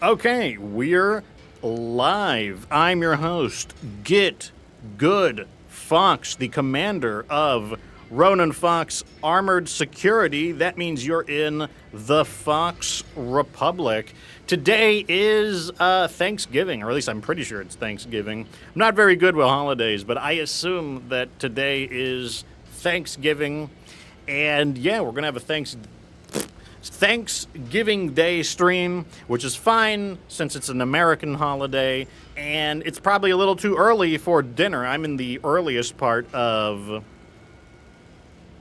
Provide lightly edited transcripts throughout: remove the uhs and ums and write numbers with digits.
Okay, we're live. I'm your host, Get Good Fox, the commander of Ronan Fox Armored Security. That means you're in the Fox Republic. Today is Thanksgiving, or at least I'm pretty sure it's Thanksgiving. I'm not very good with holidays, but I assume that today is Thanksgiving. And yeah, we're going to have a Thanksgiving Day stream, which is fine since it's an American holiday, and it's probably a little too early for dinner. I'm in the earliest part of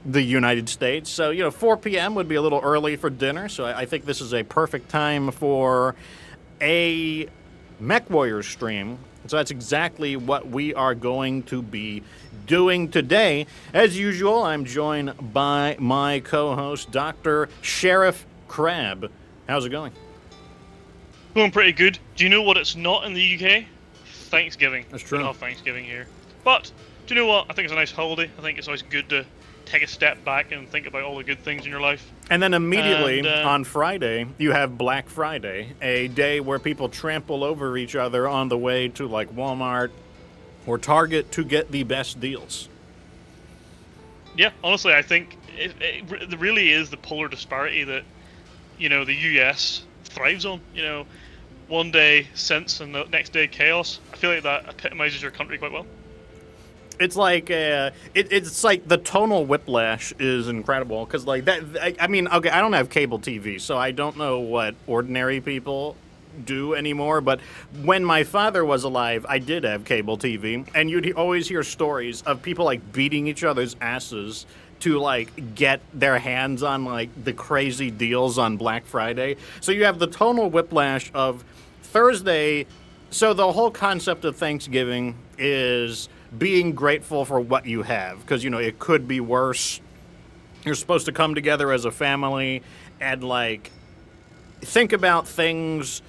the United States, so 4 p.m. would be a little early for dinner, so I think this is a perfect time for a MechWarrior stream. So that's exactly what we are going to be doing today. As usual, I'm joined by my co-host, Dr. Sheriff Crab. How's it going? Going pretty good. Do you know what it's not in the UK? Thanksgiving. That's true. We don't have Thanksgiving here. But, do you know what? I think it's a nice holiday. I think it's always good to take a step back and think about all the good things in your life. And then immediately on Friday, you have Black Friday, a day where people trample over each other on the way to like Walmart or Target to get the best deals. Yeah, honestly, I think it really is the polar disparity that, the US thrives on. One day sense and the next day chaos. I feel like that epitomizes your country quite well. It's like it's like the tonal whiplash is incredible because like that. I mean, okay, I don't have cable TV, so I don't know what ordinary people do anymore. But when my father was alive, I did have cable TV, and you'd always hear stories of people like beating each other's asses to like get their hands on like the crazy deals on Black Friday. So you have the tonal whiplash of Thursday. So the whole concept of Thanksgiving is being grateful for what you have, because it could be worse. You're supposed to come together as a family and like think about things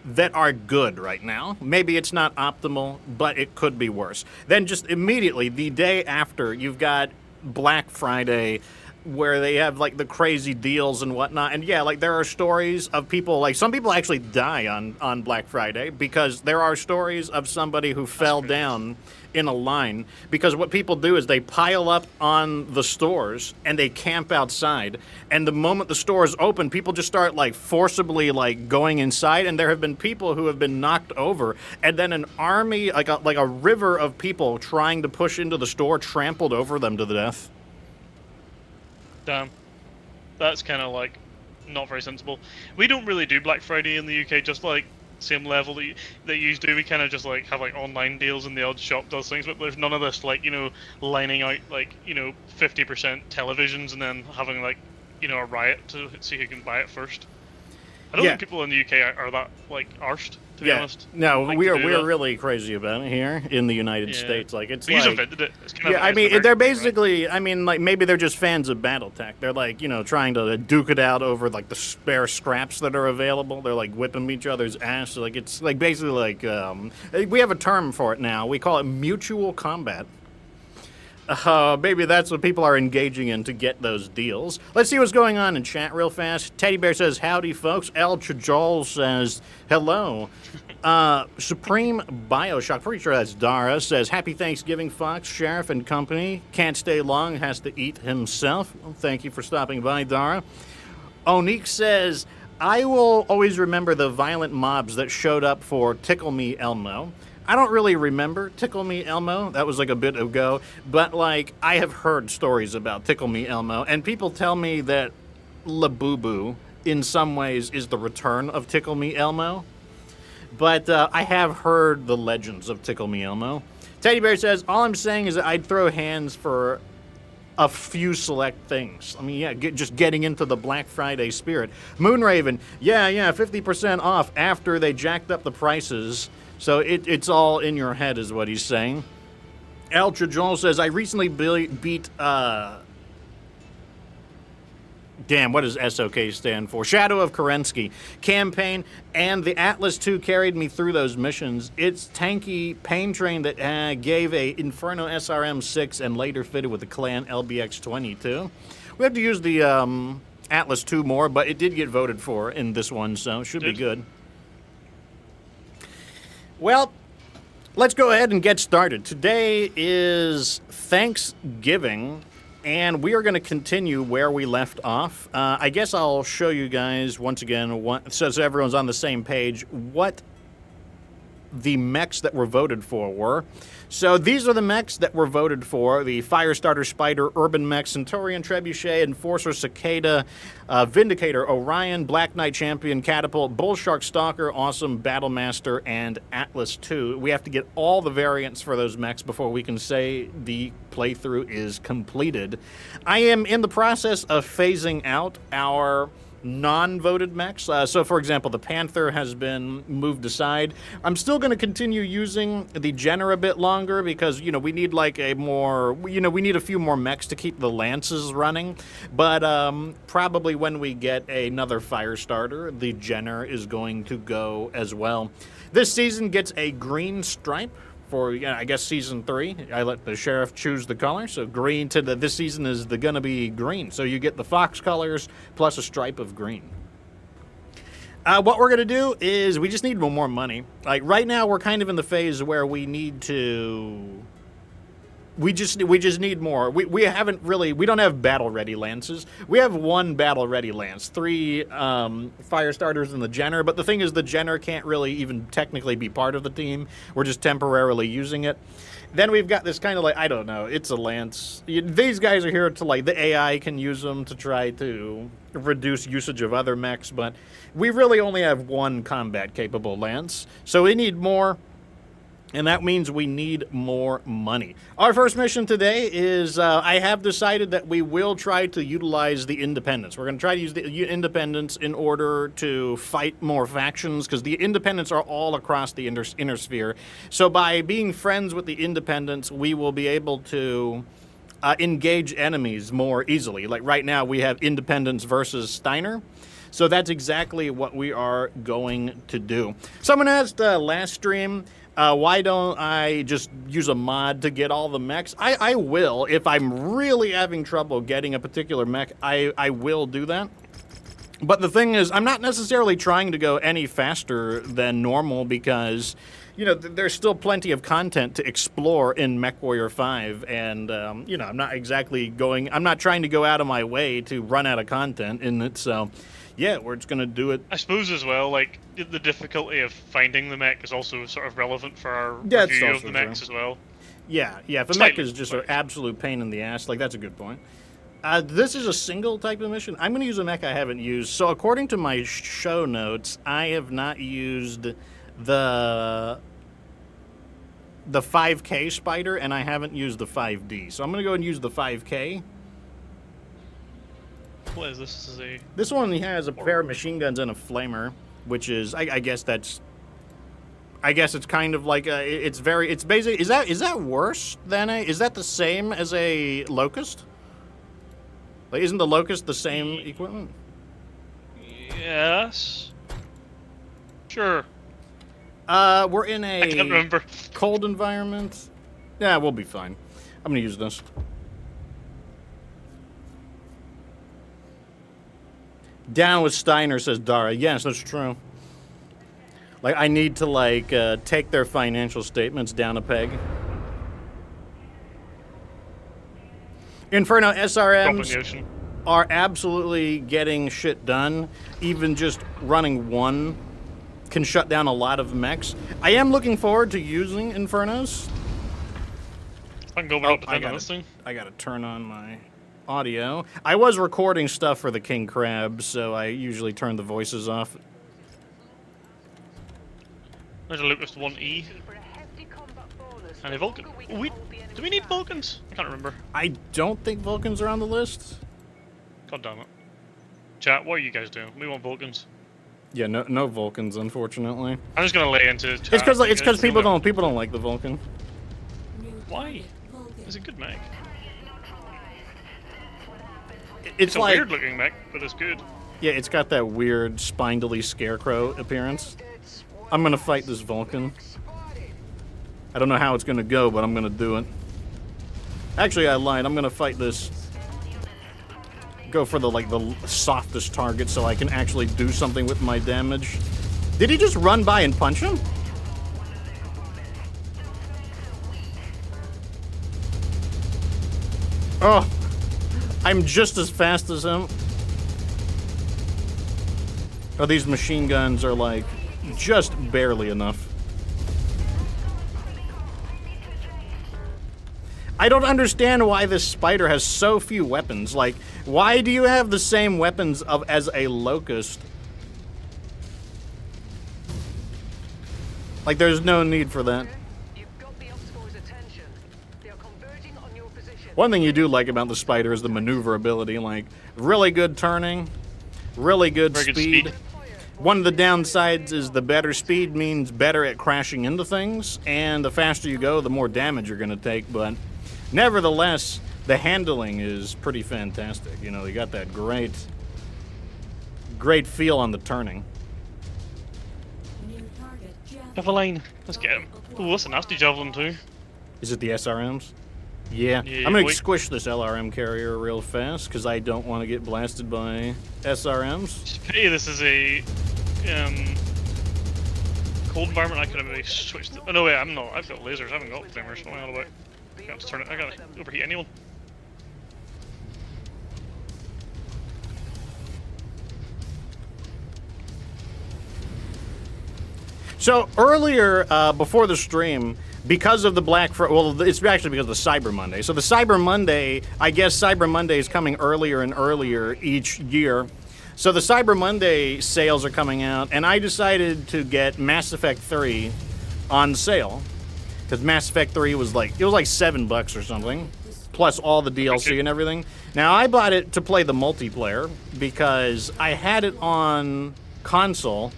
that are good right now. Maybe it's not optimal, but it could be worse. Then just immediately the day after, you've got Black Friday, where they have like the crazy deals and whatnot. And yeah, like there are stories of people, like some people actually die on Black Friday because there are stories of somebody who fell down in a line, because what people do is they pile up on the stores and they camp outside, and the moment the stores open, people just start like forcibly like going inside, and there have been people who have been knocked over, and then an army, like a river of people trying to push into the store trampled over them to the death. Damn. That's kind of like not very sensible. We don't really do Black Friday in the UK, just like same level that you do. We kind of just like have like online deals and the odd shop does things, but there's none of this like lining out like 50% televisions and then having like a riot to see who can buy it first. I don't think people in the UK are that like arsed, to be honest. No, we're really crazy about it here in the United States. Like it's He's invented it. It's kind of I mean, they're basically. Right? I mean, like maybe they're just fans of BattleTech. They're like trying to duke it out over like the spare scraps that are available. They're like whipping each other's ass. Like it's like basically like we have a term for it now. We call it mutual combat. Maybe that's what people are engaging in to get those deals. Let's see what's going on in chat real fast. Teddy Bear says, howdy, folks. El Chajol says, hello. Supreme Bioshock, pretty sure that's Dara, says, happy Thanksgiving, Fox, Sheriff, and company. Can't stay long, has to eat himself. Well, thank you for stopping by, Dara. Onique says, I will always remember the violent mobs that showed up for Tickle Me Elmo. I don't really remember Tickle Me Elmo. That was like a bit ago. But like I have heard stories about Tickle Me Elmo, and people tell me that Labubu in some ways is the return of Tickle Me Elmo. But I have heard the legends of Tickle Me Elmo. Teddy Bear says, all I'm saying is that I'd throw hands for a few select things. I mean, yeah, just getting into the Black Friday spirit. Moonraven, yeah, 50% off after they jacked up the prices. So it's all in your head is what he's saying. El Chajol says, I recently beat, what does SOK stand for? Shadow of Kerensky campaign, and the Atlas II carried me through those missions. It's tanky pain train that gave a Inferno SRM-6 and later fitted with the Clan LBX-22. We have to use the Atlas II more, but it did get voted for in this one, so it should be good. Well, let's go ahead and get started. Today is Thanksgiving, and we are going to continue where we left off. I guess I'll show you guys once again, so everyone's on the same page, what the mechs that were voted for were. So these are the mechs that were voted for: the Firestarter Spider, Urban Mech, Centurion Trebuchet, Enforcer Cicada, Vindicator Orion, Black Knight Champion, Catapult, Bullshark Stalker, Awesome, Battlemaster, and Atlas 2. We have to get all the variants for those mechs before we can say the playthrough is completed. I am in the process of phasing out our non-voted mechs. So, for example, the Panther has been moved aside. I'm still going to continue using the Jenner a bit longer because, we need like a more, we need a few more mechs to keep the Lances running. But probably when we get another Firestarter, the Jenner is going to go as well. This season gets a green stripe. For, I guess, Season 3, I let the Sheriff choose the color. So green to this season is gonna be green. So you get the Fox colors plus a stripe of green. What we're going to do is we just need more money. Like, right now, we're kind of in the phase where we need to... We just need more. We don't have battle-ready lances. We have one battle-ready lance, 3 Firestarters in the Jenner, but the thing is the Jenner can't really even technically be part of the team. We're just temporarily using it. Then we've got this kind of like, I don't know, it's a lance. These guys are here to, like, the AI can use them to try to reduce usage of other mechs, but we really only have one combat-capable lance, so we need more. And that means we need more money. Our first mission today is, I have decided that we will try to utilize the Independents. We're going to try to use the Independents in order to fight more factions, because the Independents are all across the inner sphere. So by being friends with the Independents, we will be able to engage enemies more easily. Like right now, we have Independents versus Steiner. So that's exactly what we are going to do. Someone asked last stream, why don't I just use a mod to get all the mechs? I will. If I'm really having trouble getting a particular mech, I will do that. But the thing is, I'm not necessarily trying to go any faster than normal because, there's still plenty of content to explore in MechWarrior 5. And, I'm not trying to go out of my way to run out of content in it, so... Yeah, we're just going to do it. I suppose as well, like, the difficulty of finding the mech is also sort of relevant for our review of the mechs as well. Yeah, if a mech is just an absolute pain in the ass, like, that's a good point. This is a single type of mission. I'm going to use a mech I haven't used. So according to my show notes, I have not used the 5K Spider, and I haven't used the 5D. So I'm going to go and use the 5K. What is this? This one has a pair of machine guns and a flamer, which is, I guess it's kind of like it's basically, is that worse than is that the same as a Locust? Like, isn't the Locust the same equipment? Yes. Sure. We're in I can't remember. Cold environment. Yeah, we'll be fine. I'm gonna use this. Down with Steiner, says Dara. Yes, that's true. Like, I need to, take their financial statements down a peg. Inferno SRMs are absolutely getting shit done. Even just running one can shut down a lot of mechs. I am looking forward to using Infernos. I can go up to this thing. I gotta turn on my... audio. I was recording stuff for the King Crab, so I usually turn the voices off. There's a Lucas 1E. And a Vulcan. Do we need Vulcans? I can't remember. I don't think Vulcans are on the list. God damn it. Chat, what are you guys doing? We want Vulcans. Yeah, no Vulcans, unfortunately. I'm just gonna lay into chat. It's because people don't like the Vulcan. Why? It's a good mech. It's a like, weird looking mech, but it's good. Yeah, it's got that weird spindly scarecrow appearance. I'm gonna fight this Vulcan. I don't know how it's gonna go, but I'm gonna do it. Actually, I lied. I'm gonna fight this. Go for the softest target so I can actually do something with my damage. Did he just run by and punch him? Oh, I'm just as fast as him. Oh, these machine guns are like just barely enough. I don't understand why this spider has so few weapons. Like, why do you have the same weapons as a locust? Like, there's no need for that. One thing you do like about the spider is the maneuverability. Like, really good turning, really good speed. One of the downsides is the better speed means better at crashing into things, and the faster you go, the more damage you're going to take, but nevertheless, the handling is pretty fantastic. You know, you got that great feel on the turning. Javelin. Let's get him. Ooh, that's a nasty javelin too. Is it the SRMs? Yeah. I'm going to squish this LRM carrier real fast, because I don't want to get blasted by SRMs. It's a pity this is a cold environment. I could have maybe switched it. Oh no, wait, I'm not. I've got lasers. I haven't got flamers. What am I on about? I can't just turn it. I gotta overheat anyone. So earlier, before the stream, because of the Black Friday, well, it's actually because of the Cyber Monday. So the Cyber Monday, I guess Cyber Monday is coming earlier and earlier each year. So the Cyber Monday sales are coming out, and I decided to get Mass Effect 3 on sale. Because Mass Effect 3 was like, it was like $7 or something, plus all the DLC and everything. Now, I bought it to play the multiplayer, because I had it on console,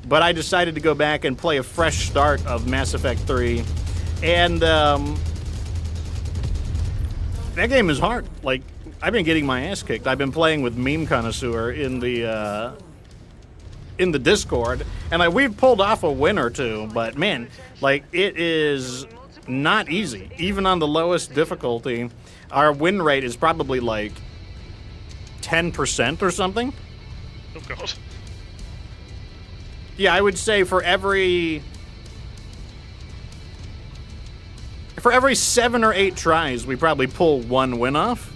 but I decided to go back and play a fresh start of Mass Effect 3. And that game is hard. Like, I've been getting my ass kicked. I've been playing with Meme Connoisseur in the Discord, and like we've pulled off a win or two. But man, like it is not easy. Even on the lowest difficulty, our win rate is probably like 10% or something. Oh god. Yeah, I would say for every 7 or 8 tries, we probably pull one win off.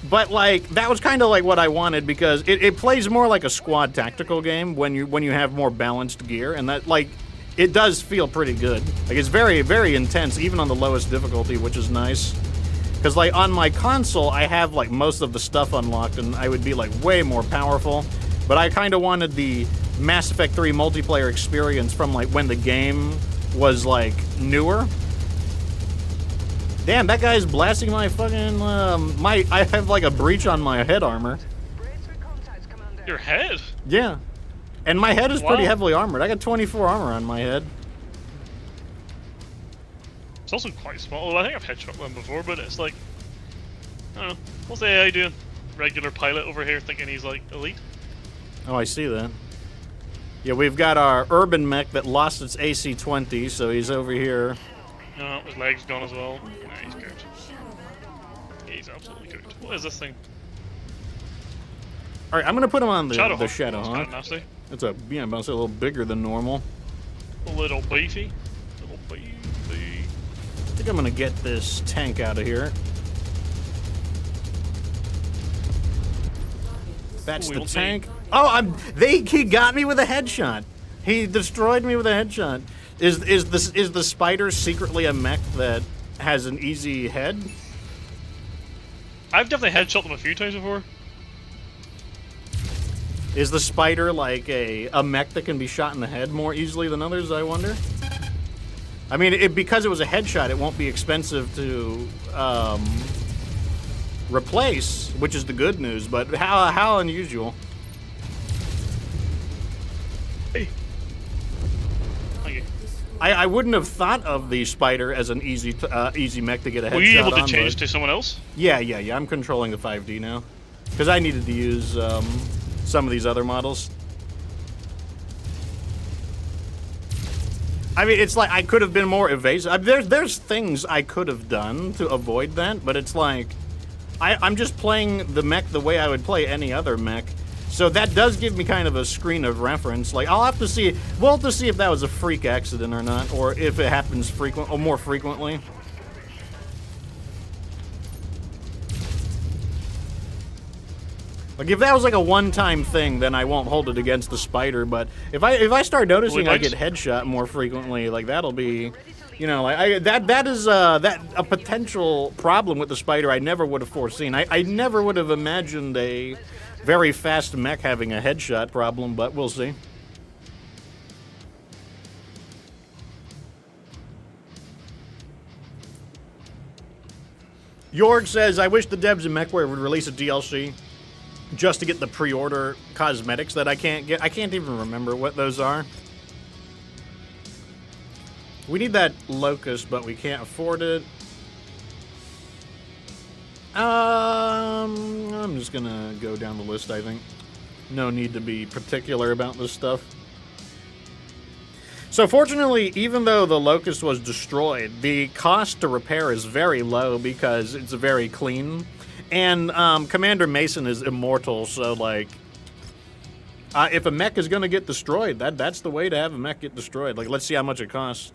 But like that was kind of like what I wanted, because it plays more like a squad tactical game when you have more balanced gear, and that like it does feel pretty good. Like it's very, very intense even on the lowest difficulty, which is nice. Because like on my console, I have like most of the stuff unlocked, and I would be like way more powerful. But I kind of wanted the Mass Effect 3 multiplayer experience from like when the game was like newer. Damn, that guy's blasting my fucking I have like a breach on my head armor. Your head? Yeah. And my head is pretty heavily armored. I got 24 armor on my head. It's also quite small. Well, I think I've headshot one before, but it's like, I don't know. What's the AI doing? Regular pilot over here thinking he's like elite. Oh, I see that. Yeah, we've got our urban mech that lost its AC-20, so he's over here. No, his leg's gone as well. Nah, he's cooked. He's absolutely cooked. What is this thing? All right, I'm gonna put him on the Shadow That's Hawk. kind of nasty. It's a about to say a little bigger than normal. A little beefy. Little beefy. I think I'm gonna get this tank out of here. That's the tank. Oh, he got me with a headshot. He destroyed me with a headshot. Is the spider secretly a mech that has an easy head? I've definitely headshot them a few times before. Is the spider like a mech that can be shot in the head more easily than others, I wonder? I mean, because it was a headshot, it won't be expensive to replace, which is the good news, but how unusual. Hey. Thank you. I wouldn't have thought of the spider as an easy mech to get a headshot on. Were you able to change to someone else? Yeah. I'm controlling the 5D now. Because I needed to use some of these other models. I mean, it's like I could have been more evasive. There's things I could have done to avoid that, but it's like I'm just playing the mech the way I would play any other mech. So that does give me kind of a screen of reference. Like we'll have to see if that was a freak accident or not, or if it happens more frequently. Like, if that was like a one-time thing, then I won't hold it against the spider. But if I start noticing I get headshot more frequently, like that'll be, you know, like that is a potential problem with the spider I never would have foreseen. I never would have imagined a very fast mech having a headshot problem, but we'll see. Jorg says, I wish the devs in MechWarrior would release a DLC just to get the pre-order cosmetics that I can't get. I can't even remember what those are. We need that locust, but we can't afford it. I'm just gonna go down the list, I think. No need to be particular about this stuff. So fortunately, even though the locust was destroyed, the cost to repair is very low because it's very clean. And Commander Mason is immortal, so like, if a mech is gonna get destroyed, that's the way to have a mech get destroyed. Like, let's see how much it costs.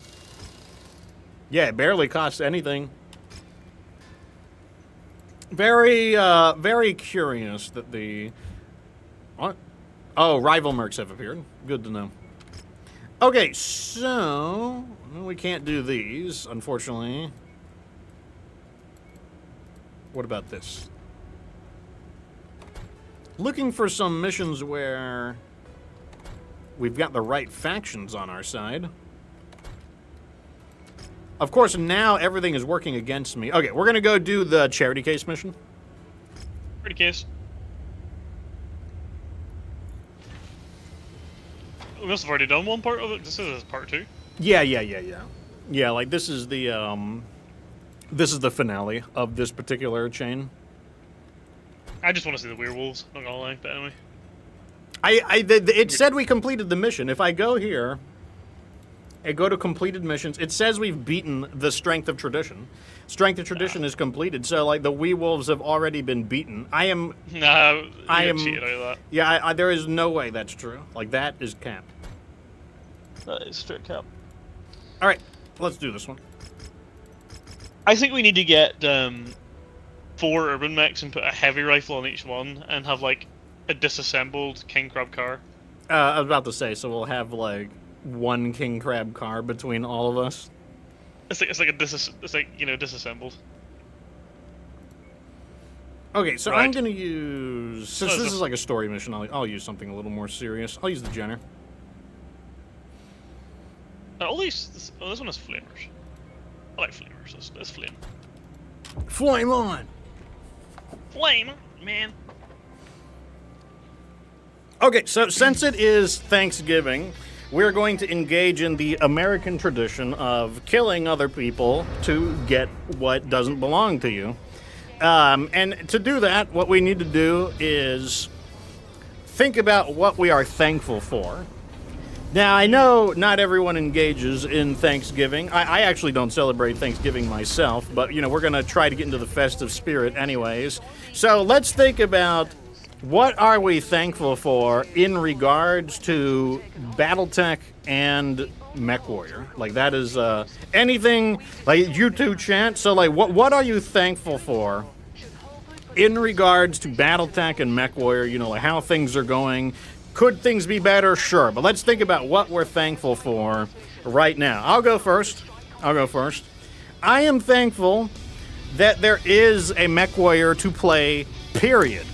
Yeah, it barely costs anything. Very, very curious that the... What? Oh, rival mercs have appeared. Good to know. Okay, so... Well, we can't do these, unfortunately. What about this? Looking for some missions where we've got the right factions on our side. Of course, now everything is working against me. Okay, we're going to go do the charity case mission. Charity case. We must have already done one part of it. This is part 2. Yeah. Yeah, like this is the finale of this particular chain. I just want to see the werewolves, not gonna lie, but anyway. It said we completed the mission. If I go here and go to completed missions, it says we've beaten the Strength of Tradition. Strength of Tradition is completed, so like the Wee-Wolves have already been beaten. I am cheated out of that. Yeah, there is no way that's true. Like, that is cap. That is straight cap. Alright, let's do this one. I think we need to get 4 urban mechs and put a heavy rifle on each one and have like a disassembled king crab car. I was about to say, so we'll have like one king crab car between all of us. It's like you know, disassembled. Okay, so right. I'm gonna use, since this is like a story mission, I'll use something a little more serious. I'll use the Jenner. All these, this one has flamers. I like flamers. Let's flame. Flame on! Flame, man. Okay, so since it is Thanksgiving, we're going to engage in the American tradition of killing other people to get what doesn't belong to you. And to do that, what we need to do is think about what we are thankful for. Now, I know not everyone engages in Thanksgiving. I actually don't celebrate Thanksgiving myself, but, you know, we're going to try to get into the festive spirit anyways. So let's think about what are we thankful for in regards to Battletech and MechWarrior. Like, that is anything, like, YouTube chat. So, like, what are you thankful for in regards to Battletech and MechWarrior? You know, like, how things are going. Could things be better? Sure. But let's think about what we're thankful for right now. I'll go first. I am thankful that there is a MechWarrior to play, period.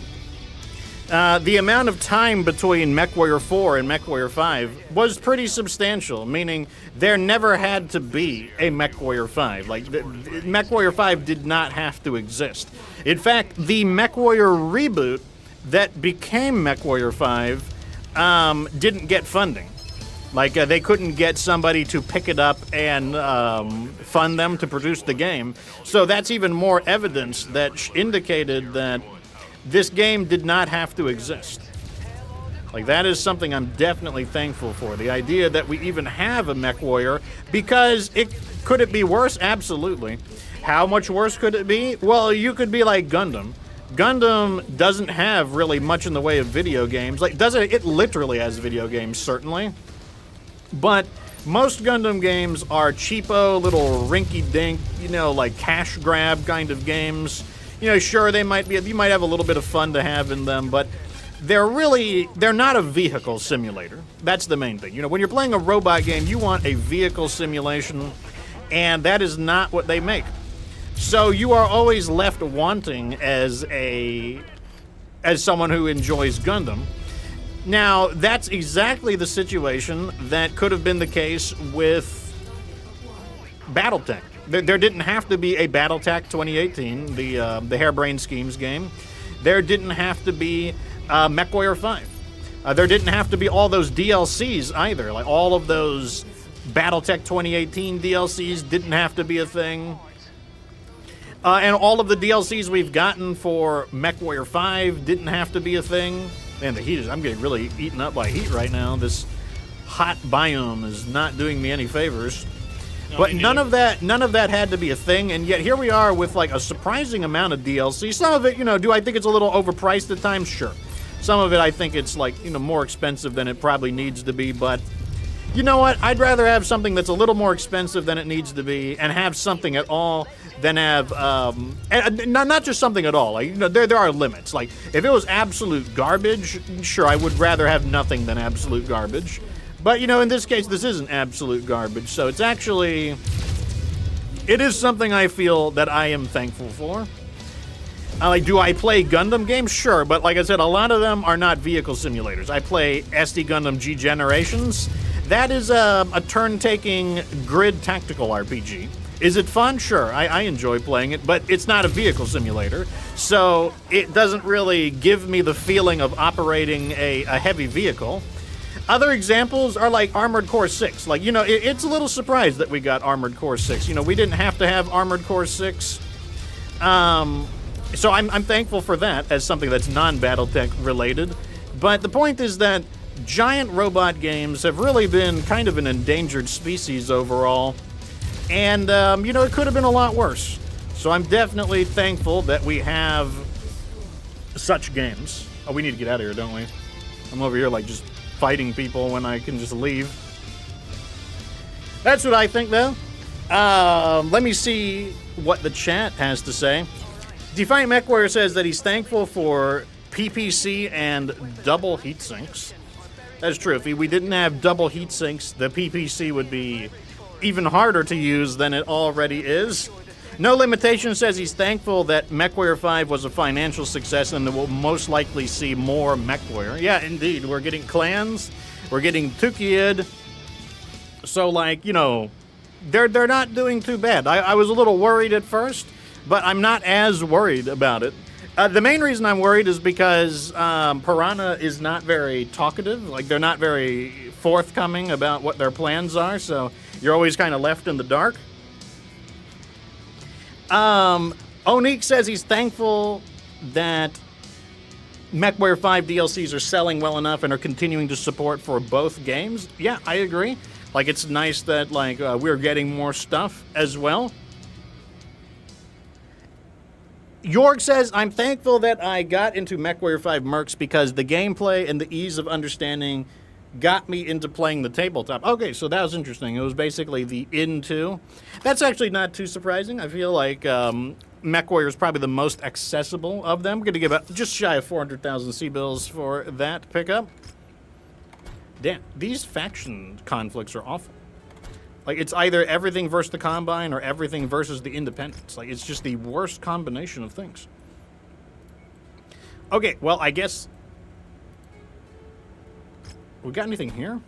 The amount of time between MechWarrior 4 and MechWarrior 5 was pretty substantial, meaning there never had to be a MechWarrior 5. Like, MechWarrior 5 did not have to exist. In fact, the MechWarrior reboot that became MechWarrior 5 didn't get funding. Like, they couldn't get somebody to pick it up and fund them to produce the game. So that's even more evidence that indicated that this game did not have to exist. Like, that is something I'm definitely thankful for. The idea that we even have a MechWarrior, because could it be worse? Absolutely. How much worse could it be? Well, you could be like Gundam. Gundam doesn't have really much in the way of video games. Like, it literally has video games, certainly. But most Gundam games are cheapo, little rinky-dink, you know, like cash grab kind of games. You know, sure, you might have a little bit of fun to have in them, but they're not a vehicle simulator. That's the main thing. You know, when you're playing a robot game, you want a vehicle simulation, and that is not what they make. So you are always left wanting as someone who enjoys Gundam. Now, that's exactly the situation that could have been the case with BattleTech. There didn't have to be a BattleTech 2018, the Harebrained Schemes game. There didn't have to be MechWarrior 5. There didn't have to be all those DLCs either. Like, all of those BattleTech 2018 DLCs didn't have to be a thing. And all of the DLCs we've gotten for MechWarrior 5 didn't have to be a thing. Man, the heat I'm getting really eaten up by heat right now. This hot biome is not doing me any favors. But none of that had to be a thing, and yet here we are with like a surprising amount of DLC. Some of it, you know, do I think it's a little overpriced at times? Sure. Some of it I think it's like, you know, more expensive than it probably needs to be, but you know what? I'd rather have something that's a little more expensive than it needs to be and have something at all than have and not just something at all. Like, you know, there are limits. Like, if it was absolute garbage, sure, I would rather have nothing than absolute garbage. But, you know, in this case, this isn't absolute garbage, so it's actually... It is something I feel that I am thankful for. Like, do I play Gundam games? Sure, but like I said, a lot of them are not vehicle simulators. I play SD Gundam G Generations. That is a turn-taking grid tactical RPG. Is it fun? Sure, I enjoy playing it, but it's not a vehicle simulator, so it doesn't really give me the feeling of operating a heavy vehicle. Other examples are like Armored Core 6. Like, you know, it's a little surprised that we got Armored Core 6. You know, we didn't have to have Armored Core 6. So I'm thankful for that as something that's non-BattleTech related. But the point is that giant robot games have really been kind of an endangered species overall. And, you know, it could have been a lot worse. So I'm definitely thankful that we have such games. Oh, we need to get out of here, don't we? I'm over here, like, just fighting people when I can just leave. That's what I think, though. Let me see what the chat has to say. Defiant MechWarrior says that he's thankful for PPC and double heat sinks. That's true. If we didn't have double heat sinks, the PPC would be even harder to use than it already is. No Limitation says he's thankful that MechWarrior 5 was a financial success and that we'll most likely see more MechWarrior. Yeah, indeed. We're getting clans. We're getting Tukiyid. So, like, you know, they're not doing too bad. I was a little worried at first, but I'm not as worried about it. The main reason I'm worried is because Piranha is not very talkative. Like, they're not very forthcoming about what their plans are, so you're always kind of left in the dark. Onique says he's thankful that MechWarrior 5 DLCs are selling well enough and are continuing to support for both games. Yeah, I agree. Like, it's nice that, like, we're getting more stuff as well. York says, I'm thankful that I got into MechWarrior 5 Mercs because the gameplay and the ease of understanding got me into playing the tabletop. Okay, so that was interesting. It was basically the into. That's actually not too surprising. I feel like MechWarrior is probably the most accessible of them. I'm going to give just shy of 400,000 C-bills for that pickup. Damn, these faction conflicts are awful. Like, it's either everything versus the Combine or everything versus the Independents. Like, it's just the worst combination of things. Okay, well, I guess... We got anything here?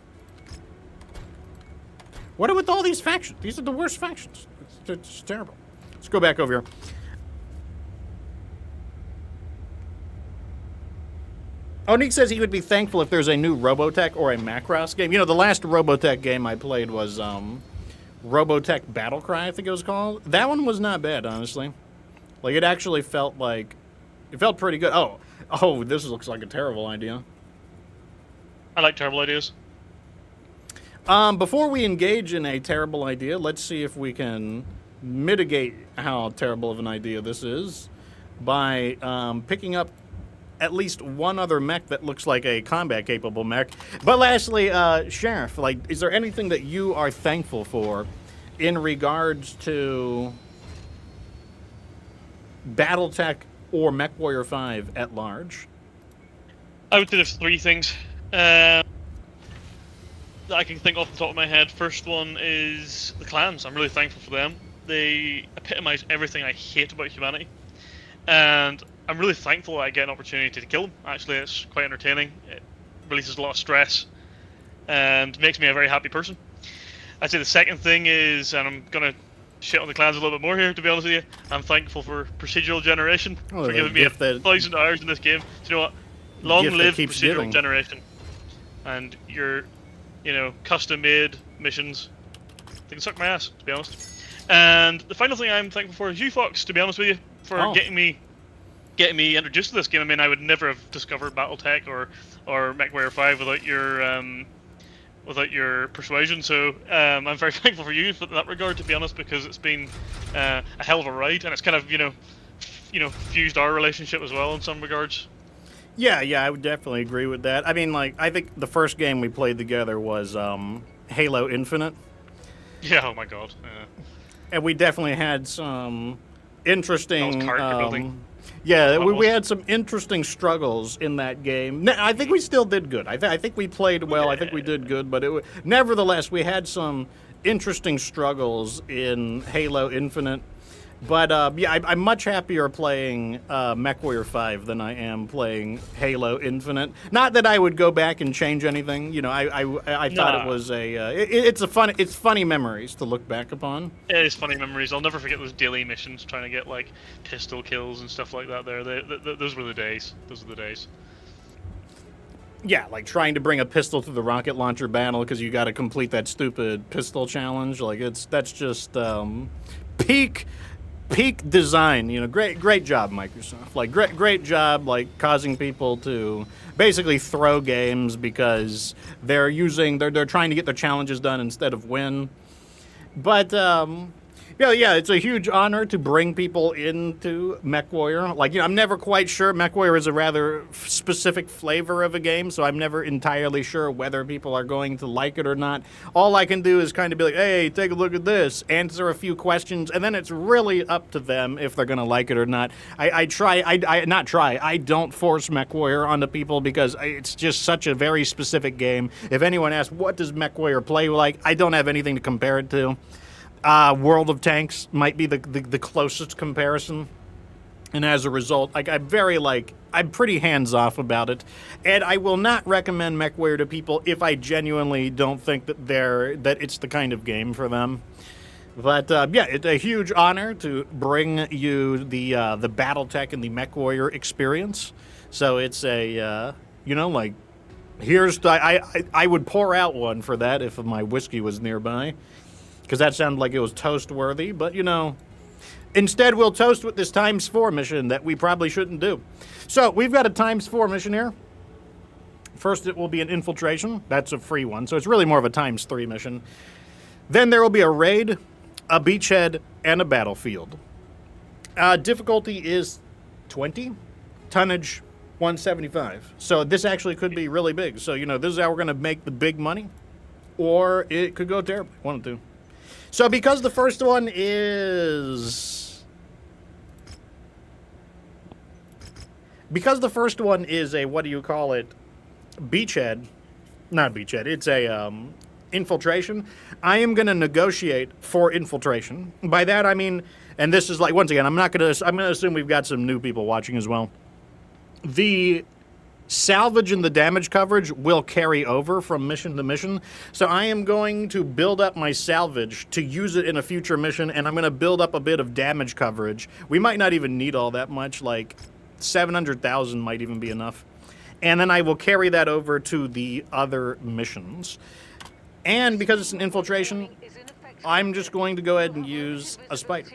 What are with all these factions? These are the worst factions. It's terrible. Let's go back over here. Onique says he would be thankful if there's a new Robotech or a Macross game. You know, the last Robotech game I played was Robotech Battlecry, I think it was called. That one was not bad, honestly. Like, it actually felt like... It felt pretty good. Oh, this looks like a terrible idea. I like terrible ideas. Before we engage in a terrible idea, let's see if we can mitigate how terrible of an idea this is by picking up at least one other mech that looks like a combat-capable mech. But lastly, Sheriff, like, is there anything that you are thankful for in regards to BattleTech or MechWarrior 5 at large? I would say there's three things that I can think off the top of my head. First one is the clans. I'm really thankful for them. They epitomise everything I hate about humanity. And I'm really thankful that I get an opportunity to kill them. Actually, it's quite entertaining. It releases a lot of stress and makes me a very happy person. I'd say the second thing is, and I'm going to shit on the clans a little bit more here, to be honest with you, I'm thankful for procedural generation, for giving me 1,000 hours in this game. Do you know what? Long live procedural generation. And your, custom-made missions, they can suck my ass, to be honest. And the final thing I'm thankful for is you, Fox, to be honest with you, for getting me introduced to this game. I mean, I would never have discovered BattleTech or MechWarrior 5 without your persuasion. So I'm very thankful for you for that regard, to be honest, because it's been a hell of a ride, and it's kind of fused our relationship as well in some regards. Yeah, I would definitely agree with that. I mean, I think the first game we played together was Halo Infinite. Yeah, oh my god. And we definitely had some interesting... That was character building. Yeah, we had some interesting struggles in that game. I think we still did good. I think we played well. I think we did good, but nevertheless, we had some interesting struggles in Halo Infinite. But I'm much happier playing MechWarrior 5 than I am playing Halo Infinite. Not that I would go back and change anything. I thought it was it's funny memories to look back upon. It is funny memories. I'll never forget those daily missions trying to get pistol kills and stuff like that. Those were the days. Those were the days. Yeah, like trying to bring a pistol to the rocket launcher battle because you got to complete that stupid pistol challenge. That's just peak design. Great job, Microsoft. Great job, causing people to basically throw games because they're trying to get their challenges done instead of win. But yeah, it's a huge honor to bring people into MechWarrior. I'm never quite sure. MechWarrior is a rather specific flavor of a game, so I'm never entirely sure whether people are going to like it or not. All I can do is kind of be like, hey, take a look at this, answer a few questions, and then it's really up to them if they're going to like it or not. I don't force MechWarrior onto people because it's just such a very specific game. If anyone asks, what does MechWarrior play like, I don't have anything to compare it to. World of Tanks might be the closest comparison, and as a result, I'm pretty hands-off about it, and I will not recommend MechWarrior to people if I genuinely don't think that it's the kind of game for them. But yeah, it's a huge honor to bring you the BattleTech and the MechWarrior experience. So it's I would pour out one for that if my whiskey was nearby. Because that sounded like it was toast-worthy, but, instead we'll toast with this ×4 mission that we probably shouldn't do. So, we've got a ×4 mission here. First, it will be an infiltration. That's a free one, so it's really more of a ×3 mission. Then there will be a raid, a beachhead, and a battlefield. Difficulty is 20, tonnage 175. So, this actually could be really big. So, this is how we're going to make the big money, or it could go terribly. One of the two. So because the first one is a, what do you call it, beachhead, not beachhead, it's a infiltration, I am going to negotiate for infiltration. By that I mean, and this is once again, I'm going to assume we've got some new people watching as well. The salvage and the damage coverage will carry over from mission to mission. So I am going to build up my salvage to use it in a future mission, and I'm going to build up a bit of damage coverage. We might not even need all that much, 700,000 might even be enough. And then I will carry that over to the other missions. And because it's an infiltration, I'm just going to go ahead and use a spider.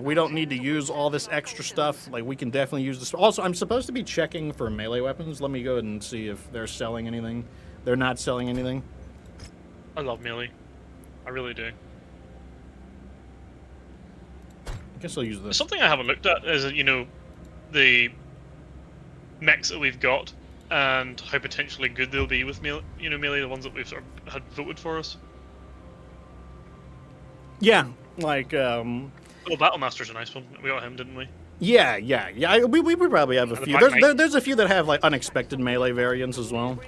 We don't need to use all this extra stuff. We can definitely use this. Also, I'm supposed to be checking for melee weapons. Let me go ahead and see if they're selling anything. They're not selling anything. I love melee. I really do. I guess I'll use this. Something I haven't looked at is, the mechs that we've got and how potentially good they'll be with melee, the ones that we've sort of had voted for us. Yeah, Oh, Battlemaster's a nice one. We got him, didn't we? Yeah. We probably have a the few. Black Knight. There's a few that have like unexpected melee variants as well.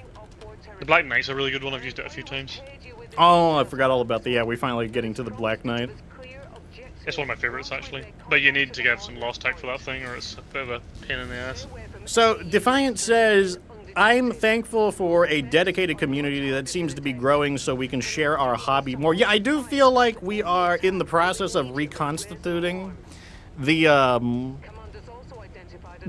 The Black Knight's a really good one. I've used it a few times. Oh, I forgot all about the. Yeah, we finally getting to the Black Knight. It's one of my favorites actually. But you need to get some lost tech for that thing, or it's a bit of a pain in the ass. So Defiant says, "I'm thankful for a dedicated community that seems to be growing, so we can share our hobby more." Yeah, I do feel like we are in the process of reconstituting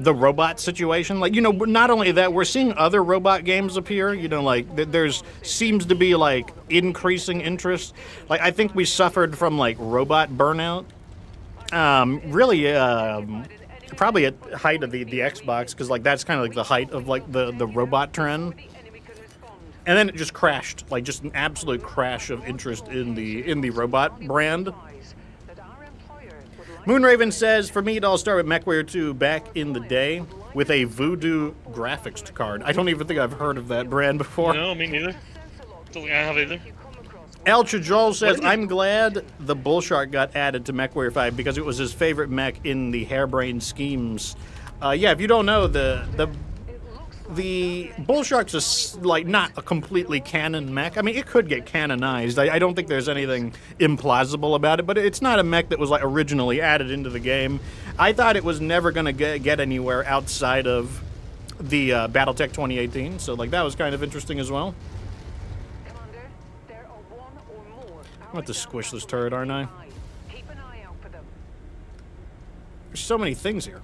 the robot situation. Like, you know, not only that, we're seeing other robot games appear. You know, like there's seems to be like increasing interest. Like, I think we suffered from like robot burnout. Really, probably at the height of the Xbox, because like that's kind of like the height of like the robot trend. And then it just crashed, like just an absolute crash of interest in the robot brand. Moonraven says, "For me, it all started with MechWarrior 2 back in the day with a Voodoo graphics card." I don't even think I've heard of that brand before. No, me neither. Don't think I have either. El Chajol says, "I'm glad the Bullshark got added to MechWarrior 5 because it was his favorite mech in the Harebrained Schemes." Yeah, if you don't know, the Bullshark's is like not a completely canon mech. I mean, it could get canonized. I don't think there's anything implausible about it, but it's not a mech that was like originally added into the game. I thought it was never going to get anywhere outside of the BattleTech 2018, so like that was kind of interesting as well. I'm about to squish this turret, aren't I? There's so many things here.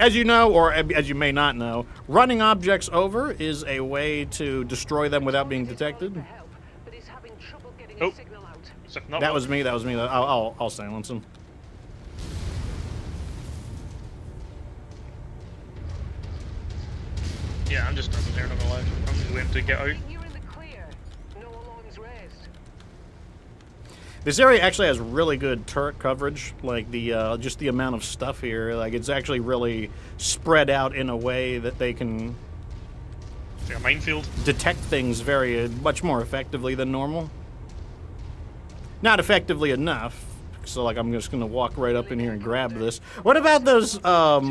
As you know, or as you may not know, running objects over is a way to destroy them without being detected. Oh, that was me. I'll silence him. Yeah, I'm just standing there, not gonna lie. I'm just waiting to get out. This area actually has really good turret coverage. Like the just the amount of stuff here, like it's actually really spread out in a way that they can It's like a minefield. detect things much more effectively than normal. Not effectively enough. So like I'm just gonna walk right up in here and grab this. What about those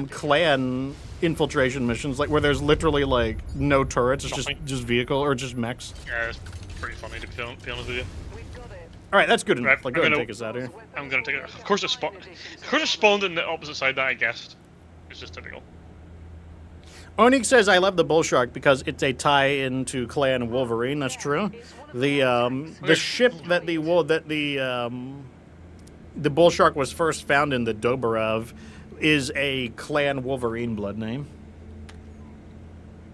clan infiltration missions, like where there's literally like no turrets, it's just vehicle or just mechs? Yeah, it's pretty funny to be honest with you. All right, that's good enough. Right, Like, go ahead and take us out of here. I'm gonna take it. Of course, it spawned in the opposite side that I guessed. It's just typical. Onik says, "I love the Bullshark because it's a tie-in to Clan Wolverine." That's true. The ship that the Bullshark was first found in, the Doberov, is a Clan Wolverine blood name.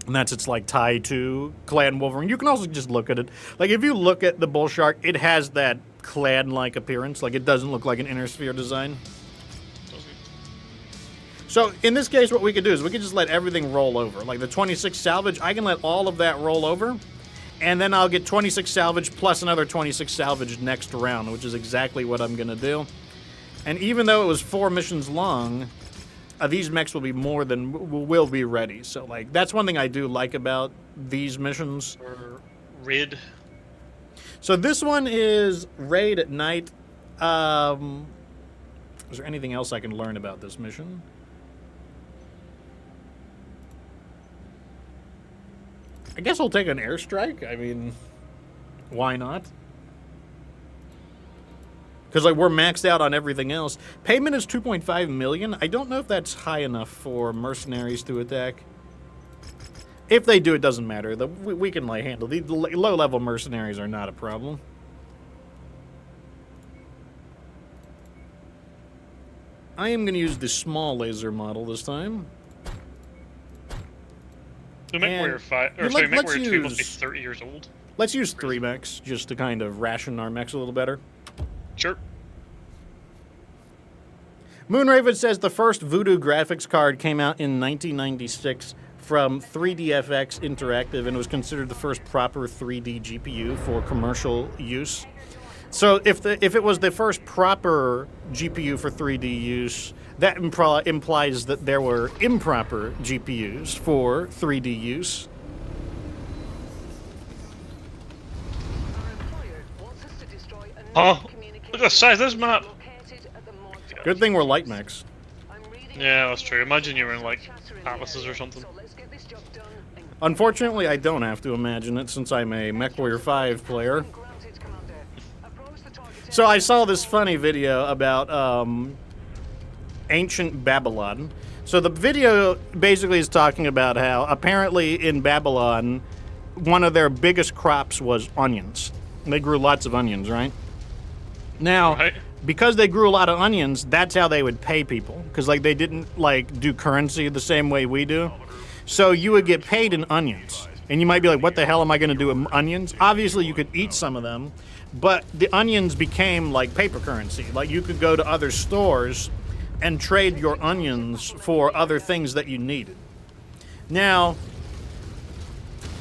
And that's its like tie to Clan Wolverine. You can also just look at it. Like if you look at the Bullshark, it has that clan-like appearance. Like it doesn't look like an inner sphere design. So in this case, what we could do is we could just let everything roll over. Like the 26 salvage, I can let all of that roll over, and then I'll get 26 salvage plus another 26 salvage next round, which is exactly what I'm gonna do. And even though it was 4 missions long, these mechs will be ready. So like that's one thing I do like about these missions. Or raid. So this one is raid at night. Is there anything else I can learn about this mission? I guess I'll take an airstrike. I mean, why not? Because like we're maxed out on everything else. Payment is 2.5 million. I don't know if that's high enough for mercenaries to attack. If they do, it doesn't matter. We can like handle the low-level mercenaries are not a problem. I am going to use the small laser model this time. The MechWarrior 5, or sorry, MechWarrior 2 must be 30 years old. Let's use 3 mechs just to kind of ration our mechs a little better. Sure. Moonraven says the first Voodoo graphics card came out in 1996 from 3DFX Interactive and was considered the first proper 3D GPU for commercial use. So if it was the first proper GPU for 3D use, that implies that there were improper GPUs for 3D use. Oh, look at the size of this map. Good thing we're light mechs. Yeah, that's true. Imagine you were in like Atlases or something. Unfortunately, I don't have to imagine it since I'm a MechWarrior 5 player. So I saw this funny video about ancient Babylon. So the video basically is talking about how apparently in Babylon, one of their biggest crops was onions. They grew lots of onions, right? Now, Right. because they grew a lot of onions, that's how they would pay people. Because like they didn't like do currency the same way we do. So you would get paid in onions. And you might be like, what the hell am I going to do with onions? Obviously, you could eat some of them. But the onions became like paper currency. Like you could go to other stores and trade your onions for other things that you needed. Now,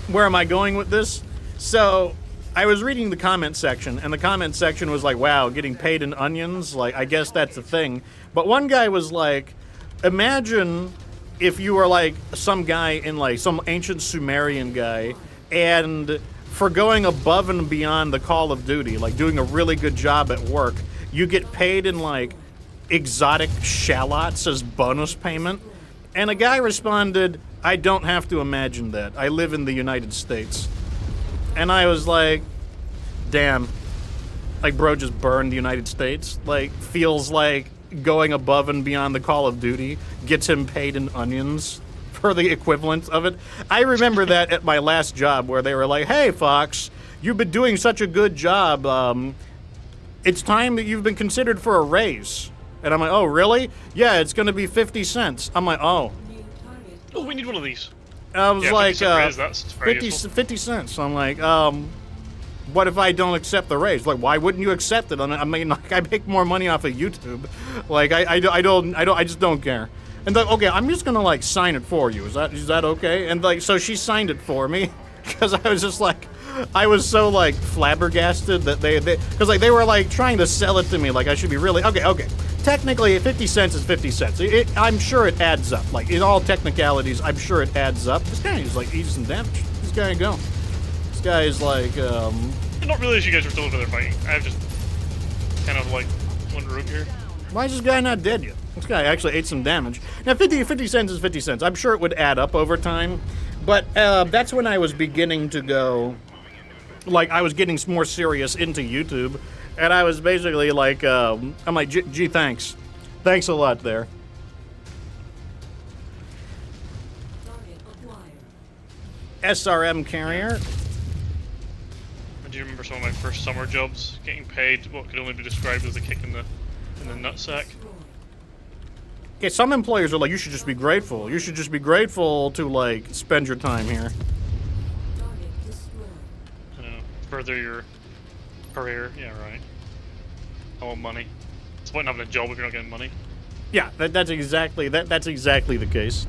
where am I going with this? So, I was reading the comment section, and the comment section was like, wow, getting paid in onions? Like, I guess that's a thing. But one guy was like, imagine if you were like some guy in like some ancient Sumerian guy, and for going above and beyond the Call of Duty, like doing a really good job at work, you get paid in like exotic shallots as bonus payment. And a guy responded, I don't have to imagine that. I live in the United States. And I was like, damn. Like, bro just burned the United States. Like, feels like going above and beyond the Call of Duty gets him paid in onions for the equivalent of it. I remember that at my last job where they were like, hey, Fox, you've been doing such a good job. It's time that you've been considered for a raise. And I'm like, oh, really? Yeah, it's going to be 50 cents. I'm like, oh. Oh, we need one of these. I was Yeah, like, 50 cent raise, that's very 50 cents. I'm like, what if I don't accept the raise? Like, why wouldn't you accept it? I mean, like, I make more money off of YouTube. Like, I just don't care. And like, okay, I'm just gonna like sign it for you. Is that okay? And like, so she signed it for me because I was just like, I was so like flabbergasted that because like they were like trying to sell it to me like I should be really okay. Technically, 50 cents is 50 cents. I'm sure it adds up. Like in all technicalities, I'm sure it adds up. This guy is like easy some damage. This guy go. This guy is like. I did not realize you guys were still over there fighting. I have just kind of like wondering here. Why is this guy not dead yet? This guy actually ate some damage. Now, 50 cents is 50 cents. I'm sure it would add up over time. But that's when I was beginning to go, like, I was getting more serious into YouTube. And I was basically like, I'm like, gee, thanks. Thanks a lot there. SRM carrier. Do you remember some of my first summer jobs getting paid what could only be described as a kick in the nutsack? Okay, some employers are like, you should just be grateful. You should just be grateful to, like, spend your time here. Further your career. Yeah, right. I want money. It's the point of having a job if you're not getting money. Yeah, that's exactly the case.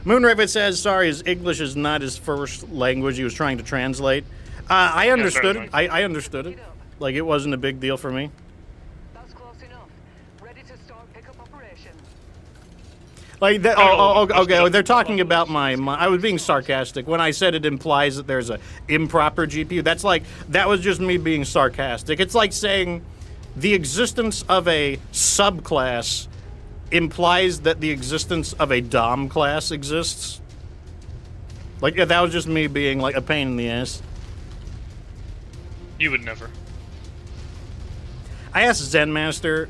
Moonrabbit says, sorry, his English is not his first language he was trying to translate. I understood it. I understood it. Like, it wasn't a big deal for me. That's close enough. Ready to start pickup operation. Like, that, okay, they're talking about my... I was being sarcastic. When I said it implies that there's a improper GPU, that's like... That was just me being sarcastic. It's like saying the existence of a subclass implies that the existence of a DOM class exists. Like, that was just me being, like, a pain in the ass. You would never. I asked Zen Master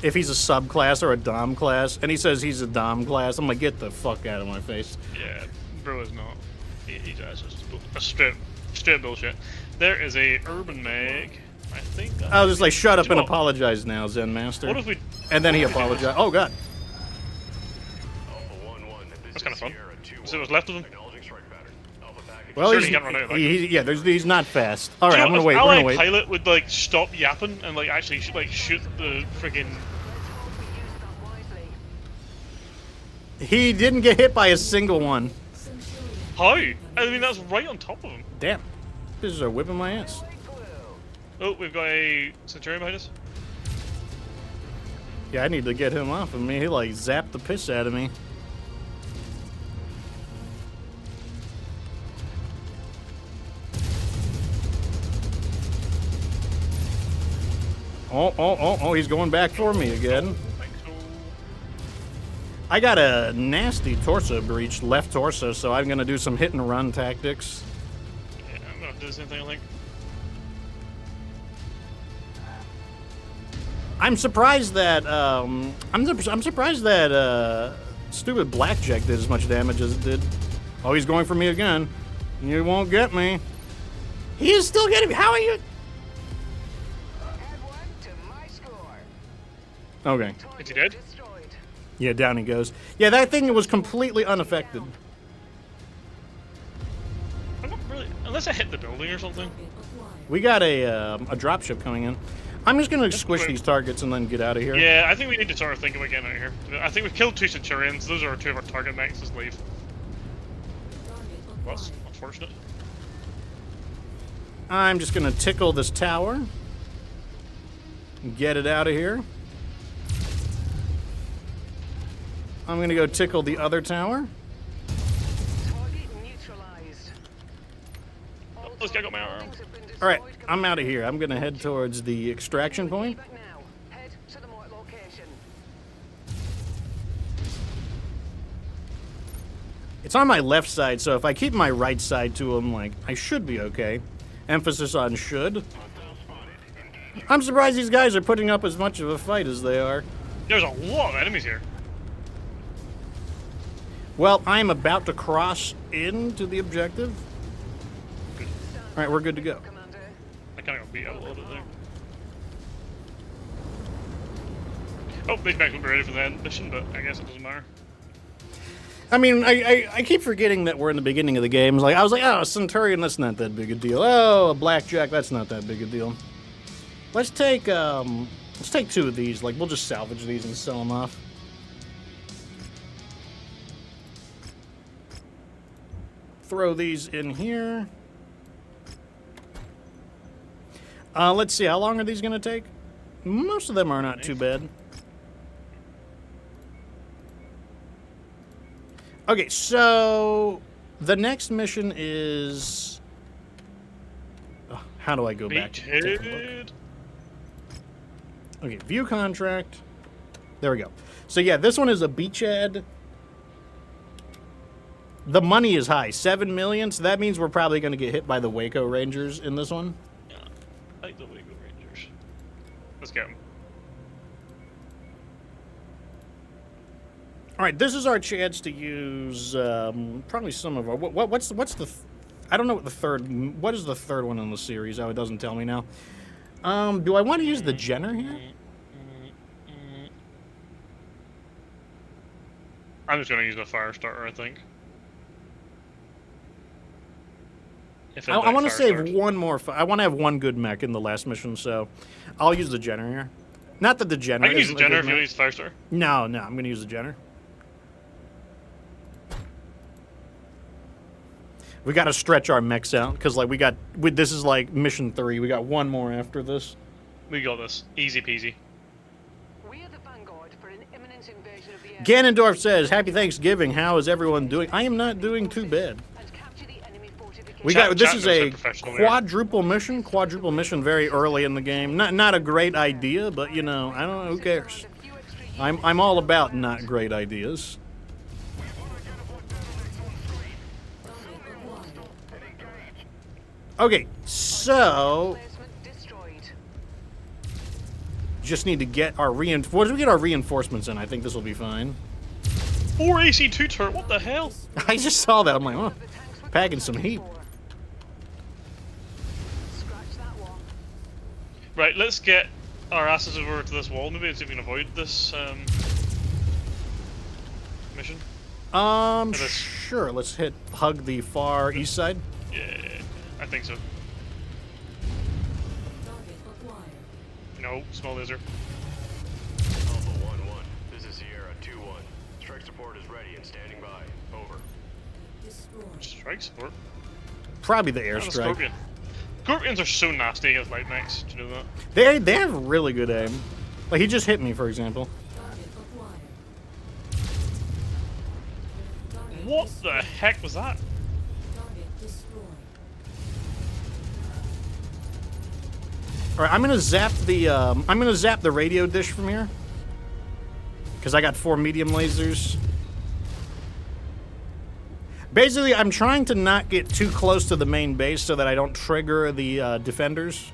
if he's a subclass or a DOM class, and he says he's a DOM class. I'm like, get the fuck out of my face. Yeah, bro is not. He's just a straight bullshit. There is a urban mag. I think. I was just like, shut up and apologize now, Zen Master. What if we? And then he apologized. Oh god. That's kind of fun. So what's left of him? Well, Surely he can't run out, like. he's not fast. All right, Do you I'm know, gonna wait. if We're gonna Allied wait. Pilot would like stop yapping and like actually shoot the friggin'. He didn't get hit by a single one. How? I mean that's right on top of him. Damn. This is whipping my ass. Oh, we've got a Centurion behind us. Yeah, I need to get him off of me. He like zapped the piss out of me. Oh, he's going back for me again. I think so. I got a nasty torso breach, left torso, so I'm going to do some hit and run tactics. Yeah, I'm gonna do the same thing, I think. I'm surprised that I'm surprised that stupid blackjack did as much damage as it did. Oh, he's going for me again. You won't get me. He is still getting me. How are you? Add one to my score. Okay. Is he dead? Destroyed. Yeah, down he goes. Yeah, that thing was completely unaffected. I'm not really, unless I hit the building or something. We got a dropship coming in. I'm just gonna squish quick. these targets and then get out of here. Yeah, I think we need to sort of think about getting out of here. I think we've killed 2 Centurions. Those are 2 of our target mechs. Let's leave. Well, that's unfortunate. I'm just gonna tickle this tower. Get it out of here. I'm gonna go tickle the other tower. Target neutralized. All This guy got my arm. buildings have been All right, destroyed. I'm out of here. I'm gonna head towards the extraction point. Back now. Head to the mortar location. It's on my left side, so if I keep my right side to him, like, I should be okay. Emphasis on should. I'm surprised these guys are putting up as much of a fight as they are. There's a lot of enemies here. Well, I'm about to cross into the objective. All right, we're good to go. Commander. I kind of got beat out a little bit there. Oh, these mechs will be ready for the end mission, but I guess it doesn't matter. I mean, I keep forgetting that we're in the beginning of the game. Like, I was like, oh, a Centurion, that's not that big a deal. Oh, a Blackjack, that's not that big a deal. Let's take 2 of these. Like, we'll just salvage these and sell them off. Throw these in here. Let's see, how long are these going to take? Most of them are not too bad. Okay, so the next mission is... Oh, how do I go back? Take a look? Beachhead. Okay, view contract. There we go. So yeah, this one is a beachhead. The money is high, 7 million, so that means we're probably going to get hit by the Waco Rangers in this one. Yeah, I like the Waco Rangers. Let's get them. All right, this is our chance to use probably some of our... What's the... I don't know what the third... What is the third one in the series? Oh, it doesn't tell me now. Do I want to use the Jenner here? I'm just going to use the Firestarter, I think. If I want to save one more... I want to have one good mech in the last mission, so I'll use the Jenner here. Not that the Jenner I can use the isn't a Jenner good if you mech. use Firestarter. No, I'm going to use the Jenner. We got to stretch our mechs out because, like, this is like mission 3. We got one more after this. We got this. Easy peasy. We are the vanguard for an imminent invasion of the air. Ganondorf says, "Happy Thanksgiving. How is everyone doing?" I am not doing too bad. And capture the enemy fortification. We Chat- got this chat is knows a how professional we are. quadruple mission very early in the game. Not a great idea, but you know, I don't know, who cares. I'm all about not great ideas. Okay, so Placement destroyed. just need to get our once we get our reinforcements in, I think this will be fine. 4 AC2 turret, what the hell? I just saw that. I'm like, oh, The tanks were packing some heat. Scratch that one. Right, let's get our asses over to this wall. Maybe see if we can avoid this mission. This- Sure. Let's hug the far east side. Yeah, I think so. No, small laser. Alpha 1-1, this is Sierra 2-1. Strike support is ready and standing by. Over. Strike support. Probably the Oh, the airstrike. Scorpion. Scorpions are so nasty against light mechs. Do you know that? They have really good aim. Like he just hit me, for example. What the heck was that? All right, I'm gonna zap the radio dish from here because I got 4 medium lasers. Basically, I'm trying to not get too close to the main base so that I don't trigger the defenders.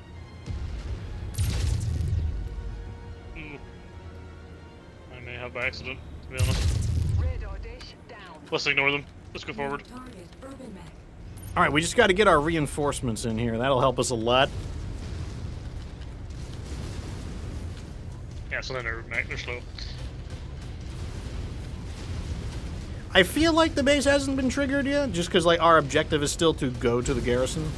I may have by accident, to be honest. Radar dish down. Let's ignore them. Let's go forward. Target urban mech. All right, we just got to get our reinforcements in here. That'll help us a lot. Yeah, so then they're slow. I feel like the base hasn't been triggered yet, just because like our objective is still to go to the garrison.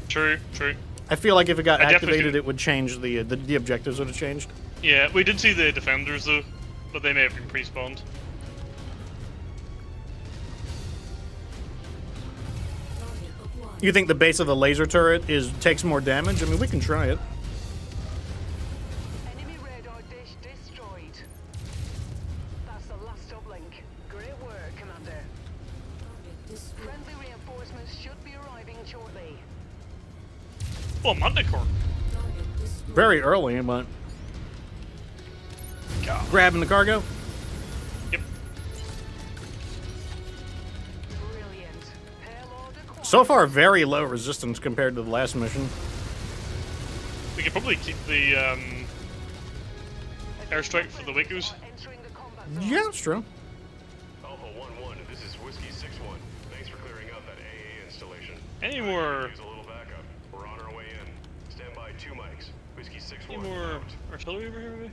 True, true. I feel like if it got I definitely activated, do. it would change the objectives would have changed. Yeah, we did see the defenders though, but they may have been pre-spawned. Target acquired. You think the base of the laser turret takes more damage? I mean, we can try it. Enemy radar dish destroyed. That's the last uplink. Great work, Commander. Target destroyed. Friendly reinforcements should be arriving shortly. Oh, Manticore. Target destroyed. Very early, but God. grabbing the cargo. Yep. Brilliant. Payload acquired. So far, very low resistance compared to the last mission. We could probably keep the airstrike for the Wicos. Entering the combat zone. Yeah, it's true. Alpha 1-1, this is Whiskey 6-1. Thanks for clearing out that AA installation. Any more, Use a little backup. We're on our way in. Stand by 2 mics. Whiskey 6-1. any more out. artillery over here, maybe?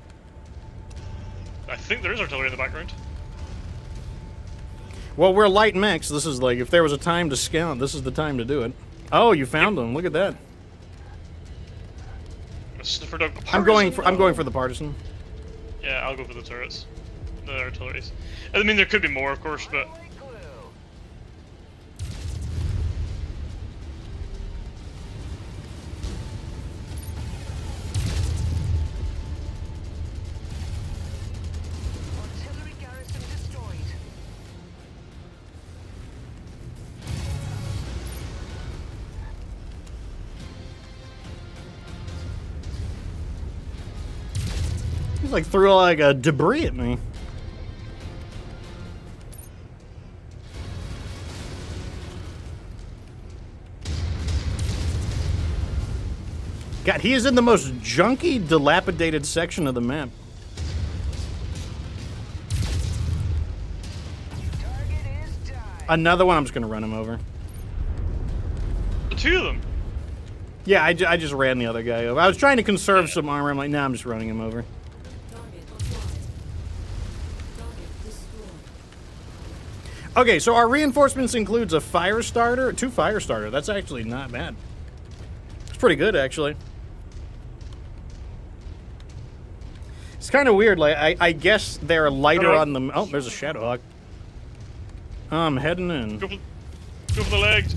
I think there is artillery in the background. Well, we're light mechs. This is like if there was a time to scout, this is the time to do it. Oh, you found them. Look at that. A sniffer dog. I'm going Partisan? for the partisan. Yeah, I'll go for the turrets. The artilleries. I mean, there could be more, of course, but Right glue. Artillery garrison destroyed. He's like threw like a debris at me. God, he is in the most junky, dilapidated section of the map. Target is down. Another one, I'm just gonna run him over. the 2 of them. Yeah, I just ran the other guy over. I was trying to conserve some armor. I'm like, nah, I'm just running him over. Target acquired. Target destroyed. Okay, so our reinforcements includes a fire starter, 2 fire starter. That's actually not bad. It's pretty good, actually. It's kind of weird. Like, I guess they're lighter Hello. on the. Oh, there's a Shadowhawk. I'm heading in. Go for the legs.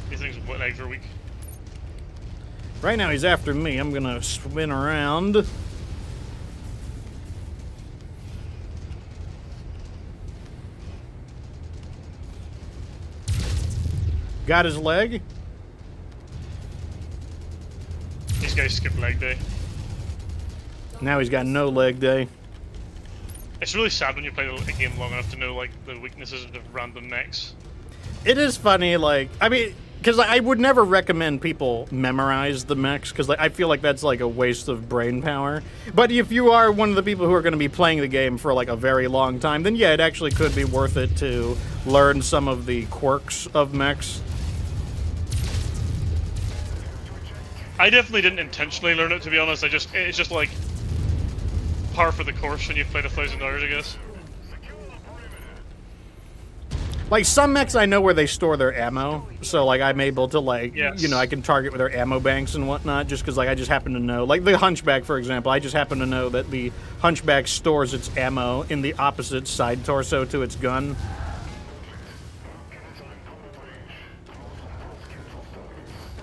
These things with legs are weak. Right now, he's after me. I'm gonna spin around. Got his leg. These guys skip leg day. Now he's got no leg day. It's really sad when you play a game long enough to know like the weaknesses of the random mechs. It is funny, like, I mean, because I would never recommend people memorize the mechs, because like, I feel like that's like a waste of brain power. But if you are one of the people who are going to be playing the game for like a very long time, then yeah, it actually could be worth it to learn some of the quirks of mechs. I definitely didn't intentionally learn it, to be honest. It's just like par for the course when you've played 1,000 hours, I guess. Like, some mechs I know where they store their ammo, so like I'm able to like, Yes. you know, I can target with their ammo banks and whatnot, just because like I just happen to know, like the Hunchback, for example, I just happen to know that the Hunchback stores its ammo in the opposite side torso to its gun.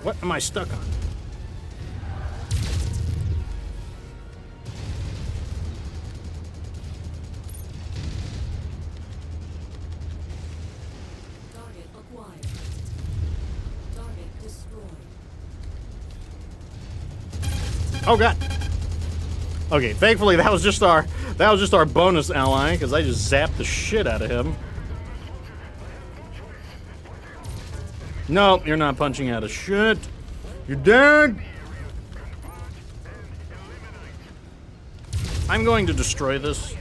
What am I stuck on? Target acquired. Target destroyed. Oh god. Okay, thankfully that was just our bonus ally, because I just zapped the shit out of him. No, you're not punching out of shit. You're dead. I'm going to destroy this. Move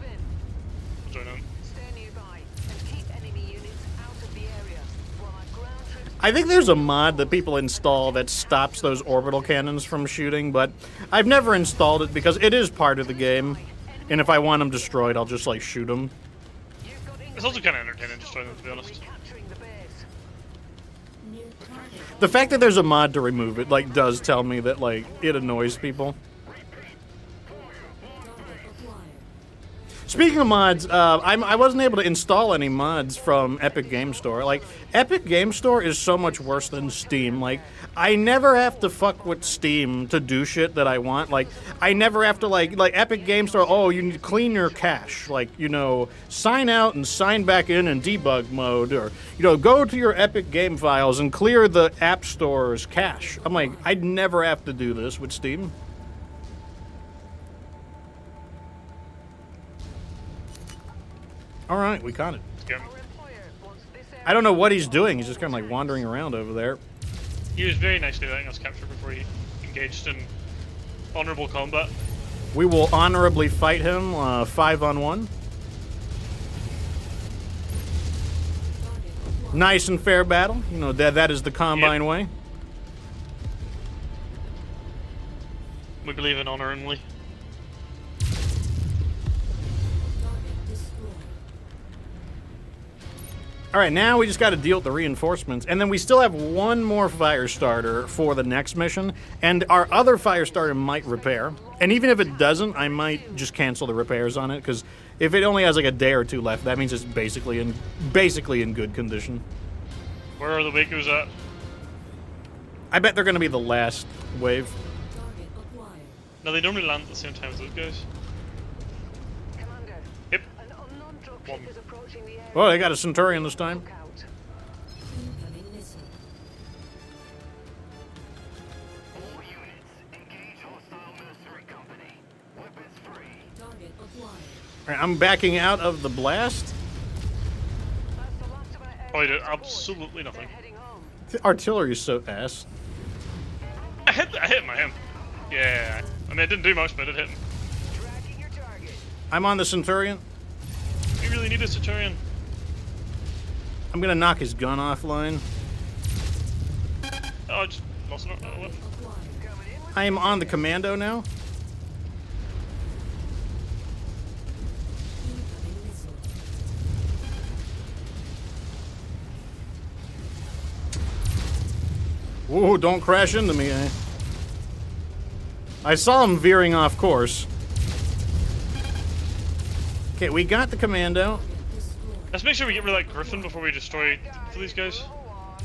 in. Join in. Stay nearby and keep enemy units out of the area while our ground troops. I think there's a mod that people install that stops those orbital cannons from shooting, but I've never installed it because it is part of the game. And if I want them destroyed, I'll just like shoot them. You've got It's also kind of entertaining destroying them, to be honest. recapturing the base. New target. The fact that there's a mod to remove it like does tell me that like it annoys people. Target acquired. Speaking of mods, I wasn't able to install any mods from Epic Game Store. Like, Epic Game Store is so much worse than Steam. Like, I never have to fuck with Steam to do shit that I want. Like, I never have to, like Epic Game Store, oh, you need to clean your cache. Like, you know, sign out and sign back in debug mode. Or, you know, go to your Epic Game Files and clear the App Store's cache. I'm like, I'd never have to do this with Steam. All right, we caught it. Yeah. Our employer wants this area. I don't know what he's doing. He's just kind of like wandering around over there. He was very nicely letting us capture before he engaged in honorable combat. We will honorably fight him 5-on-1. Target acquired. Nice and fair battle. You know, that is the Combine Yep. way. We believe in honor only. Target destroyed. All right, now we just got to deal with the reinforcements. And then we still have one more fire starter for the next mission. And our other fire starter might repair. And even if it doesn't, I might just cancel the repairs on it. Because if it only has like a day or two left, that means it's basically in good condition. Where are the Wakos at? I bet they're going to be the last wave. Target acquired. No, they normally land at the same time as those guys. Commander, Yep. an unknown drop One. ship is approaching the area. Oh, they got a Centurion this time. Look out. Incoming missile. All units, engage hostile mercenary company. Weapons free. Target acquired. All right, I'm backing out of the blast. That's the last of our Oh, he air did support. absolutely nothing. They're heading home. The artillery is so ass. I hit him, I hit him. Yeah. I mean, it didn't do much, but it hit him. Tracking your target. I'm on the Centurion. We really need a Centurion. I'm gonna knock his gun offline. Oh, I just lost it. Oh, what? Acquired. Coming in with I am on the Commando now. Incoming missile. Ooh, don't crash into me, eh? I saw him veering off course. Okay, we got the Commando. Destroyed. Let's make sure we get rid of that Griffin before we destroy these guys. go on.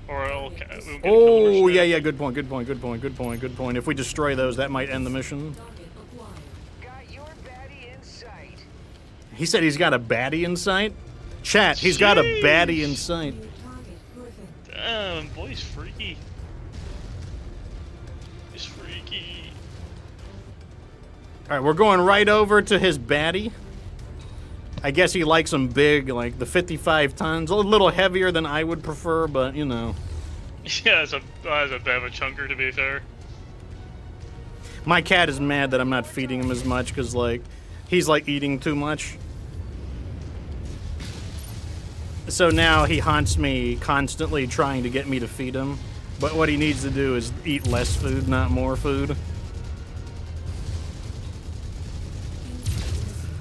Or we won't get another Oh, rush yeah, there. yeah, good point, good point, good point, good point, good point. If we destroy those, that might end the mission. Target acquired. Got your baddie in sight. He said he's got a baddie in sight. Chat, he's got a Sheesh. baddie in sight. New target Griffin. Damn, boy's freaky. He's freaky. All right, we're going right over to his baddie. I guess he likes them big, like the 55 tons. A little heavier than I would prefer, but you know. Yeah, that's a bit of a chunker, to be fair. My cat is mad that I'm not feeding him as much because, like, he's like eating too much. So now he haunts me constantly trying to get me to feed him. But what he needs to do is eat less food, not more food.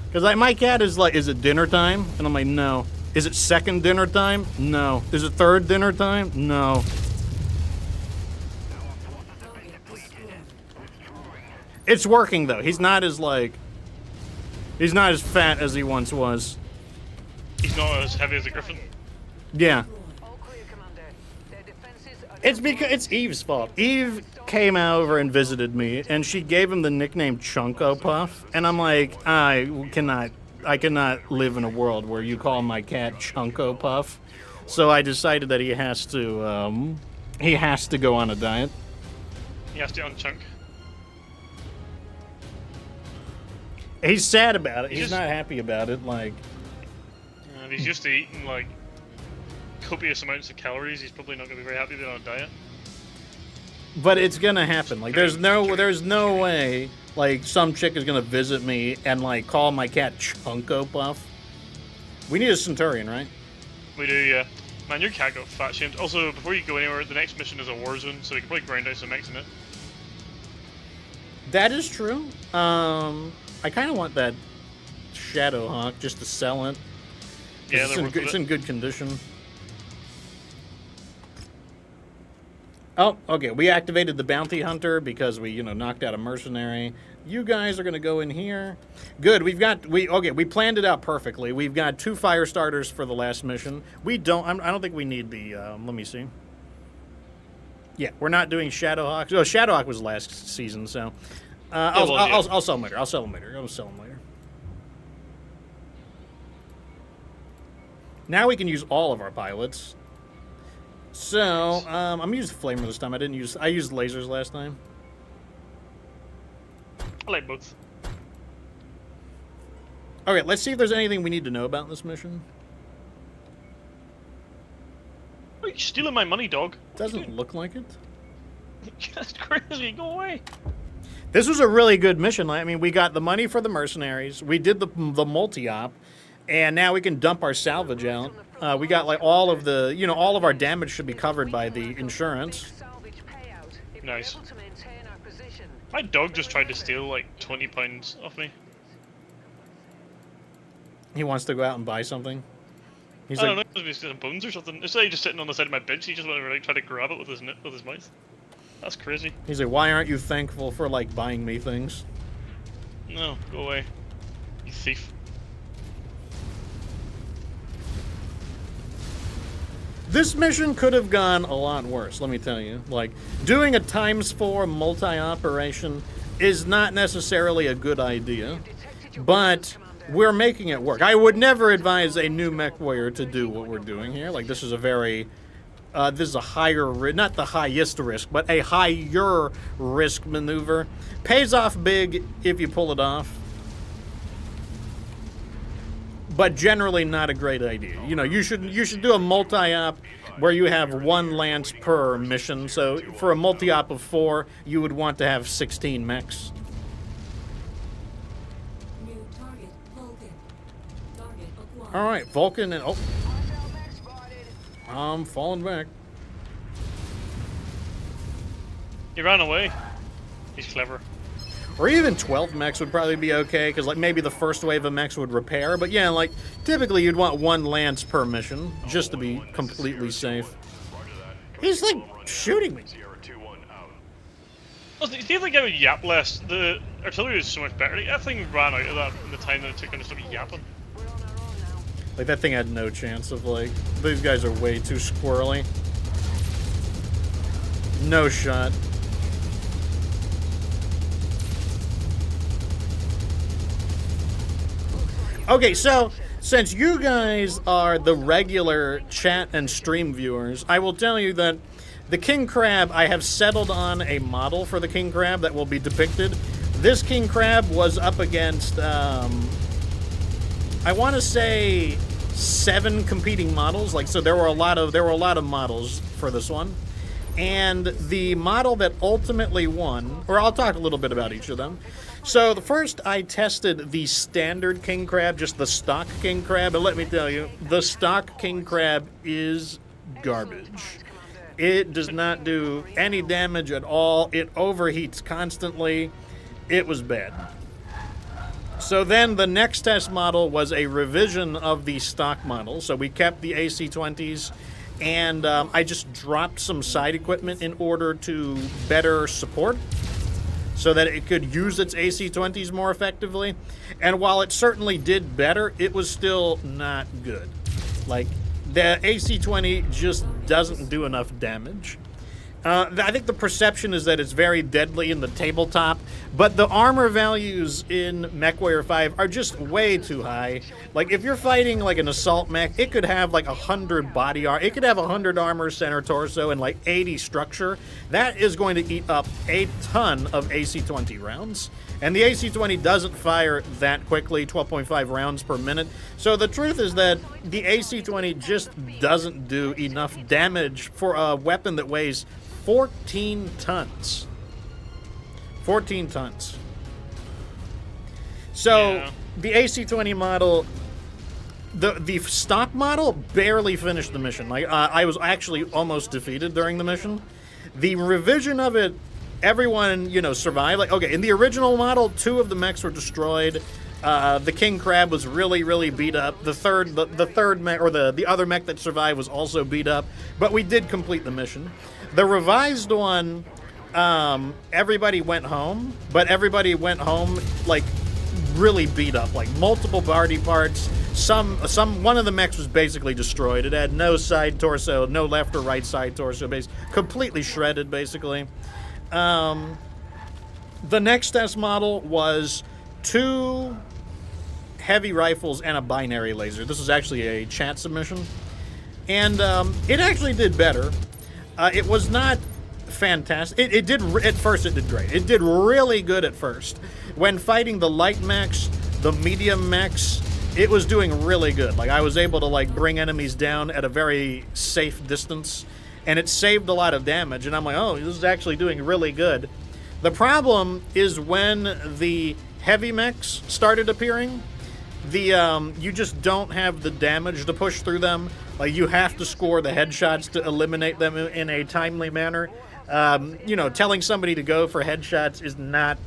Because like, my cat is like, is it dinner time? And I'm like, no. Is it second dinner time? No. Is it third dinner time? No. Target destroyed. It's working though. He's not as like, he's not as fat as he once was. He's not as heavy as a Griffin. Yeah. All clear, Commander. Their defenses are It's because it's Eve's fault. Eve came over and visited me, and she gave him the nickname Chunko Puff, and I'm like, I cannot live in a world where you call my cat Chunko Puff. So I decided that he has to go on a diet. He has to unchunk. He's sad about it. He's He's just- not happy about it. Like, And he's used to eating like copious amounts of calories. He's probably not going to be very happy being on a diet. but it's gonna happen. Like, there's no way. Like, some chick is gonna visit me and like call my cat Chunko Puff. We need a Centurion, right? We do, yeah. Man, your cat got fat shamed. Also, before you go anywhere, the next mission is a war zone, so we can probably grind out some mechs in it. That is true. I kind of want that Shadowhawk just to sell it. Yeah, it's, they're in, good- worth it's it. in good condition. Oh, okay. We activated the bounty hunter because we, knocked out a mercenary. You guys are gonna go in here. Good. We planned it out perfectly. We've got 2 fire starters for the last mission. I don't think we need the. Let me see. Yeah, we're not doing Shadowhawk. Oh, Shadowhawk was last season, so. I'll sell him later. I'll sell him later. Now we can use all of our pilots. So, I'm gonna use Flamer this time. I used lasers last time. I like both. Okay, let's see if there's anything we need to know about this mission. Oh, you're stealing my money, dog. Doesn't look like it. That's crazy. Go away. This was a really good mission. I mean, we got the money for the mercenaries. We did the multi-op, and now we can dump our salvage out. We got like all of the, all of our damage should be covered by the insurance. Nice. My dog just tried to steal like £20 off me. He wants to go out and buy something. He's I don't know, like, it must be some bones or something. Instead of just sitting on the side of my bench, he just wanted to like try to grab it with his mouth. That's crazy. he's like, why aren't you thankful for like buying me things? No, go away, you thief. This mission could have gone a lot worse, let me tell you. Like, doing a ×4 multi-operation is not necessarily a good idea, but we're making it work. I would never advise a new MechWarrior to do what we're doing here. Like, this is a very... this is a higher... Not the highest risk, but a higher risk maneuver. Pays off big if you pull it off. But generally not a great idea. You should do a multi-op where you have 1 lance per mission. So for a multi-op of 4, you would want to have 16 mechs. New target, Vulcan. Target acquired. All right, Vulcan and I'm falling back. He ran away. He's clever. Or even 12 mechs would probably be okay, because like maybe the first wave of mechs would repair. But yeah, like typically you'd want 1 lance per mission just to be completely safe. He's like shooting me. Sierra 2-1 out. Also, you see the guy with yap less? The artillery is so much better. Like, that thing ran out of that in the time that it took him to stop yapping. Like that thing had no chance of like, these guys are way too squirrely. No shot. Okay, so since you guys are the regular chat and stream viewers, I will tell you that the King Crab, I have settled on a model for the King Crab that will be depicted. This King Crab was up against, I want to say 7 competing models. Like, so there were a lot of models for this one. And the model that ultimately won, or I'll talk a little bit about each of them. So the first, I tested the standard king crab, just the stock king crab, and let me tell you, the stock king crab is garbage. It does not do any damage at all. It overheats constantly. It was bad. So then the next test model was a revision of the stock model. So we kept the AC-20s, and I just dropped some side equipment in order to better support, so that it could use its AC-20s more effectively. And while it certainly did better, it was still not good. Like, the AC-20 just doesn't do enough damage. I think the perception is that it's very deadly in the tabletop, but the armor values in MechWarrior 5 are just way too high. Like, if you're fighting, like, an assault mech, it could have, like, 100 body armor. It could have 100 armor, center, torso, and, like, 80 structure. That is going to eat up a ton of AC-20 rounds. And the AC-20 doesn't fire that quickly, 12.5 rounds per minute. So the truth is that the AC-20 just doesn't do enough damage for a weapon that weighs 14 tons. 14 tons. So Yeah. the AC-20 model, the stock model barely finished the mission. Like I was actually almost defeated during the mission. The revision of it, everyone, you know, survived. Like, okay, in the original model, 2 of the mechs were destroyed. The King Crab was really, really beat up. The third mech, or the other mech that survived, was also beat up. But we did complete the mission. The revised one, everybody went home, but everybody went home like really beat up, like multiple body parts. One of the mechs was basically destroyed. It had no side torso, no left or right side torso, completely shredded, basically. The next test model was 2 heavy rifles and a binary laser. This was actually a chat submission, and it actually did better. It was not fantastic. It did, at first it did great. It did really good at first. When fighting the light mechs, the medium mechs, it was doing really good. Like, I was able to, like, bring enemies down at a very safe distance, and it saved a lot of damage, and I'm like, oh, this is actually doing really good. The problem is when the heavy mechs started appearing, you just don't have the damage to push through them. Like, you have to score the headshots to eliminate them in a timely manner. You know, telling somebody to go for headshots is not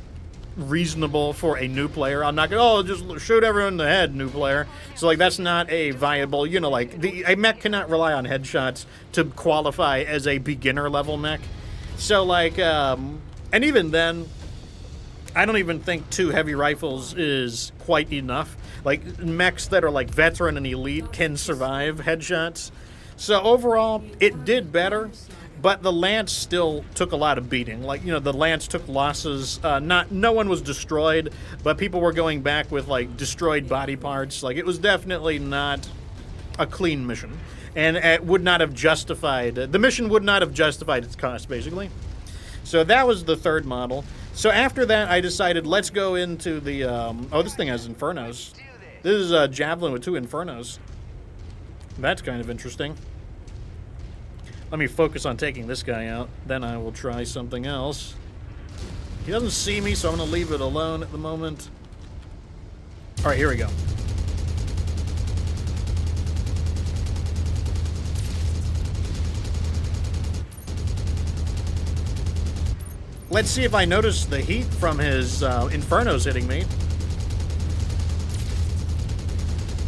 reasonable for a new player. I'm not going, just shoot everyone in the head, new player. So, like, that's not a viable, you know, like, a mech cannot rely on headshots to qualify as a beginner level mech. So, like, and even then, I don't even think 2 heavy rifles is quite enough. Like, mechs that are, like, veteran and elite can survive headshots. So, overall, it did better, but the Lance still took a lot of beating. Like, you know, the Lance took losses. No one was destroyed, but people were going back with, like, destroyed body parts. Like, it was definitely not a clean mission. And it would not have justified, the mission would not have justified its cost, basically. So that was the third model. So after that, I decided, let's go into the, oh, this thing has Infernos. This is a Javelin with 2 Infernos. That's kind of interesting. Let me focus on taking this guy out. Then I will try something else. He doesn't see me, so I'm going to leave it alone at the moment. All right, here we go. Let's see if I notice the heat from his Infernos hitting me.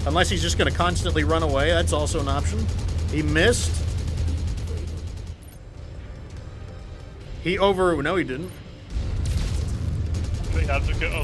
Unless he's just going to constantly run away. That's also an option. He missed. No, he didn't.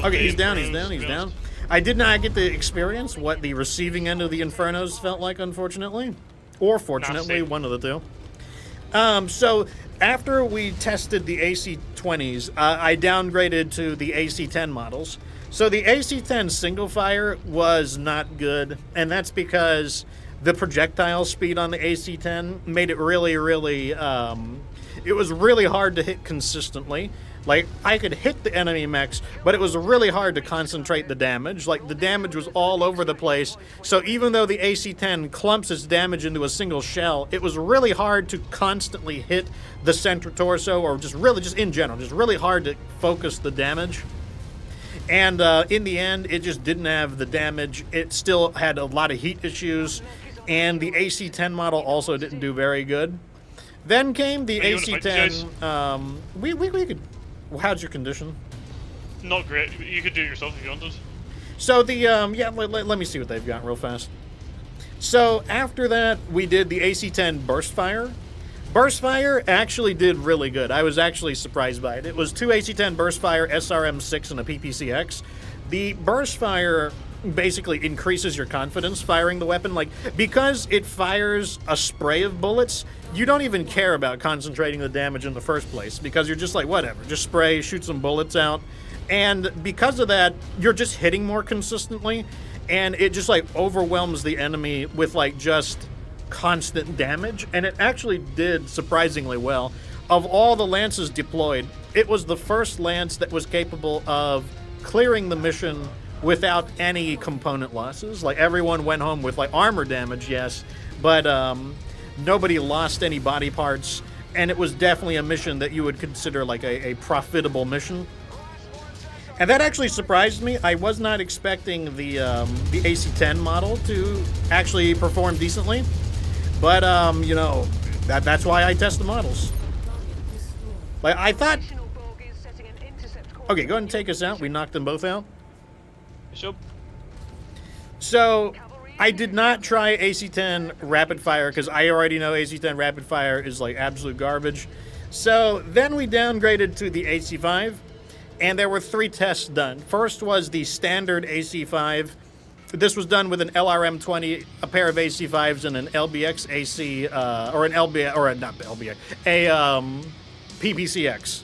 Okay, he's down, he's down, he's down. I did not get to experience what the receiving end of the Infernos felt like, unfortunately. Or fortunately, one of the two. So, after we tested the AC-20s, I downgraded to the AC-10 models. So the AC-10 single fire was not good, and that's because the projectile speed on the AC-10 made it really, really, it was really hard to hit consistently. Like, I could hit the enemy mechs, but it was really hard to concentrate the damage. Like, the damage was all over the place. So even though the AC-10 clumps its damage into a single shell, it was really hard to constantly hit the center torso, or just in general, just really hard to focus the damage. And in the end, it just didn't have the damage. It still had a lot of heat issues, and the AC-10 model also didn't do very good. Then came the AC-10. We could. How's your condition? Not great. You could do it yourself if you wanted. So the yeah, let me see what they've got real fast. So after that, we did the AC-10 Burst Fire. Burst Fire actually did really good. I was actually surprised by it. It was 2 AC-10 Burst Fire, SRM-6, and a PPCX. The Burst Fire basically increases your confidence firing the weapon. Like, because it fires a spray of bullets, you don't even care about concentrating the damage in the first place, because you're just like, whatever, just spray, shoot some bullets out. And because of that, you're just hitting more consistently, and it just like overwhelms the enemy with like just constant damage. And it actually did surprisingly well. Of all the lances deployed, it was the first lance that was capable of clearing the mission without any component losses. Like, everyone went home with like armor damage, yes, but nobody lost any body parts, and it was definitely a mission that you would consider like a profitable mission. And that actually surprised me. I was not expecting the AC-10 model to actually perform decently, but you know, that's why I test the models. Like, I thought. Additional bogies setting an intercept course. Okay, go ahead and take us out. We knocked them both out. Bishop. So, I did not try AC-10 rapid fire because I already know AC-10 rapid fire is like absolute garbage. So then we downgraded to the AC-5, and there were 3 tests done. First was the standard AC-5. This was done with an LRM-20, a pair of AC-5s, and an LBX AC, or an LBX, or not LBX, a PPCX.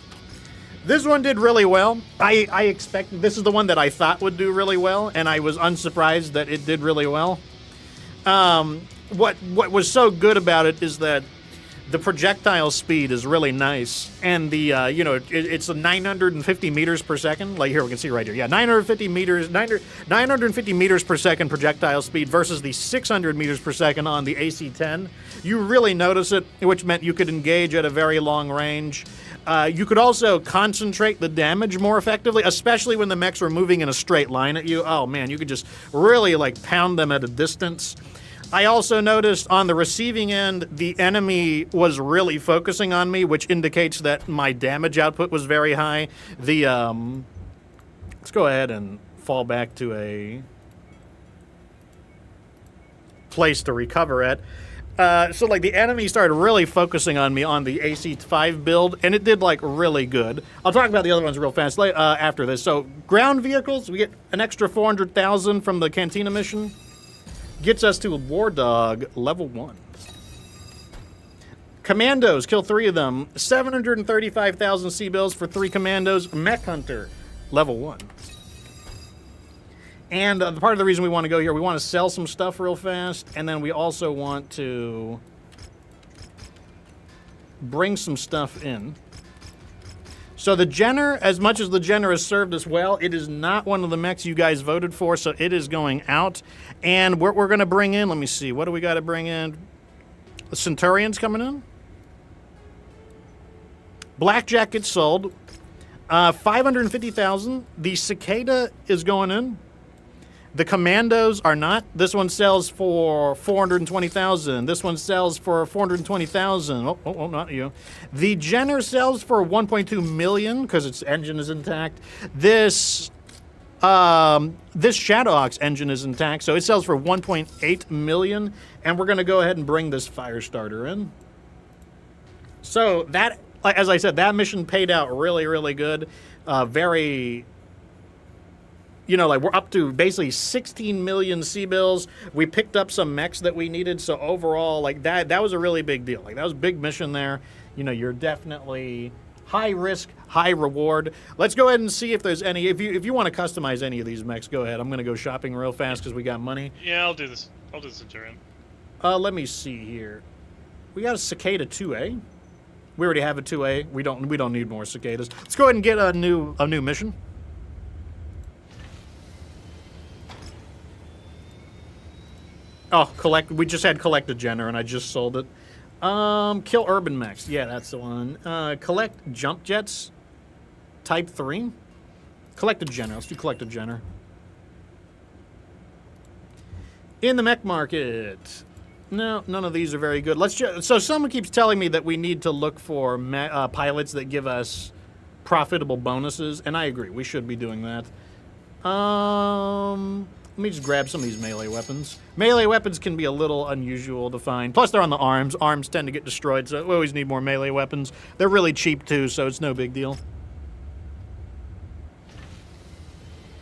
This one did really well. I expected, this is the one that I thought would do really well, and I was unsurprised that it did really well. What was so good about it is that the projectile speed is really nice, and the you know, it's a 950 meters per second. Like, here we can see right here, yeah, 950 meters per second projectile speed versus the 600 meters per second on the AC-10. You really notice it, which meant you could engage at a very long range. You could also concentrate the damage more effectively, especially when the mechs were moving in a straight line at you. Oh man, you could just really like pound them at a distance. I also noticed on the receiving end, the enemy was really focusing on me, which indicates that my damage output was very high. The let's go ahead and fall back to a place to recover at. So like the enemy started really focusing on me on the AC-5 build, and it did like really good. I'll talk about the other ones real fast after this. So ground vehicles, we get an extra 400,000 from the Cantina mission. Gets us to War Dog level 1. Commandos, kill 3 of them. 735,000 C-bills for 3 commandos. Mech Hunter, level 1. And the part of the reason we want to go here, we want to sell some stuff real fast, and then we also want to bring some stuff in. So the Jenner, as much as the Jenner has served us well, it is not one of the mechs you guys voted for, so it is going out. And what we're going to bring in, let me see, what do we got to bring in? The Centurion's coming in. Blackjack gets sold. 550,000. The Cicada is going in. The Commandos are not. This one sells for 420,000. This one sells for 420,000. Oh, not you. The Jenner sells for 1.2 million because its engine is intact. This Shadowhawk's engine is intact, so it sells for 1.8 million. And we're going to go ahead and bring this Firestarter in. So that, as I said, that mission paid out really, really good. Very. You know, like, we're up to basically 16 million C-bills. We picked up some mechs that we needed, so overall, like, that was a really big deal. Like, that was a big mission there. You know, you're definitely high risk, high reward. Let's go ahead and see if there's any. If you want to customize any of these mechs, go ahead. I'm going to go shopping real fast because we got money. Yeah, I'll do this. I'll do the Centurion. Let me see here. We got a Cicada 2A. We already have a 2A. We don't need more Cicadas. Let's go ahead and get a new mission. Oh, we just had collect a Jenner, and I just sold it. Kill urban mechs. Yeah, that's the one. Collect jump jets. Type 3. Collect a Jenner. Let's do collect a Jenner. In the mech market. No, none of these are very good. So someone keeps telling me that we need to look for pilots that give us profitable bonuses, and I agree. We should be doing that. Let me just grab some of these melee weapons. Melee weapons can be a little unusual to find. Plus, they're on the arms. Arms tend to get destroyed, so we always need more melee weapons. They're really cheap, too, so it's no big deal.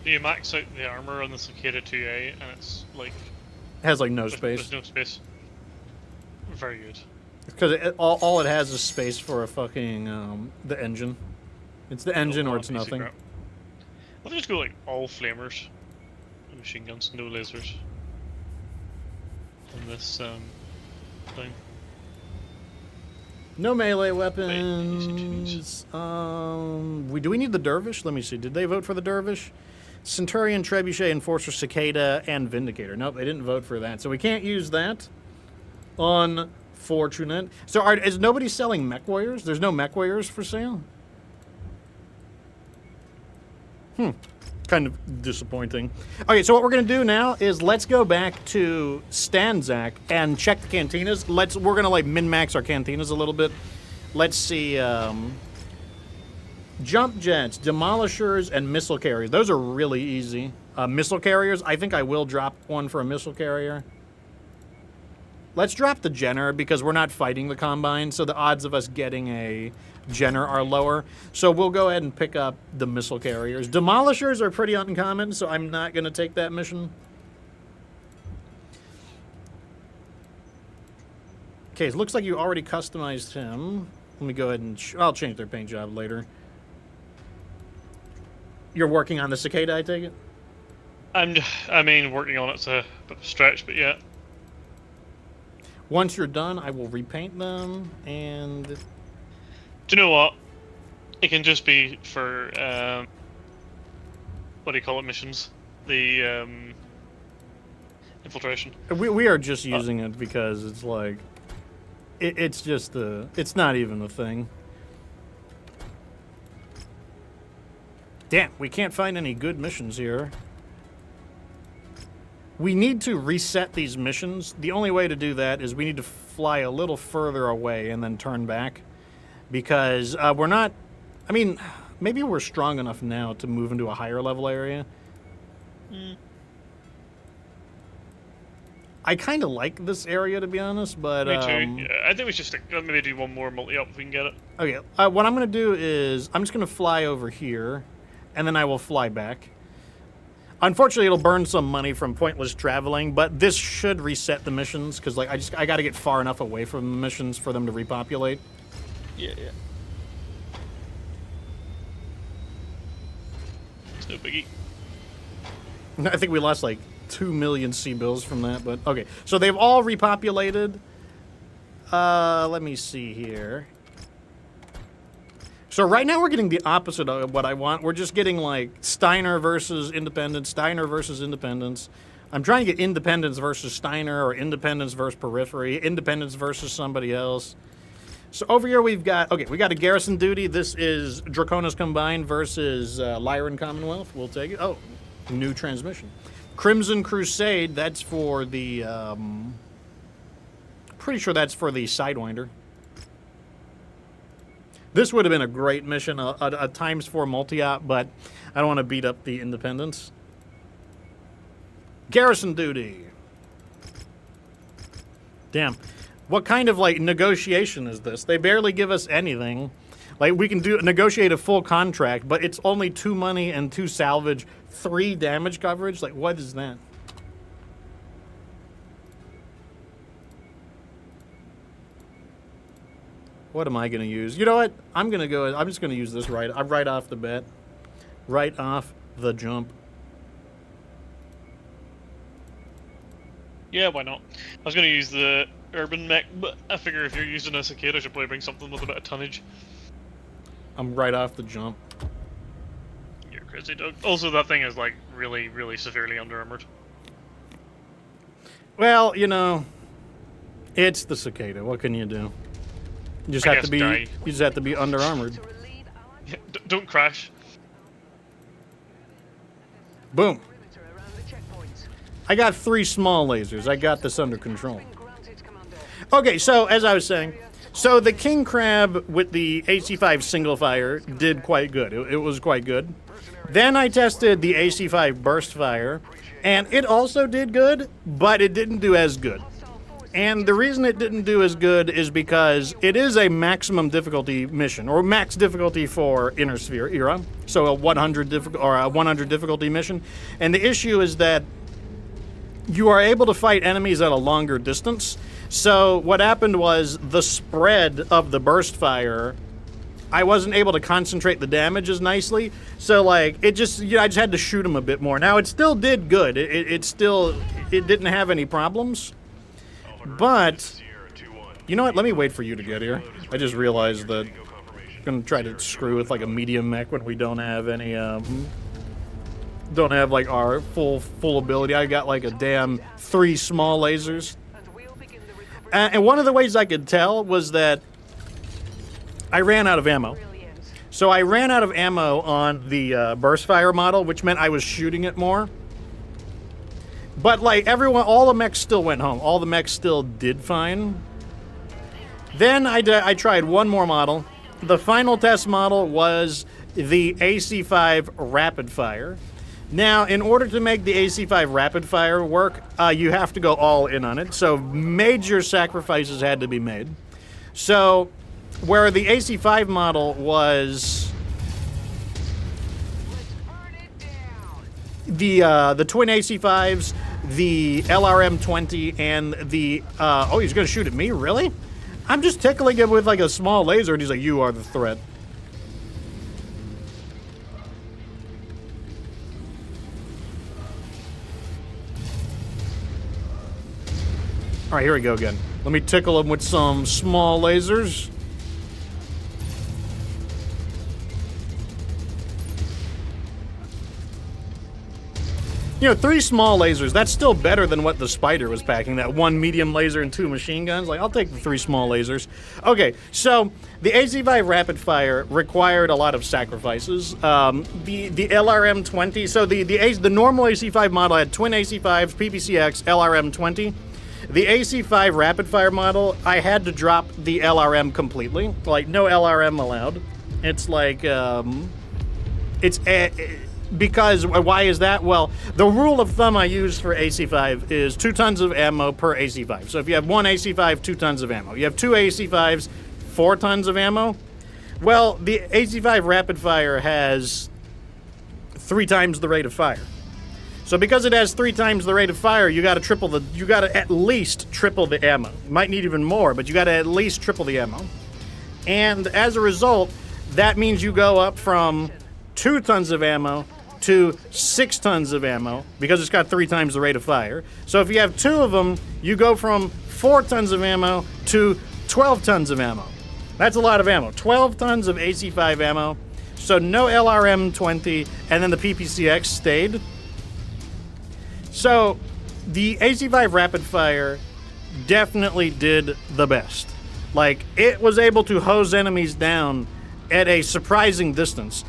You max out the armor on the Cicada 2A, and it's like Has like no there's space. no space. Very good. Because all it has is space for a fucking the engine. It's the engine or it's Piece of nothing. crap. Well, they just go like all flamers, and machine guns, no lasers. On this thing. No melee easy weapons. Do we need the dervish? Let me see. Did they vote for the dervish? Centurion, Trebuchet, Enforcer, Cicada, and Vindicator. Nope, they didn't vote for that. So we can't use that. Unfortunate. So is nobody selling MechWarriors? There's no MechWarriors for sale? Kind of disappointing. Okay, so what we're going to do now is let's go back to Stanzac and check the cantinas. We're going to like min-max our cantinas a little bit. Let's see. Jump jets, demolishers, and missile carriers. Those are really easy. Missile carriers, I think I will drop one for a missile carrier. Let's drop the Jenner because we're not fighting the Combine, so the odds of us getting a Jenner are lower. So we'll go ahead and pick up the missile carriers. Demolishers are pretty uncommon, so I'm not going to take that mission. Okay, it looks like you already customized him. Let me go ahead and... I'll change their paint job later. You're working on the Cicada, I take it? I mean, working on it's a bit of a stretch, but yeah. Once you're done, I will repaint them, and... Do you know what? It can just be for, what do you call it, missions? The, infiltration. We are just using it because it's like... It's just it's not even a thing. Damn, we can't find any good missions here. We need to reset these missions. The only way to do that is we need to fly a little further away and then turn back. Because we're not... I mean, maybe we're strong enough now to move into a higher level area. I kind of like this area, to be honest, but... Me too. Yeah, I think we should maybe do one more multi-up if we can get it. Okay, what I'm going to do is I'm just going to fly over here, and then I will fly back. Unfortunately, it'll burn some money from pointless traveling, but this should reset the missions, because like I got to get far enough away from the missions for them to repopulate. Yeah. It's no biggie. I think we lost like 2 million C-bills from that, but okay. So they've all repopulated. Let me see here. So right now we're getting the opposite of what I want. We're just getting like Steiner versus Independence, Steiner versus Independence. I'm trying to get Independence versus Steiner or Independence versus Periphery, Independence versus somebody else. So over here we got a Garrison Duty. This is Draconis Combined versus Lyran Commonwealth. We'll take it. Oh, new transmission. Crimson Crusade, that's for the, pretty sure that's for the Sidewinder. This would have been a great mission, a ×4 multi-op, but I don't want to beat up the Independents. Garrison Duty. Damn. What kind of, like, negotiation is this? They barely give us anything. Like, we can negotiate a full contract, but it's only 2 money and 2 salvage, 3 damage coverage? Like, what is that? What am I going to use? You know what? I'm just going to use this right off the bat. Right off the jump. Yeah, why not? I was going to use the urban mech, but I figure if you're using a Cicada, I should probably bring something with a bit of tonnage. I'm right off the jump. You're crazy, Doug. Also, that thing is, like, really, really severely under-armored. Well, you know, it's the Cicada. What can you do? You just have to be under armored. Yeah, don't crash. Boom. I got 3 small lasers. I got this under control. Okay, so as I was saying, so the King Crab with the AC-5 single fire did quite good. It was quite good. Then I tested the AC-5 burst fire, and it also did good, but it didn't do as good. And the reason it didn't do as good is because it is a maximum difficulty mission, or max difficulty for Inner Sphere era, so a 100 difficulty mission. And the issue is that you are able to fight enemies at a longer distance. So what happened was the spread of the burst fire, I wasn't able to concentrate the damage as nicely. So like it just, I just had to shoot him a bit more. Now it still did good. It didn't have any problems. But you know what? Let me wait for you to get here. I just realized that I'm gonna try to screw with like a medium mech when we don't have any don't have like our full ability. I got like a damn 3 small lasers. And we'll begin the recovery. And one of the ways I could tell was that I ran out of ammo. Brilliant. So I ran out of ammo on the burst fire model, which meant I was shooting it more. But like all the mechs still went home. All the mechs still did fine. Then I tried one more model. The final test model was the AC5 Rapid Fire. Now, in order to make the AC5 Rapid Fire work, you have to go all in on it. So major sacrifices had to be made. So where the AC5 model was the twin AC5s, the LRM-20, and the oh, he's gonna shoot at me, really? I'm just tickling him with like a small laser, and he's like, "You are the threat." All right, here we go again. Let me tickle him with some small lasers. You know, 3 small lasers, that's still better than what the Spider was packing. That 1 medium laser and 2 machine guns. Like, I'll take the 3 small lasers. Okay, so the AC5 Rapid Fire required a lot of sacrifices. The LRM-20, so the normal AC5 model had twin AC5s, PPCX, LRM-20. The AC5 Rapid Fire model, I had to drop the LRM completely. Like, no LRM allowed. It's like, because, why is that? Well, the rule of thumb I use for AC5 is 2 tons of ammo per AC5. So if you have 1 AC5, 2 tons of ammo. You have 2 AC5s, 4 tons of ammo. Well, the AC5 Rapid Fire has 3 times the rate of fire. So because it has 3 times the rate of fire, you gotta at least triple the ammo. You might need even more, but you gotta at least triple the ammo. And as a result, that means you go up from 2 tons of ammo to 6 tons of ammo because it's got 3 times the rate of fire. So if you have 2 of them, you go from 4 tons of ammo to 12 tons of ammo. That's a lot of ammo. 12 tons of AC5 ammo. So no LRM-20, and then the PPCX stayed. So the AC5 Rapid Fire definitely did the best. Like, it was able to hose enemies down at a surprising distance.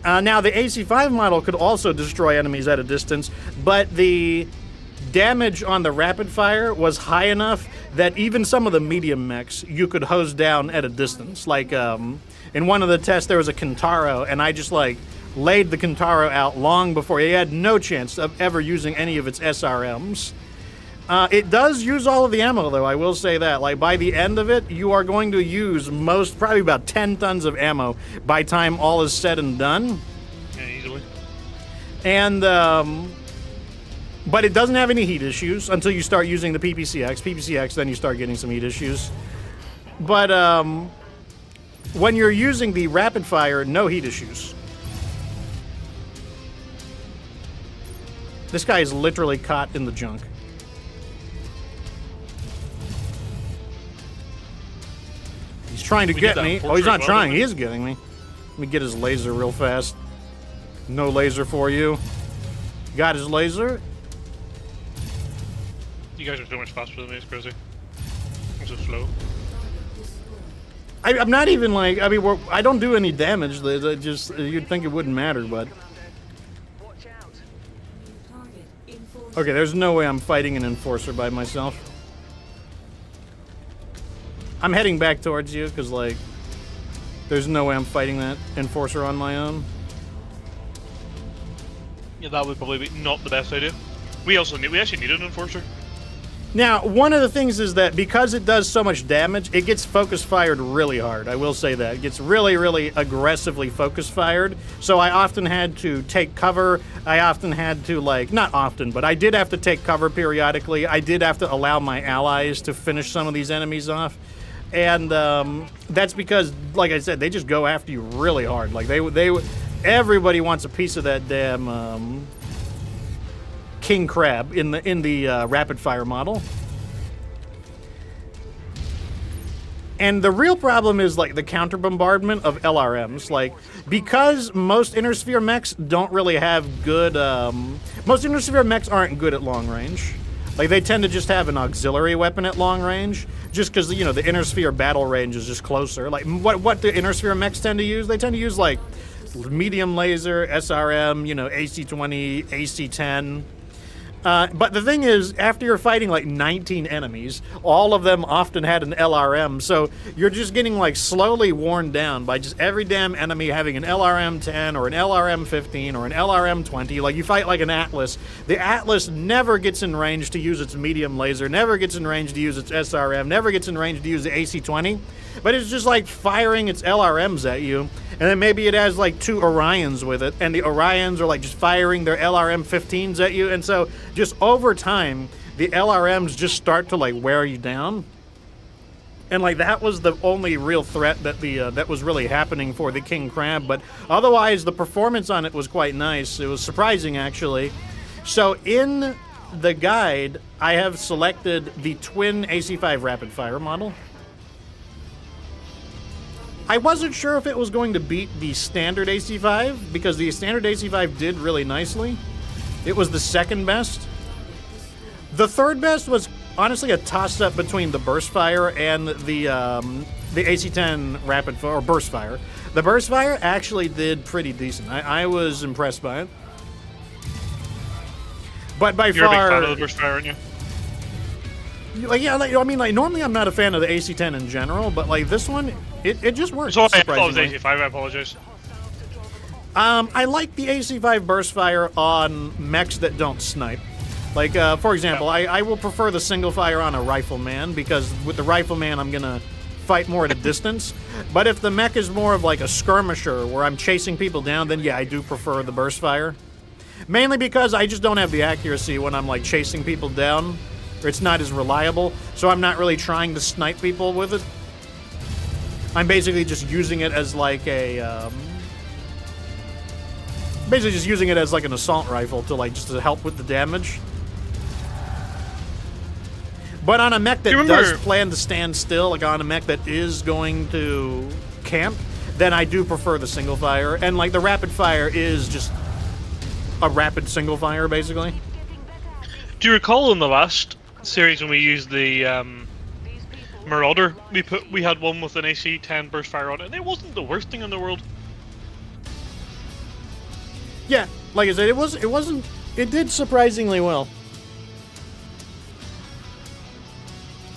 Now, the AC5 model could also destroy enemies at a distance, but the damage on the Rapid Fire was high enough that even some of the medium mechs you could hose down at a distance. Like, in one of the tests, there was a Kintaro, and I just, like, laid the Kintaro out long before he had no chance of ever using any of its SRMs. It does use all of the ammo, though, I will say that. Like, by the end of it, you are going to use probably about 10 tons of ammo by time all is said and done. Yeah, easily. And, but it doesn't have any heat issues until you start using the PPCX, then you start getting some heat issues. But, when you're using the Rapid Fire, no heat issues. This guy is literally caught in the junk. He's trying to get me. Oh, he's not trying. He is getting me. Let me get his laser real fast. No laser for you. Got his laser. You guys are so much faster than me, it's crazy. I'm so slow. I'm not even like, I mean, I don't do any damage. Just, you'd think it wouldn't matter, but. Watch out. Target enforcer. Okay, there's no way I'm fighting an enforcer by myself. I'm heading back towards you, because, like, there's no way I'm fighting that enforcer on my own. Yeah, that would probably be not the best idea. We actually need an enforcer. Now, one of the things is that because it does so much damage, it gets focus fired really hard. I will say that. It gets really, really aggressively focus fired. So I often had to take cover. I often had to, like, not often, but I did have to take cover periodically. I did have to allow my allies to finish some of these enemies off. And that's because, like I said, they just go after you really hard. Like, everybody wants a piece of that damn king crab in the rapid fire model. And the real problem is like the counter bombardment of LRMs. Like, because most inner sphere mechs don't really have good most inner sphere mechs aren't good at long range. Like, they tend to just have an auxiliary weapon at long range, just because, you know, the inner sphere battle range is just closer. Like, what the inner sphere mechs tend to use? They tend to use like medium laser, SRM, you know, AC-20, AC-10. But the thing is, after you're fighting like 19 enemies, all of them often had an LRM, so you're just getting like slowly worn down by just every damn enemy having an LRM-10 or an LRM-15 or an LRM-20. Like, you fight like an Atlas. The Atlas never gets in range to use its medium laser, never gets in range to use its SRM, never gets in range to use the AC-20. But it's just like firing its LRMs at you, and then maybe it has like 2 Orions with it, and the Orions are like just firing their LRM-15s at you, and so just over time, the LRMs just start to like wear you down. And like that was the only real threat that that was really happening for the King Crab, but otherwise the performance on it was quite nice. It was surprising, actually. So in the guide, I have selected the twin AC-5 rapid fire model. I wasn't sure if it was going to beat the standard AC-5, because the standard AC-5 did really nicely. It was the second best. The third best was honestly a toss-up between the burst fire and the AC-10 rapid fire, or burst fire. The burst fire actually did pretty decent. I was impressed by it. But by You're far, a big fan of the burst fire, aren't you? like, yeah, like, I mean, like, normally I'm not a fan of the AC-10 in general, but like this one, it just works. Sorry, I thought it was surprisingly. AC5, I apologize. I like the AC-5 burst fire on mechs that don't snipe. Like, for example, I will prefer the single fire on a rifleman, because with the rifleman I'm gonna fight more at a distance. But if the mech is more of like a skirmisher where I'm chasing people down, then yeah, I do prefer the burst fire. Mainly because I just don't have the accuracy when I'm like chasing people down, or it's not as reliable, so I'm not really trying to snipe people with it. I'm basically just using it as like a, basically just using it as like an assault rifle to like, just to help with the damage. But on a mech that does plan to stand still, like on a mech that is going to camp, then I do prefer the single fire. And like the rapid fire is just a rapid single fire, basically. Do you recall in the last series when we used the Marauder, we had one with an AC-10 burst fire on it, and it wasn't the worst thing in the world. Yeah, like I said, it did surprisingly well.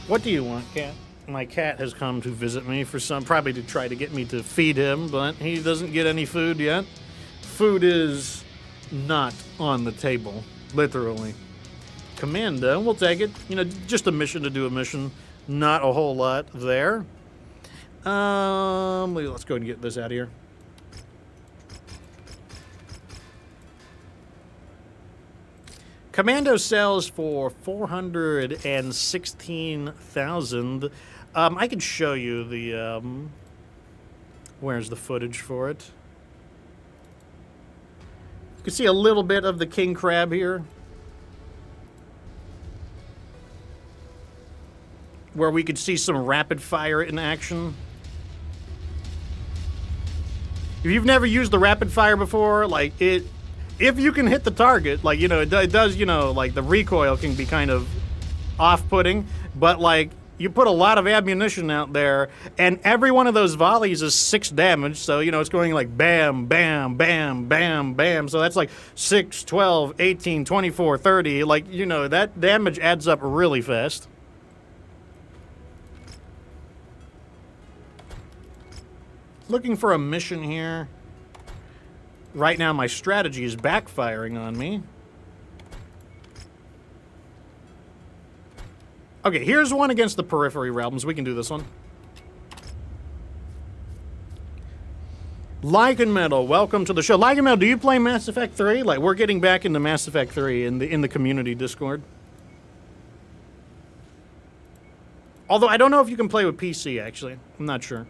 What do you want, cat? My cat has come to visit me for probably to try to get me to feed him, but he doesn't get any food yet. Food is not on the table, literally. Commando, we'll take it. You know, just a mission to do a mission. Not a whole lot there. Let's go ahead and get this out of here. Commando sells for 416,000. I can show you the where's the footage for it? You can see a little bit of the king crab here, where we could see some rapid fire in action. If you've never used the rapid fire before, like it, if you can hit the target, like, you know, it does, you know, like the recoil can be kind of off-putting, but like you put a lot of ammunition out there, and every one of those volleys is 6 damage, so, you know, it's going like bam, bam, bam, bam, bam, so that's like 6, 12, 18, 24, 30, like, you know, that damage adds up really fast. Looking for a mission here. Right now my strategy is backfiring on me. Okay, here's one against the Periphery Realms. We can do this one. Lycan Metal, welcome to the show. Lycan Metal, do you play Mass Effect 3? Like, we're getting back into Mass Effect 3 in the community Discord. Although I don't know if you can play with PC, actually. I'm not sure.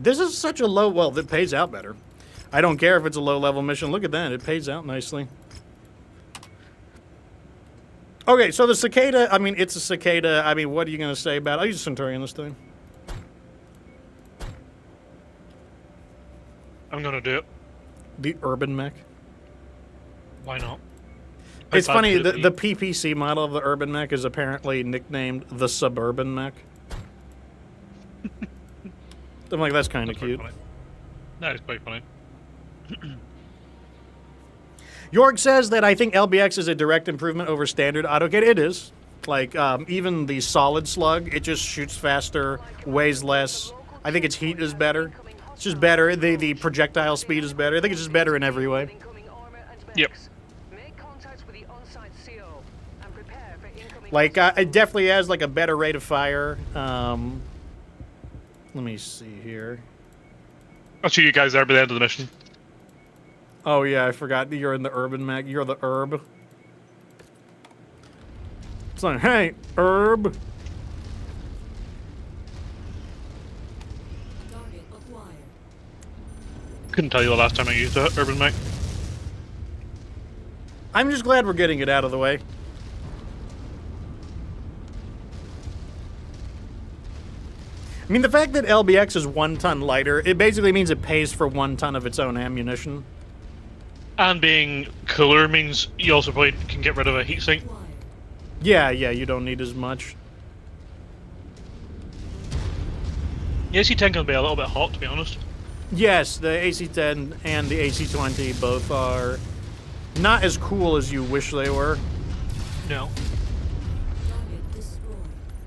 This is such a low... Well, it pays out better. I don't care if it's a low-level mission. Look at that. It pays out nicely. Okay, so the cicada... I mean, it's a cicada. I mean, what are you going to say about it? I'll use Centurion this time. I'm gonna do it. The Urban Mech. Why not? It's How bad funny, could it the be? PPC model of the Urban Mech is apparently nicknamed the Suburban Mech. I'm like, that's kind of That's quite cute. funny. That is quite funny. York says that I think LBX is a direct improvement over standard AutoCAD. It is. Like, even the solid slug, it just shoots faster, weighs less. I think its heat is better. It's just better. The projectile speed is better. I think it's just better in every way. Yep. Like, it definitely has, like, a better rate of fire. Let me see here. I'll shoot you guys there by the end of the mission. Oh, yeah, I forgot you're in the Urban Mech. You're the Herb. It's like, hey, Herb. Target acquired. Couldn't tell you the last time I used a Urban Mech. I'm just glad we're getting it out of the way. I mean, the fact that LBX is 1 ton lighter, it basically means it pays for 1 ton of its own ammunition. And being cooler means you also probably can get rid of a heatsink. Acquired. Yeah, you don't need as much. The AC-10 can be a little bit hot, to be honest. Yes, the AC-10 and the AC-20 both are not as cool as you wish they were. No. Target destroyed.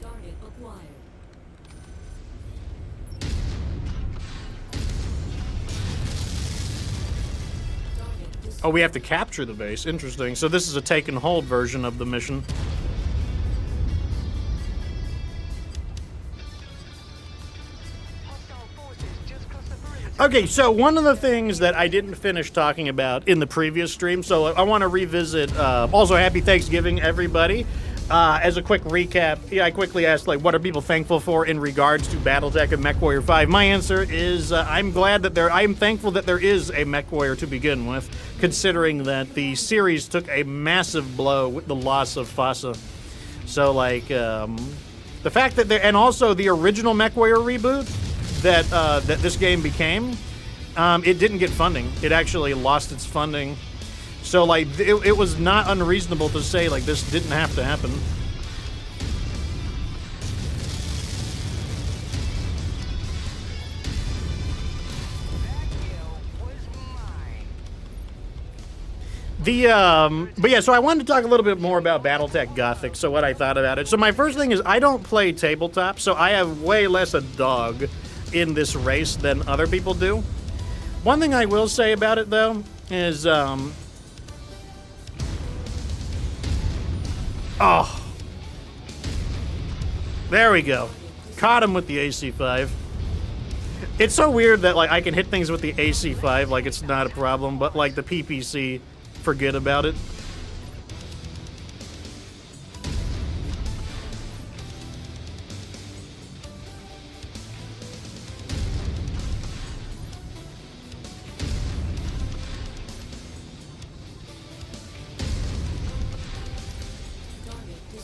Target acquired. Target destroyed. Oh, we have to capture the base. Interesting. So this is a take and hold version of the mission. Okay, so one of the things that I didn't finish talking about in the previous stream, so I want to revisit. Also, happy Thanksgiving, everybody. As a quick recap, I quickly asked, like, what are people thankful for in regards to BattleTech and MechWarrior 5? My answer is I'm thankful that there is a MechWarrior to begin with, considering that the series took a massive blow with the loss of FASA. So, like, the fact that and also the original MechWarrior reboot that this game became, it didn't get funding. It actually lost its funding. So, like, it was not unreasonable to say, like, this didn't have to happen. But yeah, so I wanted to talk a little bit more about BattleTech Gothic, so what I thought about it. So my first thing is I don't play tabletop, so I have way less a dog in this race than other people do. One thing I will say about it, though, is, oh. There we go. Caught him with the AC-5. It's so weird that, like, I can hit things with the AC-5 like it's not a problem, but, like, the PPC, forget about it.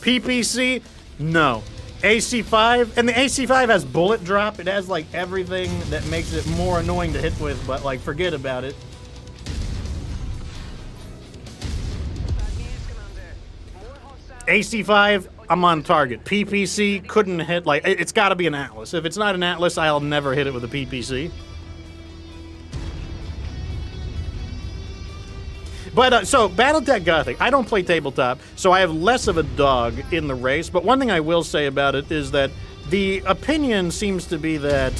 PPC? No. AC-5? And the AC-5 has bullet drop. It has, like, everything that makes it more annoying to hit with, but, like, forget about it. AC-5, I'm on target. PPC, couldn't hit, like, it's gotta be an Atlas. If it's not an Atlas, I'll never hit it with a PPC. But, so, BattleTech Gothic, I don't play tabletop, so I have less of a dog in the race, but one thing I will say about it is that the opinion seems to be that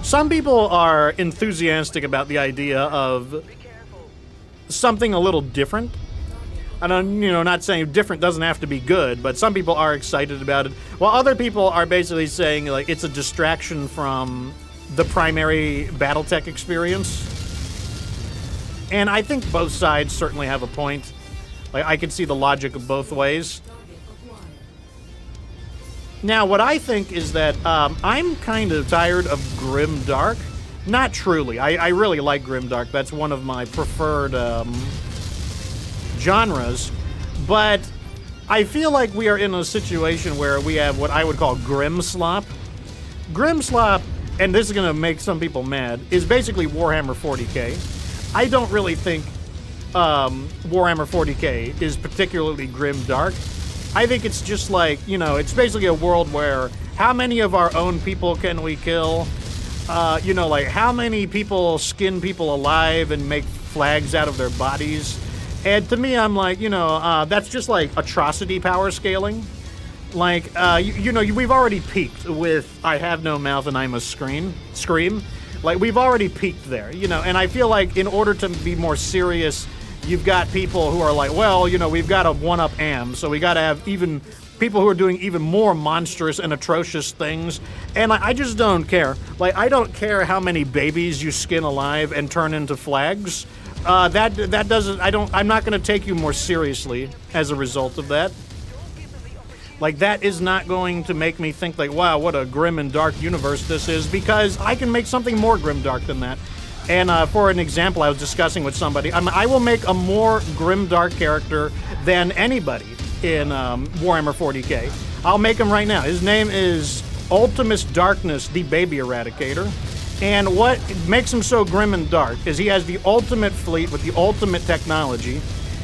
some people are enthusiastic about the idea of something a little different. I don't, not saying different doesn't have to be good, but some people are excited about it, while other people are basically saying like it's a distraction from the primary BattleTech experience. And I think both sides certainly have a point. Like, I can see the logic of both ways. Target acquired. Now, what I think is that I'm kind of tired of grim dark. Not truly. I really like grim dark. That's one of my preferred genres. But I feel like we are in a situation where we have what I would call grim slop. Grim slop, and this is going to make some people mad, is basically Warhammer 40k. I don't really think Warhammer 40k is particularly grim dark. I think it's just like, it's basically a world where how many of our own people can we kill? Like how many people skin people alive and make flags out of their bodies? And to me, I'm like, that's just like atrocity power scaling. Like, we've already peaked with I have no mouth and I must scream. Like, we've already peaked there, and I feel like in order to be more serious, you've got people who are like, well, we've got to one-up AM, so we got to have even people who are doing even more monstrous and atrocious things, and I just don't care. Like, I don't care how many babies you skin alive and turn into flags. That doesn't, I'm not going to take you more seriously as a result of that. Like, that is not going to make me think like, wow, what a grim and dark universe this is, because I can make something more grim dark than that. And for an example, I was discussing with somebody, I will make a more grim dark character than anybody in Warhammer 40k. I'll make him right now. His name is Ultimus Darkness, the Baby Eradicator. And what makes him so grim and dark is he has the ultimate fleet with the ultimate technology.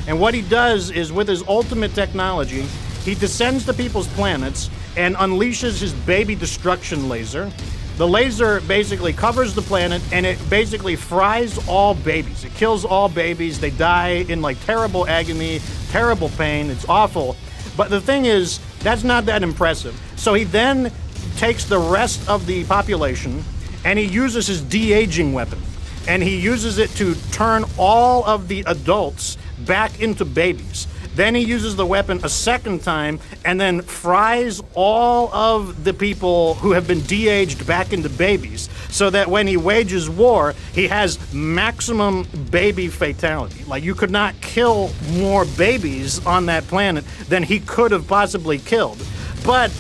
And what he does is, with his ultimate technology, he descends to people's planets and unleashes his baby destruction laser. The laser basically covers the planet and it basically fries all babies. It kills all babies. They die in like terrible agony, terrible pain. It's awful. But the thing is, that's not that impressive. So he then takes the rest of the population and he uses his de-aging weapon. And he uses it to turn all of the adults back into babies. Then he uses the weapon a second time and then fries all of the people who have been de-aged back into babies, so that when he wages war, he has maximum baby fatality. Like, you could not kill more babies on that planet than he could have possibly killed. But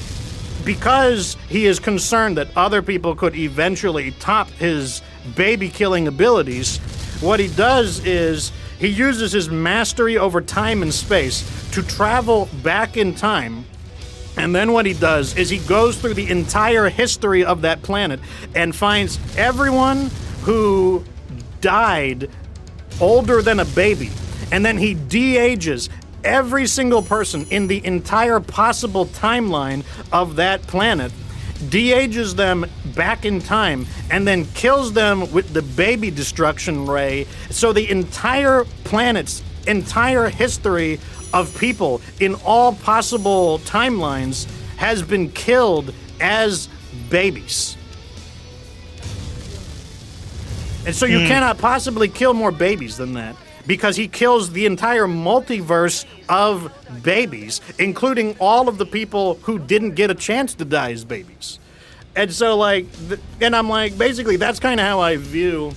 because he is concerned that other people could eventually top his baby-killing abilities, what he does is he uses his mastery over time and space to travel back in time. And then what he does is he goes through the entire history of that planet and finds everyone who died older than a baby. And then he de-ages every single person in the entire possible timeline of that planet, de-ages them back in time, and then kills them with the baby destruction ray. So the entire planet's entire history of people in all possible timelines has been killed as babies. And so you cannot possibly kill more babies than that, because he kills the entire multiverse of babies, including all of the people who didn't get a chance to die as babies. And so, like, and I'm like, basically, that's kind of how I view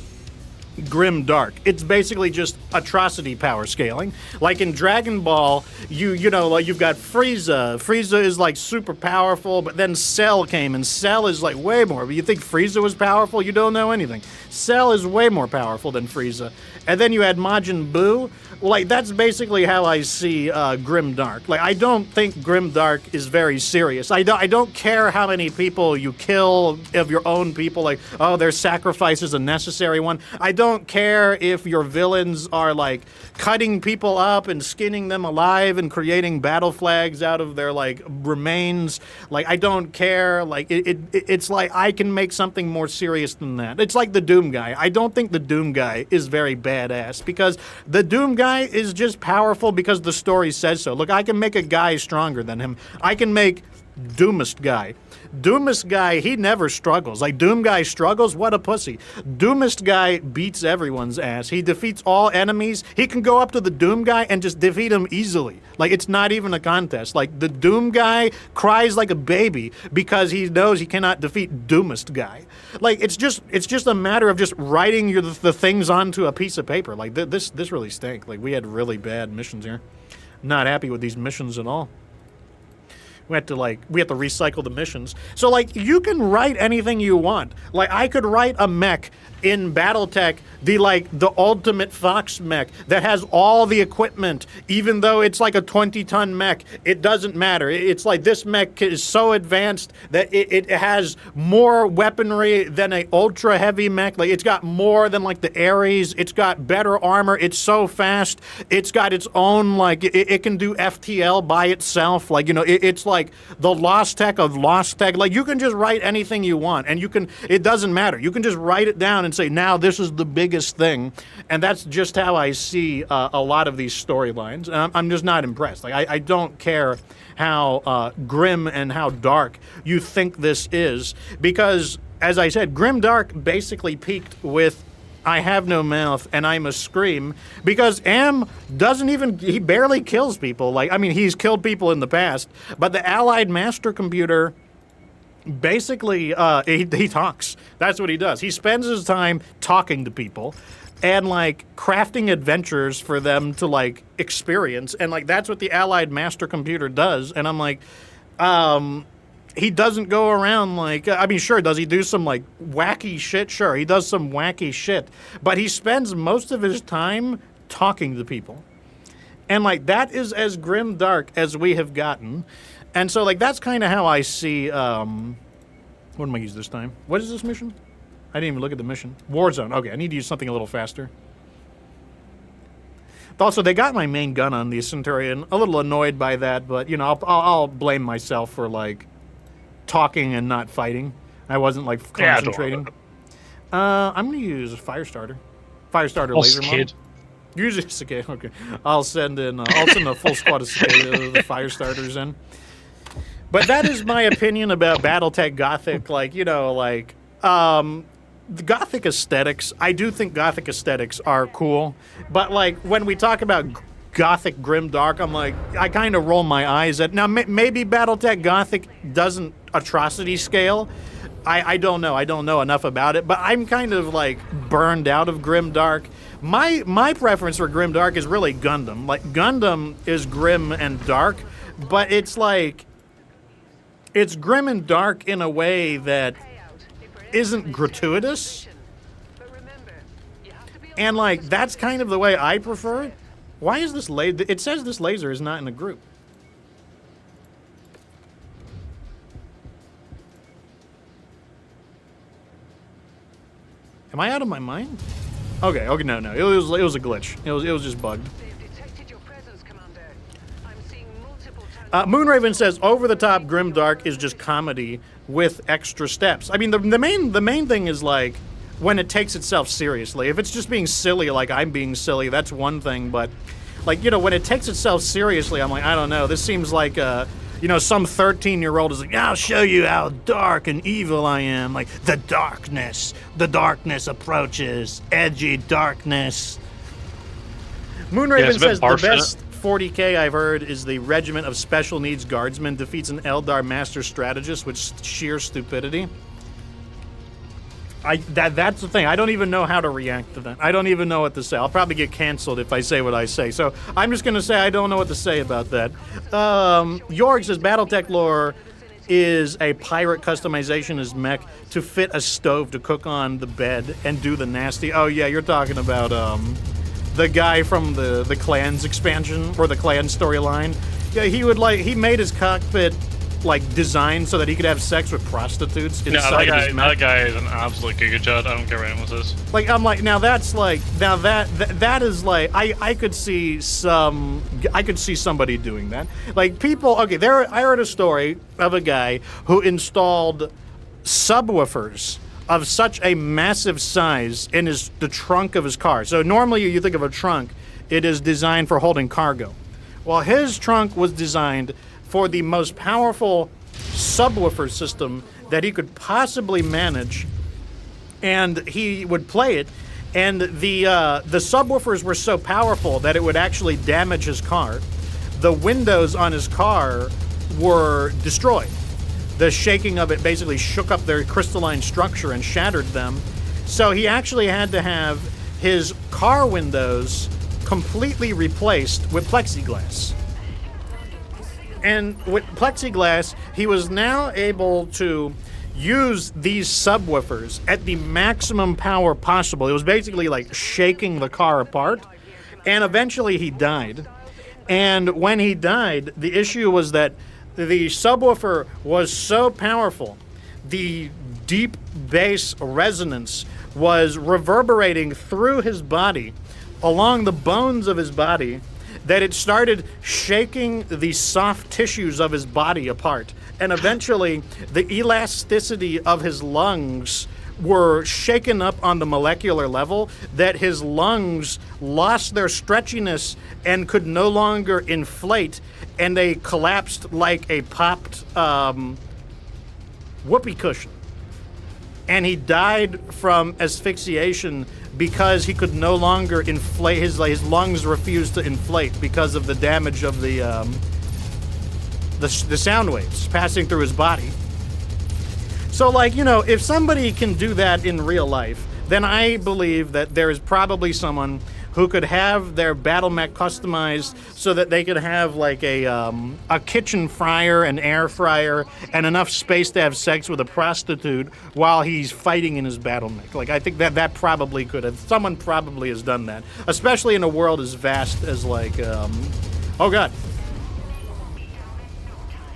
grim dark. It's basically just atrocity power scaling. Like in Dragon Ball, like you've got Frieza. Frieza is like super powerful, but then Cell came, and Cell is like way more. But you think Frieza was powerful? You don't know anything. Cell is way more powerful than Frieza. And then you had Majin Buu. Like, that's basically how I see grim dark. Like, I don't think grim dark is very serious. I don't care how many people you kill of your own people. Like, oh, their sacrifice is a necessary one. I don't care if your villains are like cutting people up and skinning them alive and creating battle flags out of their like remains. Like, I don't care. Like, it's like I can make something more serious than that. It's like the Doom guy. I don't think the Doom guy is very badass, because the Doom guy is just powerful because the story says so. Look, I can make a guy stronger than him. I can make Doomist guy. Doomist guy, he never struggles. Like, Doom guy struggles? What a pussy. Doomist guy beats everyone's ass. He defeats all enemies. He can go up to the Doom guy and just defeat him easily. Like, it's not even a contest. Like, the Doom guy cries like a baby because he knows he cannot defeat Doomist guy. Like, it's just a matter of just writing the things onto a piece of paper. Like, this really stank. Like, we had really bad missions here. Not happy with these missions at all. We have to recycle the missions. So, like, you can write anything you want. Like, I could write a mech in BattleTech, the ultimate Fox mech that has all the equipment, even though it's like a 20-ton mech. It doesn't matter. It's like this mech is so advanced that it has more weaponry than a ultra heavy mech. Like, it's got more than like the Ares. It's got better armor. It's so fast. It's got its own it can do FTL by itself. Like, you know, it's like the Lost Tech of Lost Tech. Like, you can just write anything you want, and it doesn't matter. You can just write it down and say, now this is the biggest thing. And that's just how I see a lot of these storylines. I'm just not impressed. Like, I don't care how grim and how dark you think this is, because, as I said, grim dark basically peaked with I have no mouth and I must scream, because Am he barely kills people. Like, I mean, he's killed people in the past, but the Allied Master Computer basically, he talks. That's what he does. He spends his time talking to people and, like, crafting adventures for them to, like, experience. And, like, that's what the Allied Master Computer does. And I'm like, he doesn't go around, like, I mean, sure, does he do some, like, wacky shit? Sure, he does some wacky shit. But he spends most of his time talking to people. And, like, that is as grim dark as we have gotten. And so, like, that's kind of how I see, what am I use this time? What is this mission? I didn't even look at the mission. Warzone. Okay, I need to use something a little faster. Also, they got my main gun on the Centurion. A little annoyed by that, but, you know, I'll blame myself for, like, talking and not fighting. I wasn't, like, concentrating. I'm going to use a Firestarter. Firestarter laser mod. Use a cicada. Okay. I'll send a full squad of the Firestarters in. But that is my opinion about BattleTech Gothic. Like, you know, like, the Gothic aesthetics, I do think Gothic aesthetics are cool. But, like, when we talk about Gothic Grimdark, I'm like, I kind of roll my eyes at. Now, maybe BattleTech Gothic doesn't atrocity scale. I don't know. I don't know enough about it. But I'm kind of, like, burned out of Grimdark. My preference for Grimdark is really Gundam. Like, Gundam is grim and dark, but it's like, it's grim and dark in a way that isn't gratuitous. And, like, that's kind of the way I prefer it. Why is this laser? It says this laser is not in a group. Am I out of my mind? Okay, no. It was a glitch. It was just bugged. Moonraven says over-the-top grimdark is just comedy with extra steps. I mean, the main thing is, like, when it takes itself seriously. If it's just being silly, like I'm being silly, that's one thing. But, like, you know, when it takes itself seriously, I'm like, I don't know. This seems like, you know, some 13-year-old is like, I'll show you how dark and evil I am. Like, the darkness approaches, edgy darkness. Moonraven says the best 40K I've heard is the Regiment of Special Needs Guardsmen defeats an Eldar Master Strategist with sheer stupidity. That's the thing. I don't even know how to react to that. I don't even know what to say. I'll probably get canceled if I say what I say. So I'm just going to say I don't know what to say about that. Jorg says BattleTech lore is a pirate customization as mech to fit a stove to cook on the bed and do the nasty. Oh, yeah, you're talking about the guy from the Clans expansion or the Clan storyline. Yeah, he made his cockpit like designed so that he could have sex with prostitutes inside of his mech. That guy is an absolute gigachad. I don't care what anyone says. Like, I'm like, that is like, I could see somebody doing that. Like, people, okay, I heard a story of a guy who installed subwoofers of such a massive size in the trunk of his car. So normally you think of a trunk, it is designed for holding cargo. Well, his trunk was designed for the most powerful subwoofer system that he could possibly manage, and he would play it. And the subwoofers were so powerful that it would actually damage his car. The windows on his car were destroyed. The shaking of it basically shook up their crystalline structure and shattered them. So he actually had to have his car windows completely replaced with plexiglass. And with plexiglass, he was now able to use these subwoofers at the maximum power possible. It was basically like shaking the car apart. And eventually he died. And when he died, the issue was that the subwoofer was so powerful, the deep bass resonance was reverberating through his body, along the bones of his body, that it started shaking the soft tissues of his body apart. And eventually, the elasticity of his lungs were shaken up on the molecular level, that his lungs lost their stretchiness and could no longer inflate, and they collapsed like a popped whoopee cushion. And he died from asphyxiation because he could no longer inflate. His lungs refused to inflate because of the damage of the sound waves passing through his body. So, like, you know, if somebody can do that in real life, then I believe that there is probably someone who could have their battle mech customized so that they could have like a kitchen fryer, an air fryer, and enough space to have sex with a prostitute while he's fighting in his battle mech. Like, I think that probably could have. Someone probably has done that, especially in a world as vast as like, oh God.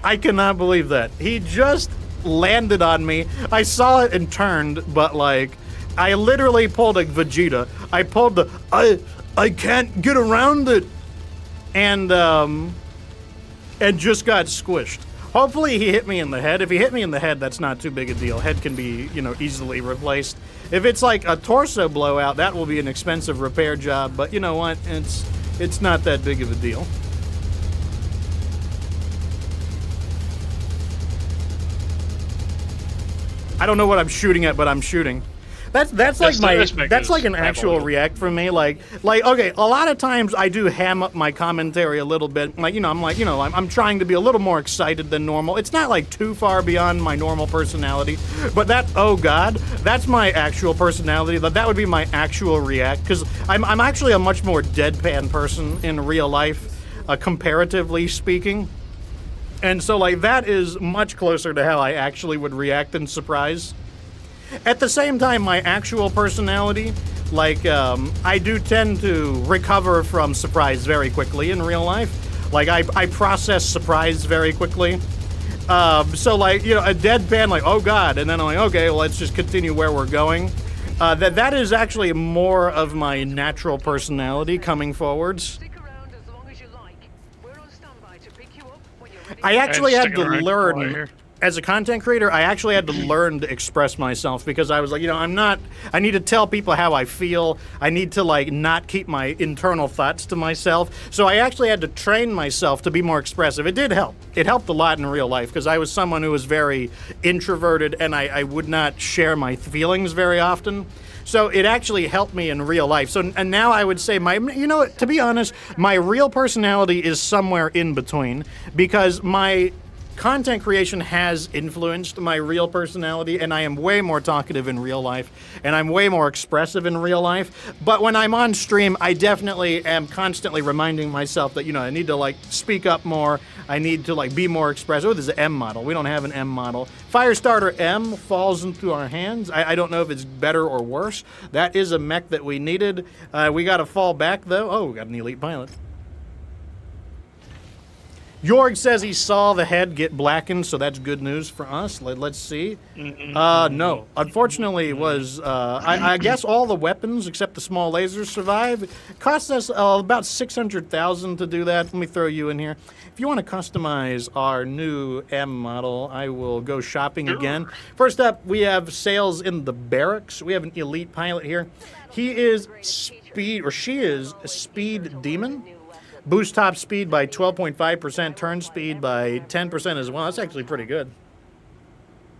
I cannot believe that. He just landed on me. I saw it and turned, but like, I literally pulled a Vegeta. I pulled the I can't get around it, and just got squished. Hopefully he hit me in the head. If he hit me in the head, that's not too big a deal. Head can be, you know, easily replaced. If it's like a torso blowout, that will be an expensive repair job. But you know what? It's not that big of a deal. I don't know what I'm shooting at, but I'm shooting. That's like that's like an actual react from me. Like okay, a lot of times I do ham up my commentary a little bit. Like, you know, I'm trying to be a little more excited than normal. It's not like too far beyond my normal personality, but that, oh God, that's my actual personality. That would be my actual react, because I'm actually a much more deadpan person in real life, comparatively speaking. And so like that is much closer to how I actually would react in surprise. At the same time, my actual personality, like, I do tend to recover from surprise very quickly in real life. Like, I process surprise very quickly. So, like, you know, a deadpan, like, oh God, and then I'm like, okay, well, let's just continue where we're going. That is actually more of my natural personality coming forwards. Stick around as long as you like. We're on standby to pick you up when you're ready. I actually had to sticking around learn, here. as a content creator, I actually had to learn to express myself, because I was like, you know, I need to tell people how I feel. I need to, like, not keep my internal thoughts to myself. So I actually had to train myself to be more expressive. It did help. It helped a lot in real life, because I was someone who was very introverted, and I would not share my feelings very often. So it actually helped me in real life. So, and now I would say you know, to be honest, my real personality is somewhere in between, because my content creation has influenced my real personality, and I am way more talkative in real life, and I'm way more expressive in real life. But when I'm on stream, I definitely am constantly reminding myself that, you know, I need to, like, speak up more. I need to, like, be more expressive. Oh, there's an M model. We don't have an M model. Firestarter M falls into our hands. I don't know if it's better or worse. That is a mech that we needed. We got to fall back, though. Oh, we got an elite pilot. Jorg says he saw the head get blackened, so that's good news for us. Let's see. No. Unfortunately, it was, I guess all the weapons except the small lasers survive. It cost us about $600,000 to do that. Let me throw you in here. If you want to customize our new M model, I will go shopping again. First up, we have sales in the barracks. We have an elite pilot here. He is speed, or she is a speed demon. Boost top speed by 12.5%, turn speed by 10% as well. That's actually pretty good.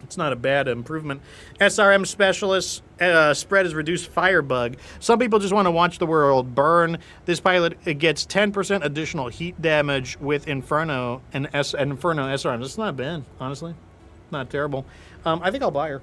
It's not a bad improvement. SRM specialist spread is reduced firebug. Some people just want to watch the world burn. This pilot it gets 10% additional heat damage with Inferno and Inferno SRM. That's not bad, honestly. Not terrible. I think I'll buy her.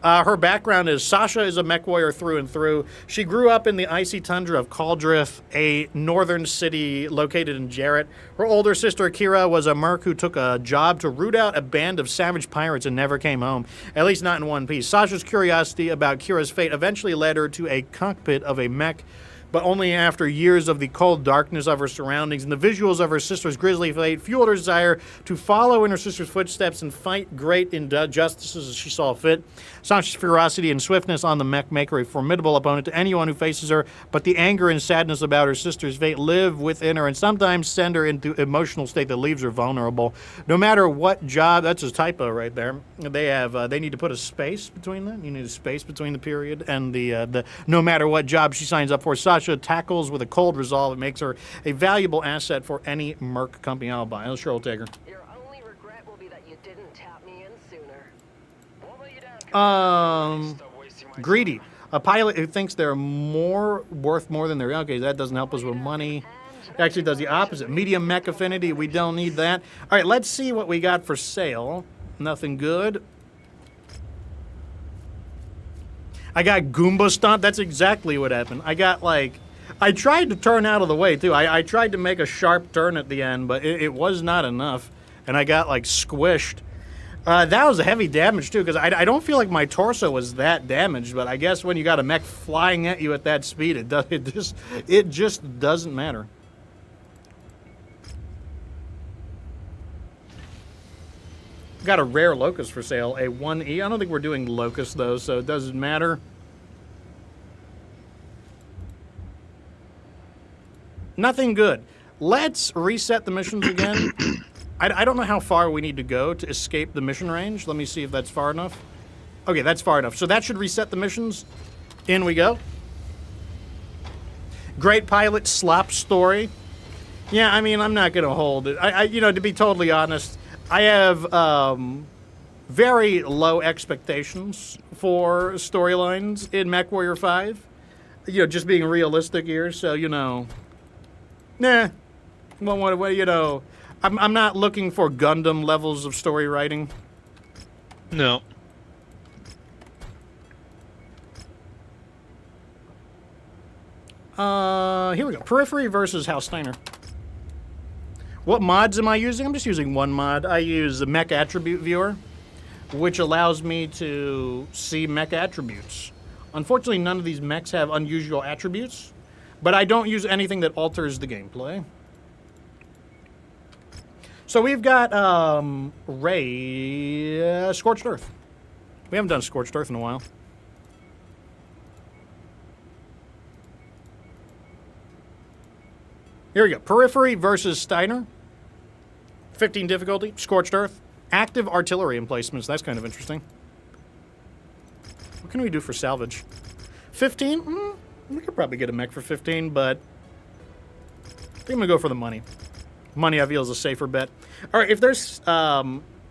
Her background is Sasha is a MechWarrior through and through. She grew up in the icy tundra of Caldrith, a northern city located in Jarrett. Her older sister, Kira, was a merc who took a job to root out a band of savage pirates and never came home, at least not in one piece. Sasha's curiosity about Kira's fate eventually led her to a cockpit of a mech, but only after years of the cold darkness of her surroundings and the visuals of her sister's grisly fate fueled her desire to follow in her sister's footsteps and fight great injustices as she saw fit. Sasha's ferocity and swiftness on the mech make her a formidable opponent to anyone who faces her, but the anger and sadness about her sister's fate live within her and sometimes send her into an emotional state that leaves her vulnerable. No matter what job, that's a typo right there. They need to put a space between that. You need a space between the period and the no matter what job she signs up for. Sasha tackles with a cold resolve. It makes her a valuable asset for any merc company I'll buy. I'm sure I'll take her. Your only regret will be that you didn't tap me in sooner. What will you down? Stop wasting my Greedy. A pilot who thinks they're worth more than they're okay. That doesn't help us with money. It actually does the opposite. Medium mech affinity. We don't need that. All right, let's see what we got for sale. Nothing good. I got Goomba Stomp. That's exactly what happened. I got I tried to turn out of the way too. I tried to make a sharp turn at the end, but it was not enough, and I got squished. That was a heavy damage too, because I don't feel like my torso was that damaged. But I guess when you got a mech flying at you at that speed, it just doesn't matter. Got a rare Locust for sale, a 1E. I don't think we're doing Locust though, so it doesn't matter. Nothing good. Let's reset the missions again. I don't know how far we need to go to escape the mission range. Let me see if that's far enough. Okay, that's far enough. So that should reset the missions. In we go. Great pilot slop story. Yeah, I mean, I'm not going to hold it. To be totally honest, I have very low expectations for storylines in MechWarrior 5. Just being realistic here. So, nah. Well, I'm not looking for Gundam levels of story writing. No. Here we go. Periphery versus House Steiner. What mods am I using? I'm just using one mod. I use the Mech Attribute Viewer, which allows me to see mech attributes. Unfortunately, none of these mechs have unusual attributes, but I don't use anything that alters the gameplay. So we've got Scorched Earth. We haven't done Scorched Earth in a while. Here we go. Periphery versus Steiner. 15 difficulty. Scorched Earth. Active artillery emplacements. That's kind of interesting. What can we do for salvage? 15? We could probably get a mech for 15, but I think I'm going to go for the money. Money I feel is a safer bet. All right, if there's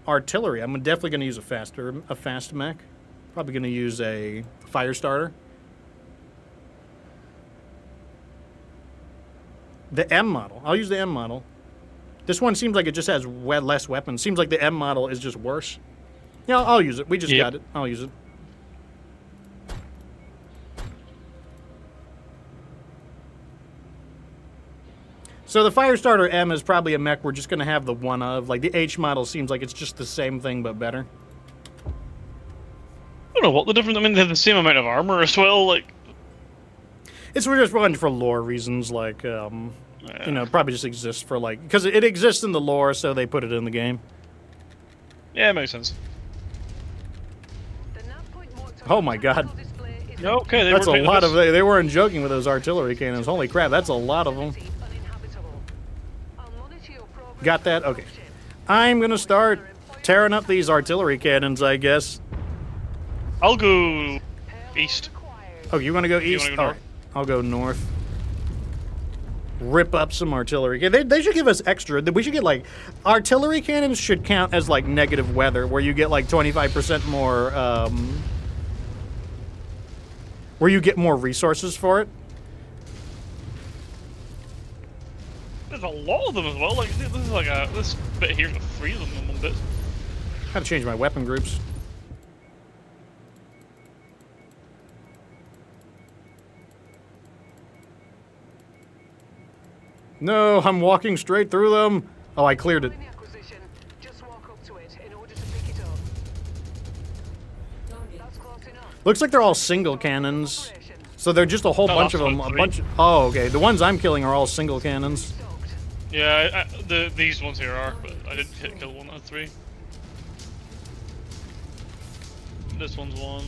artillery, I'm definitely going to use a fast mech. Probably going to use a fire starter. The M model. I'll use the M model. This one seems like it just has less weapons. Seems like the M model is just worse. Yeah, I'll use it. We just got it. I'll use it. So the Firestarter M is probably a mech we're just going to have the one of. Like, the H model seems like it's just the same thing, but better. I don't know what the difference... I mean, they have the same amount of armor as well, like... It's just one for lore reasons, like, probably just exists for, like... Because it exists in the lore, so they put it in the game. Yeah, it makes sense. Oh my god. Okay, that's a lot of... They weren't joking with those artillery cannons. Holy crap, that's a lot of them. Got that? Okay. I'm going to start tearing up these artillery cannons, I guess. I'll go east. Oh, you want to go east? Go north? Right. I'll go north. rip up some artillery. Yeah, they should give us extra. We should get like artillery cannons should count as like negative weather, where you get like 25% more, where you get more resources for it. There's a lot of them as well. Like this is like this bit here's got 3 of them in one bit. Gotta change my weapon groups. No, I'm walking straight through them. Oh, I cleared it. In the acquisition, just walk up to it in order to pick it up. Target. That's close enough. Looks like they're all single cannons. Operation. So they're just a whole No, bunch of that's them. not A three. bunch. Oh, okay. The ones I'm killing are all single cannons. Stoked. Yeah, these ones here are, but I didn't kill one out of 3. This one's 1.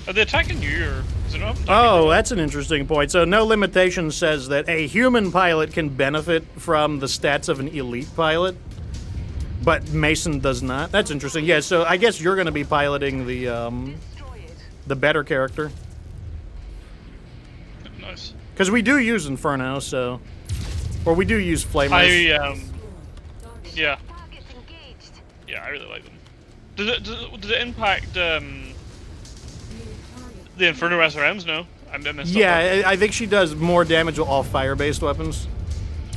Are they attacking you or is it not? Oh, that's an interesting point. So no limitation says that a human pilot can benefit from the stats of an elite pilot, but Mason does not. That's interesting. Yeah, so I guess you're going to be piloting Destroy it. the better character. Nice. Because we do use Inferno, so... Or we do use Flamers. Target. Yeah. Targets engaged. Yeah, I really like them. Does it impact New target. the Inferno SRMs? No, I messed up. Yeah, I think she does more damage with all fire-based weapons.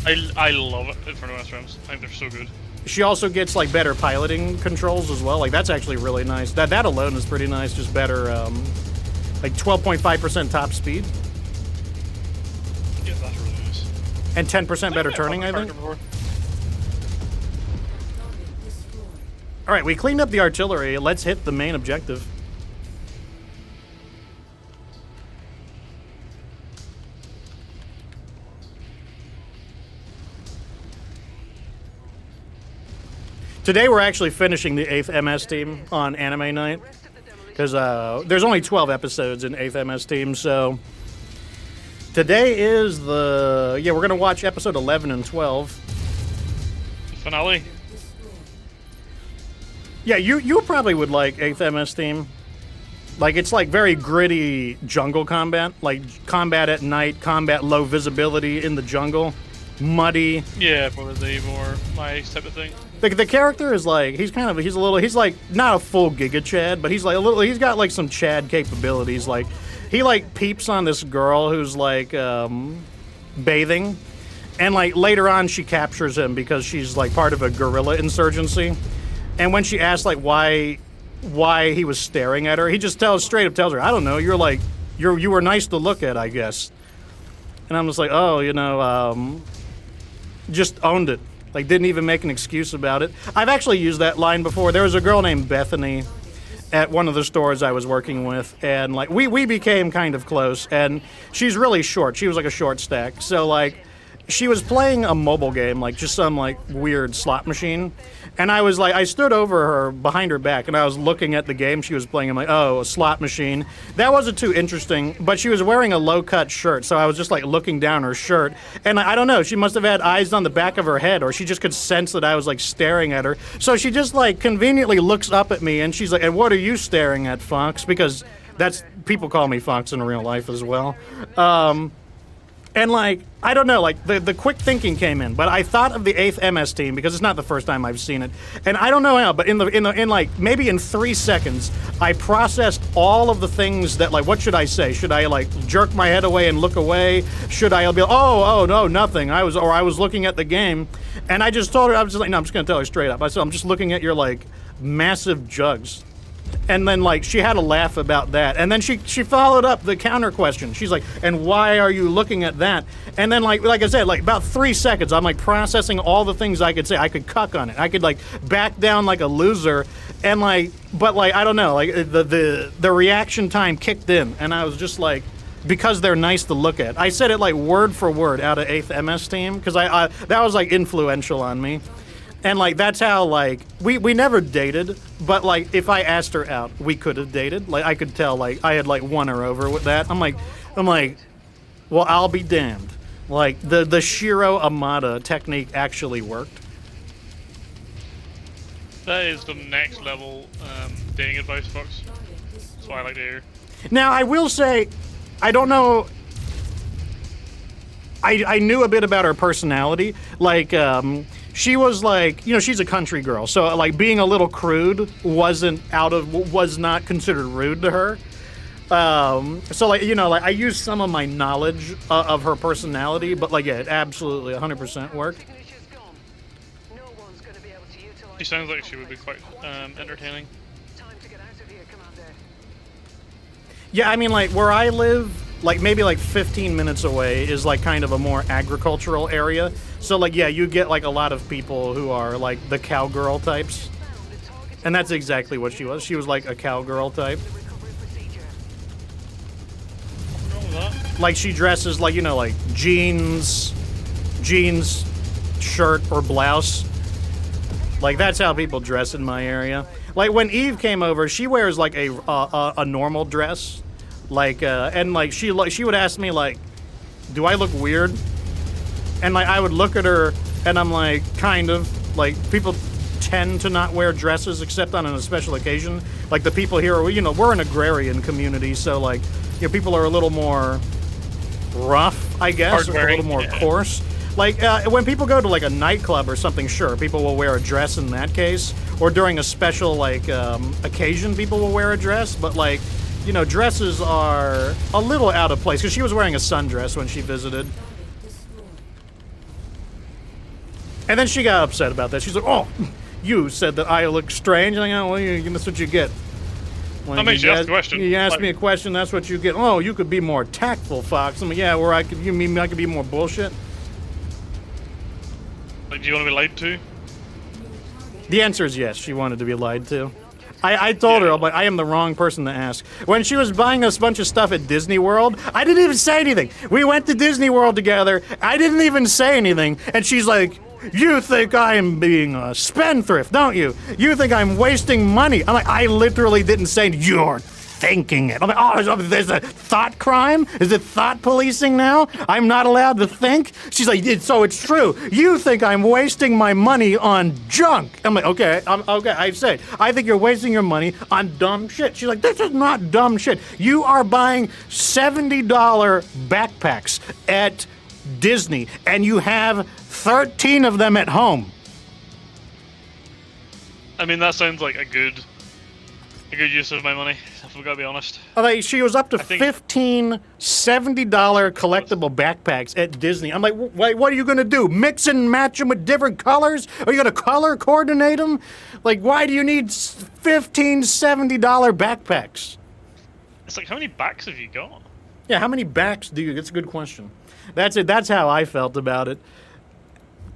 I love it, Inferno SRMs. I think they're so good. She also gets, like, better piloting controls as well. Like, that's actually really nice. That alone is pretty nice. Just better, like, 12.5% top speed. Yeah, that's really nice. And 10% better turning, I think. Before. Target destroyed. All right, we cleaned up the artillery. Let's hit the main objective. Today we're actually finishing the 8th MS team on Anime Night Rest of the demolition. because there's only 12 episodes in 8th MS team, so today is the we're gonna watch episode 11 and 12. Finale. Destroyed. Yeah, you probably would like 8th MS team. Like, it's like very gritty jungle combat, like combat at night, combat low visibility in the jungle, muddy. Yeah, probably more my type of thing. The character is like he's like not a full Giga Chad, but he's like a little. He's got like some Chad capabilities. Like he like peeps on this girl who's like bathing, and like later on she captures him because she's like part of a guerrilla insurgency. And when she asks like why he was staring at her, he just straight up tells her, I don't know. You were nice to look at, I guess. And I'm just like, oh, just owned it. Like, didn't even make an excuse about it. I've actually used that line before. There was a girl named Bethany at one of the stores I was working with, and like we became kind of close. And she's really short. She was like a short stack. So like, she was playing a mobile game, like just some like weird slot machine. And I was like, I stood over her behind her back, and I was looking at the game she was playing. I'm like, oh, a slot machine. That wasn't too interesting, but she was wearing a low-cut shirt, so I was just like looking down her shirt. And I don't know, she must have had eyes on the back of her head, or she just could sense that I was like staring at her. So she just like conveniently looks up at me, and she's like, and what are you staring at, Fox? Because that's, people call me Fox in real life as well. And like, I don't know, like the quick thinking came in, but I thought of the 8th MS team because it's not the first time I've seen it. And I don't know how, but in like maybe in 3 seconds, I processed all of the things that like, what should I say? Should I like jerk my head away and look away? Should I be like, oh no, nothing. I was looking at the game, and I just told her, I was just like, no, I'm just gonna tell her straight up. I said, I'm just looking at your like massive jugs. And then, like, she had a laugh about that. And then she followed up the counter question. She's like, and why are you looking at that? And then, like I said, like, about 3 seconds, I'm, like, processing all the things I could say. I could cuck on it. I could, like, back down like a loser. And, like, but, like, I don't know. Like, the reaction time kicked in. And I was just, like, because they're nice to look at. I said it, like, word for word out of 8th MS team. Because I that was, like, influential on me. And, like, that's how, like, we never dated, but, like, if I asked her out, we could have dated. Like, I could tell, like, I had, like, won her over with that. I'm like, well, I'll be damned. Like, the Shiro Amada technique actually worked. That is the next level dating advice, Fox. That's why I like to hear. Now, I will say, I don't know I knew a bit about her personality. Like, she was like, she's a country girl, so like being a little crude was not considered rude to her. So like, like I used some of my knowledge of her personality, but like, yeah, it absolutely 100% worked. Signature's gone. No one's gonna be able to utilize She sounds like she would be quite entertaining. time to get out of here, Commander. Yeah, I mean, like, where I live, like, maybe, like, 15 minutes away is, like, kind of a more agricultural area. So, like, yeah, you get, like, a lot of people who are, like, the cowgirl types. Found the target And that's exactly what she was. She was, like, a cowgirl type. the recovery procedure. What's wrong with that? Like, she dresses, like, like, jeans, shirt, or blouse. Like, that's how people dress in my area. Like, when Eve came over, she wears, like, a normal dress. Like, and, like, she would ask me, like, do I look weird? And, like, I would look at her, and I'm like, kind of. Like, people tend to not wear dresses except on a special occasion. Like, the people here, we're an agrarian community, so, like, people are a little more rough, I guess, or a Hard-wearing, little more yeah. coarse. Like, when people go to, like, a nightclub or something, sure, people will wear a dress in that case. Or during a special, like, occasion, people will wear a dress. But, like, dresses are a little out of place. Because she was wearing a sundress when she visited. Target destroyed. And then she got upset about that. She's like, oh, you said that I look strange. And I go, well, that's what you get. Like, I mean, she asked a question. You asked Like- me a question, that's what you get. Oh, you could be more tactful, Fox. I'm like, yeah, you mean I could be more bullshit? Like, do you want to be lied to? The answer is yes. She wanted to be lied to. I told her, but I am the wrong person to ask. When she was buying us a bunch of stuff at Disney World, I didn't even say anything. We went to Disney World together. I didn't even say anything. And she's like, you think I am being a spendthrift, don't you? You think I'm wasting money. I'm like, I literally didn't say anything. You're thinking it. I'm like, oh, there's a thought crime? Is it thought policing now? I'm not allowed to think? She's like, so it's true. You think I'm wasting my money on junk. I'm like, okay, I say, I think you're wasting your money on dumb shit. She's like, this is not dumb shit. You are buying $70 backpacks at Disney, and you have 13 of them at home. I mean, that sounds like a good use of my money, if I've got to be honest. Like, she was up to think- 15 $70 collectible backpacks at Disney. I'm like, what are you going to do? Mix and match them with different colors? Are you going to color coordinate them? Like, why do you need 15 $70 backpacks? It's like, how many backs have you got? Yeah, how many backs do you? That's a good question. That's it. That's how I felt about it.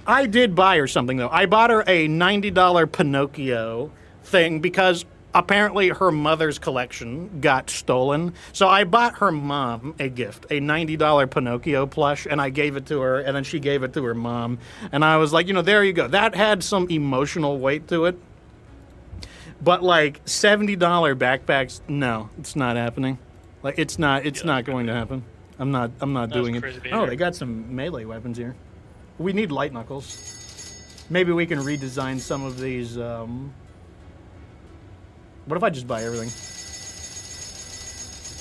I did buy her something, though. I bought her a $90 Pinocchio thing because apparently her mother's collection got stolen. So I bought her mom a gift, a $90 Pinocchio plush, and I gave it to her, and then she gave it to her mom. And I was like, there you go. That had some emotional weight to it. But like $70 backpacks, no, it's not happening. Like it's not going to happen. I'm not doing it. crazy Oh, behavior. they got some melee weapons here. We need light knuckles. Maybe we can redesign some of these. What if I just buy everything?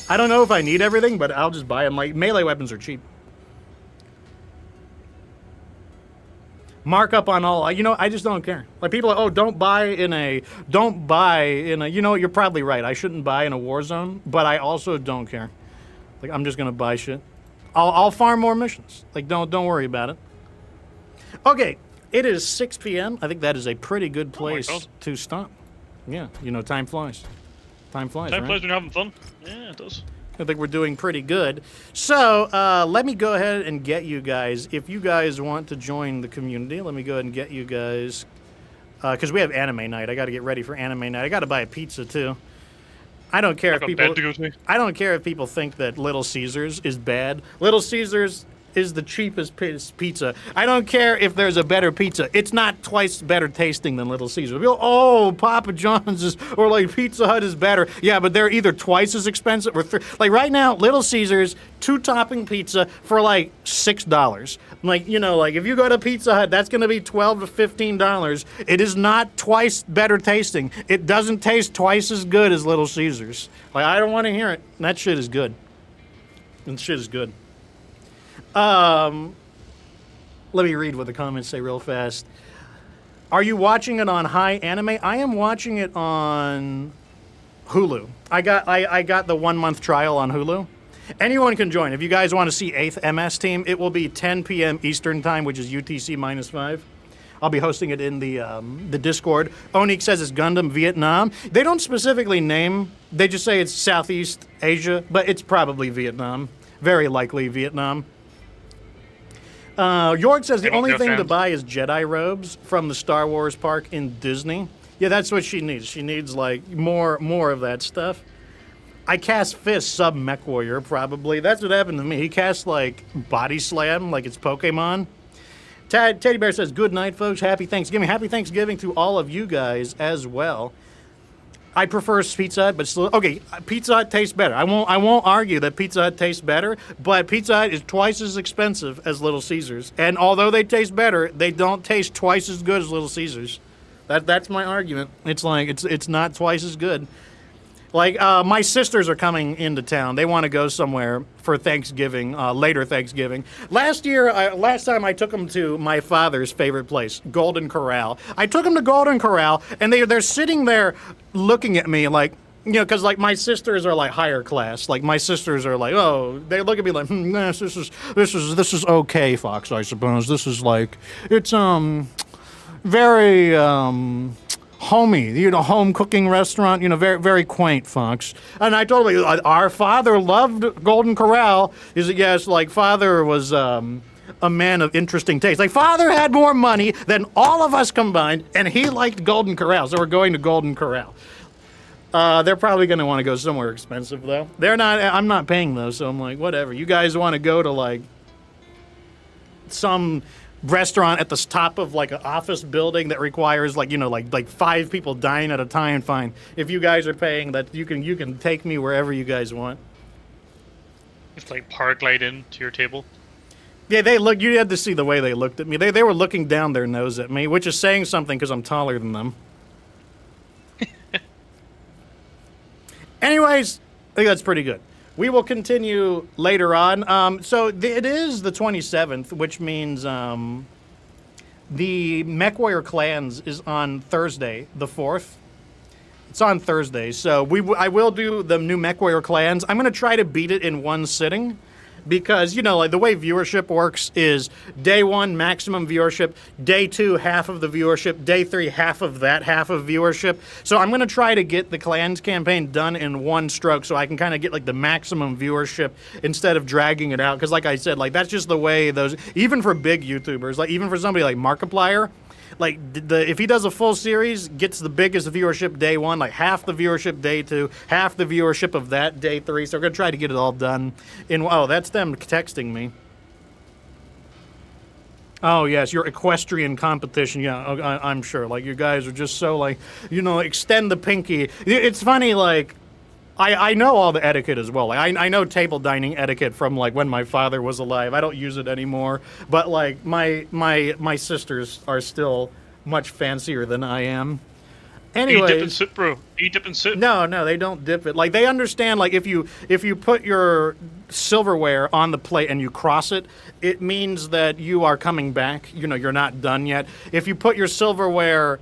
I don't know if I need everything, but I'll just buy them. Like, melee weapons are cheap. Markup on all. I just don't care. Like, people are, oh, don't buy in a. You're probably right. I shouldn't buy in a war zone, but I also don't care. Like, I'm just gonna buy shit. I'll farm more missions. Like, don't worry about it. Okay, it is 6 p.m. I think that is a pretty good place God. to stop. Yeah, time flies. Time flies, Time right? flies when you're having fun. Yeah, it does. I think we're doing pretty good. So let me go ahead and get you guys. If you guys want to join the community, let me go ahead and get you guys. Because we have anime night. I got to get ready for anime night. I got to buy a pizza too. I don't care I've if got people. bed to go to. I don't care if people think that Little Caesars is bad. Little Caesars is the cheapest pizza. I don't care if there's a better pizza. It's not twice better tasting than Little Caesars. People, oh, Papa John's is, or like Pizza Hut is better. Yeah, but they're either twice as expensive or like right now, Little Caesars 2-topping pizza for like $6. Like, like if you go to Pizza Hut, that's going to be $12 to $15. It is not twice better tasting. It doesn't taste twice as good as Little Caesars. Like, I don't want to hear it. That shit is good. And shit is good. Let me read what the comments say real fast. Are you watching it on High Anime? I am watching it on Hulu. I got the 1 month trial on Hulu. Anyone can join. If you guys want to see 8th MS Team, it will be 10 p.m. Eastern Time, which is UTC -5. I'll be hosting it in the Discord. Onik says it's Gundam Vietnam. They don't specifically name. They just say it's Southeast Asia, but it's probably Vietnam. Very likely Vietnam. York says the only thing to buy is Jedi robes from the Star Wars park in Disney. Yeah, that's what she needs. She needs like more of that stuff. I cast Fist sub MechWarrior probably. That's what happened to me. He cast like Body Slam like it's Pokemon. Teddy Bear says good night, folks. Happy Thanksgiving. Happy Thanksgiving to all of you guys as well. I prefer Pizza Hut, but still okay. Pizza Hut tastes better. I won't argue that Pizza Hut tastes better, but Pizza Hut is twice as expensive as Little Caesars, and although they taste better, they don't taste twice as good as Little Caesars. That's my argument. It's like it's not twice as good. Like my sisters are coming into town. They want to go somewhere for Thanksgiving, later Thanksgiving. Last time I took them to my father's favorite place, Golden Corral. I took them to Golden Corral, and they're sitting there looking at me like, you know, because like my sisters are like higher class. Like my sisters are like, oh, they look at me like, yes, this is okay, Fox. I suppose this is like it's very homey, you know, home cooking restaurant, you know, very, very quaint, Fox. And I told him, our father loved Golden Corral. He said, yes, like father was a man of interesting taste. Like father had more money than all of us combined, and he liked Golden Corral, so we're going to Golden Corral. They're probably going to want to go somewhere expensive, though. They're not, I'm not paying, though, so I'm like, whatever. You guys want to go to, like, some restaurant at the top of like an office building that requires like, you know, like 5 people dying at a time, fine. If you guys are paying that, you can take me wherever you guys want. It's like paraglide in to your table. Yeah, you had to see the way they looked at me. They were looking down their nose at me, which is saying something because I'm taller than them. Anyways, I think that's pretty good. We will continue later on. So it is the 27th, which means the MechWarrior Clans is on Thursday, the 4th. It's on Thursday, so I will do the new MechWarrior Clans. I'm going to try to beat it in one sitting. Because, you know, like the way viewership works is day 1, maximum viewership, day 2, half of the viewership, day 3, half of that half of viewership. So I'm going to try to get the Clans campaign done in one stroke so I can kind of get like the maximum viewership instead of dragging it out. Because like I said, like that's just the way those, even for big YouTubers, like even for somebody like Markiplier, like if he does a full series, gets the biggest viewership day 1, like half the viewership day 2, half the viewership of that day 3. So we're gonna try to get it all done. Oh, that's them texting me. Oh yes, your equestrian competition. Yeah, I'm sure. Like you guys are just so like, you know, extend the pinky. It's funny, like. I know all the etiquette as well. Like I know table dining etiquette from like when my father was alive. I don't use it anymore, but like my sisters are still much fancier than I am. Anyway, you dip in soup, bro. You dip in soup. No, they don't dip it. Like they understand. Like if you put your silverware on the plate and you cross it, it means that you are coming back. You know, you're not done yet. If you put your silverware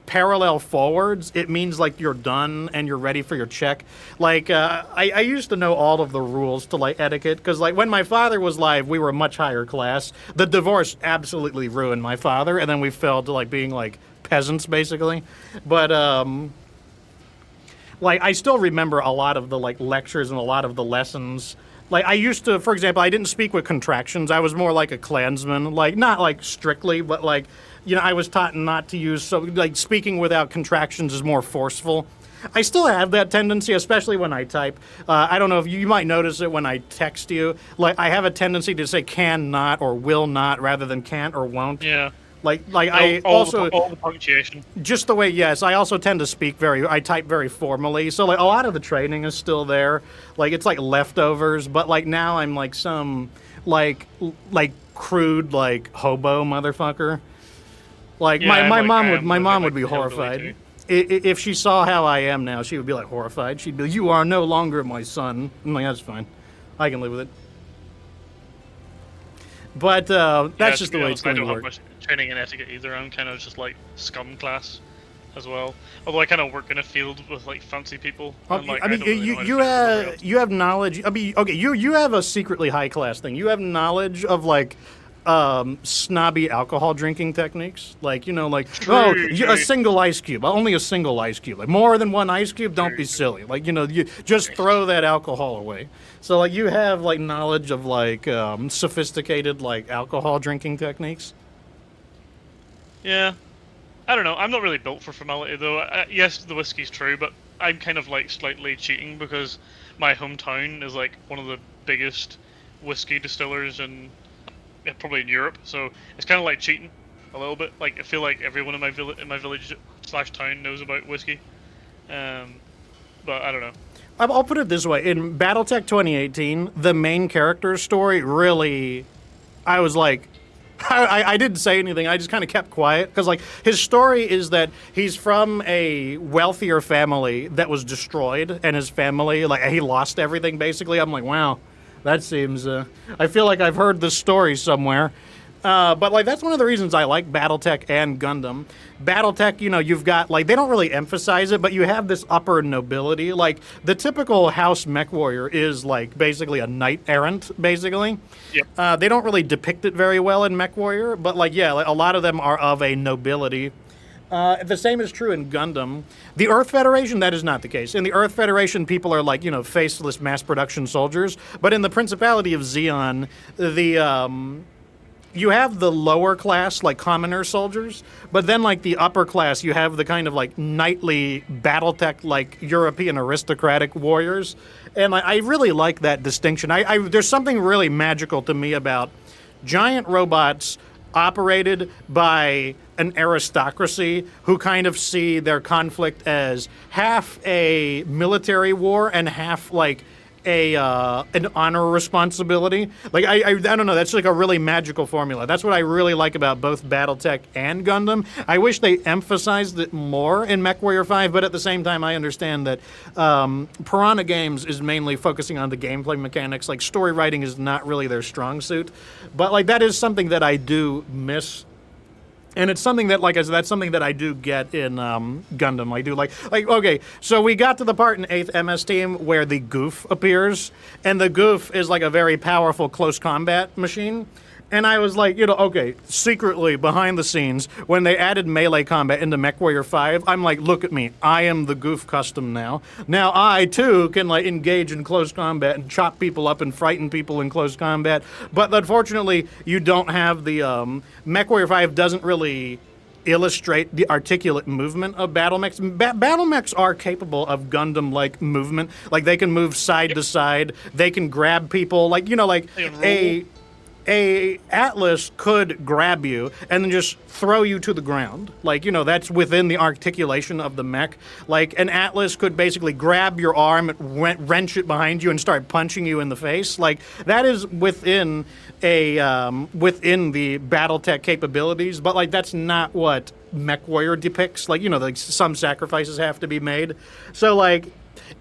parallel forwards, it means like you're done and you're ready for your check. Like I used to know all of the rules to like etiquette because like when my father was alive, we were a much higher class. The divorce absolutely ruined my father, and then we fell to like being like peasants basically. But like I still remember a lot of the like lectures and a lot of the lessons. Like I used to, for example, I didn't speak with contractions. I was more like a Klansman, like not like strictly, but like, you know, I was taught not to use, so like speaking without contractions is more forceful. I still have that tendency, especially when I type. I don't know if you might notice it when I text you. Like I have a tendency to say can not or will not rather than can't or won't. Yeah. Like I also all the punctuation. Just the way, yes. I also tend to I type very formally. So like a lot of the training is still there. Like it's like leftovers, but like now I'm like some like crude like hobo motherfucker. Like Yeah, my like, mom would be hillbilly horrified. too. If she saw how I am now, she would be like horrified. She'd be like, "You are no longer my son." I'm like, "That's fine. I can live with it." But Yeah, that's to just be the way honest, it's going I to don't have work. much training in etiquette either. I'm kind of just like scum class as well. Although I kind of work in a field with like fancy people. And, like, I mean, don't really know how to you deal with everybody else. you have knowledge. I mean, okay, you have a secretly high class thing. You have knowledge of like snobby alcohol drinking techniques, like like oh, True, a true. single ice cube, only a single ice cube, like more than one ice cube. Don't True, be true. silly, like you just throw that alcohol away. So like you have like knowledge of like sophisticated like alcohol drinking techniques. Yeah. I don't know. I'm not really built for formality though. Yes, the whiskey's true, but I'm kind of like slightly cheating because my hometown is like one of the biggest whiskey distillers probably in Europe. So it's kind of like cheating a little bit. Like I feel like everyone in my village slash town knows about whiskey. But I don't know. I'll put it this way: in BattleTech 2018, the main character's story really, I was like, I didn't say anything. I just kind of kept quiet because, like, his story is that he's from a wealthier family that was destroyed, and his family, like, he lost everything. Basically, I'm like, wow, that seems. I feel like I've heard this story somewhere. But like that's one of the reasons I like BattleTech and Gundam. BattleTech, you've got like they don't really emphasize it, but you have this upper nobility. Like the typical House MechWarrior is like basically a knight errant, basically. Yep. They don't really depict it very well in MechWarrior, but like yeah, like, a lot of them are of a nobility. The same is true in Gundam. The Earth Federation, that is not the case. In the Earth Federation, people are like, faceless mass production soldiers. But in the Principality of Zeon, you have the lower class, like commoner soldiers, but then like the upper class, you have the kind of like knightly BattleTech, like European aristocratic warriors, and I really like that distinction. There's something really magical to me about giant robots operated by an aristocracy who kind of see their conflict as half a military war and half like an honor responsibility. Like I don't know. That's like a really magical formula. That's what I really like about both BattleTech and Gundam. I wish they emphasized it more in MechWarrior 5, but at the same time, I understand that Piranha Games is mainly focusing on the gameplay mechanics. Like story writing is not really their strong suit, but like that is something that I do miss. And it's something that, like I said, that's something that I do get in Gundam. I do like, okay, so we got to the part in 8th MS Team where the Goof appears, and the Goof is like a very powerful close combat machine. And I was like, okay, secretly behind the scenes, when they added melee combat into MechWarrior 5, I'm like, look at me, I am the Goof custom now. Now I too can like engage in close combat and chop people up and frighten people in close combat. But unfortunately, you don't have the MechWarrior 5 doesn't really illustrate the articulate movement of battle mechs. Battle mechs are capable of Gundam-like movement. Like they can move side to side. They can grab people. Like a Atlas could grab you and then just throw you to the ground. Like, that's within the articulation of the mech. Like, an Atlas could basically grab your arm, wrench it behind you, and start punching you in the face. Like, that is within within the BattleTech capabilities, but, like, that's not what MechWarrior depicts. Like, like some sacrifices have to be made. So, like,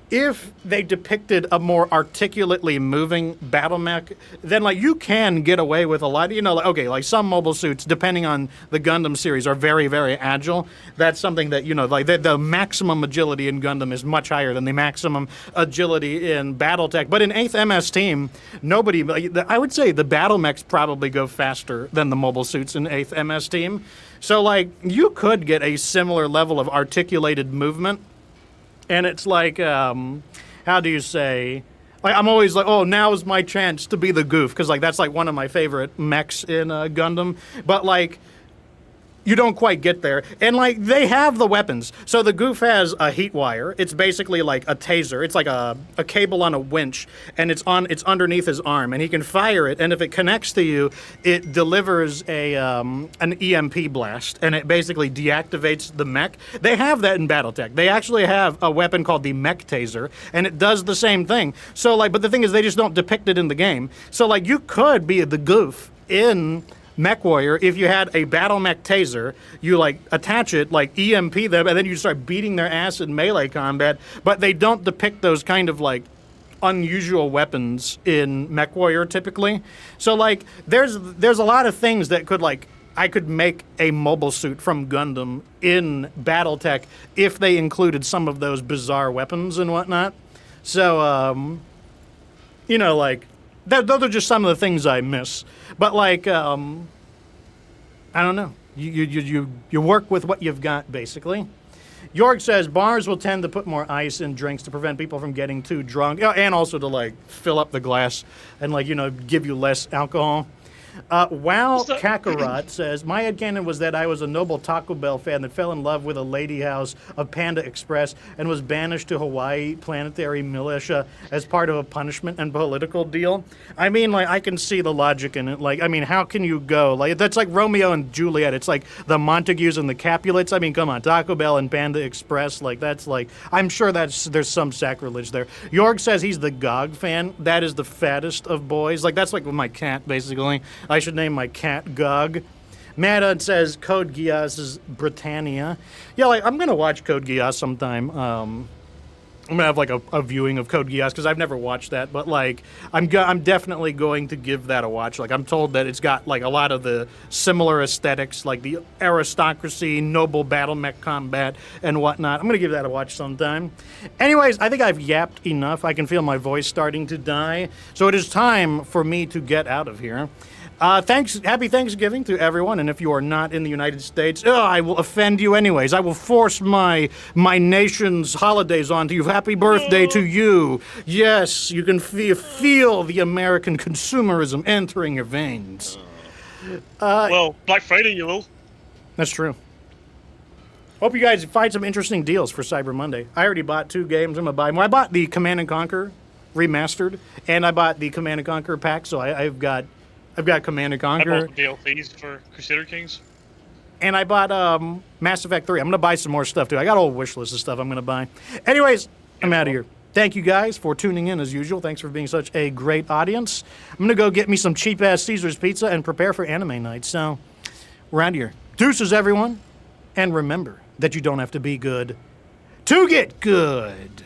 if they depicted a more articulately moving battle mech, then like you can get away with a lot. Like some mobile suits, depending on the Gundam series, are very, very agile. That's something that like the maximum agility in Gundam is much higher than the maximum agility in BattleTech. But in 8th MS Team, I would say the battle mechs probably go faster than the mobile suits in 8th MS Team. So like you could get a similar level of articulated movement. And it's like, how do you say? Like I'm always like, oh, now is my chance to be the Goof, because like that's like one of my favorite mechs in Gundam. But like, you don't quite get there. And, like, they have the weapons. So the Goof has a heat wire. It's basically like a taser. It's like a cable on a winch, and it's underneath his arm. And he can fire it, and if it connects to you, it delivers an EMP blast, and it basically deactivates the mech. They have that in BattleTech. They actually have a weapon called the Mech Taser, and it does the same thing. So, like, but the thing is, they just don't depict it in the game. So, like, you could be the Goof in MechWarrior, if you had a battle mech taser, you like attach it, like EMP them, and then you start beating their ass in melee combat. But they don't depict those kind of like unusual weapons in MechWarrior typically. So like there's a lot of things that could like I could make a mobile suit from Gundam in BattleTech if they included some of those bizarre weapons and whatnot. So you know, like those are just some of the things I miss. But like I don't know. You work with what you've got basically. York says bars will tend to put more ice in drinks to prevent people from getting too drunk, and also to like fill up the glass and like give you less alcohol. Wow Kakarot says, my headcanon was that I was a noble Taco Bell fan that fell in love with a lady house of Panda Express and was banished to Hawaii planetary militia as part of a punishment and political deal. I mean, like, I can see the logic in it. Like, I mean, how can you go? Like, that's like Romeo and Juliet. It's like the Montagues and the Capulets. I mean, come on, Taco Bell and Panda Express. Like, that's like, I'm sure there's some sacrilege there. York says he's the GOG fan. That is the fattest of boys. Like, that's like my cat, basically. I should name my cat Gog. Madden says Code Geass is Britannia. Yeah, like I'm gonna watch Code Geass sometime. I'm gonna have like a viewing of Code Geass because I've never watched that, but like I'm definitely going to give that a watch. Like I'm told that it's got like a lot of the similar aesthetics, like the aristocracy, noble battle mech combat, and whatnot. I'm gonna give that a watch sometime. Anyways, I think I've yapped enough. I can feel my voice starting to die, so it is time for me to get out of here. Happy Thanksgiving to everyone, and if you are not in the United States, I will offend you anyways. I will force my nation's holidays onto you. Happy birthday to you. Yes, you can feel the American consumerism entering your veins. Well, Black Friday you will. That's true. Hope you guys find some interesting deals for Cyber Monday. I already bought 2 games. I'm going to buy more. I bought the Command & Conquer Remastered, and I bought the Command & Conquer pack, so I've got Command & Conquer. I bought the DLCs for Crusader Kings. And I bought Mass Effect 3. I'm going to buy some more stuff, too. I got a whole wish list of stuff I'm going to buy. Anyways, I'm out of here. Thank you guys for tuning in, as usual. Thanks for being such a great audience. I'm going to go get me some cheap-ass Caesar's pizza and prepare for anime night. So, we're out of here. Deuces, everyone. And remember that you don't have to be good to get good.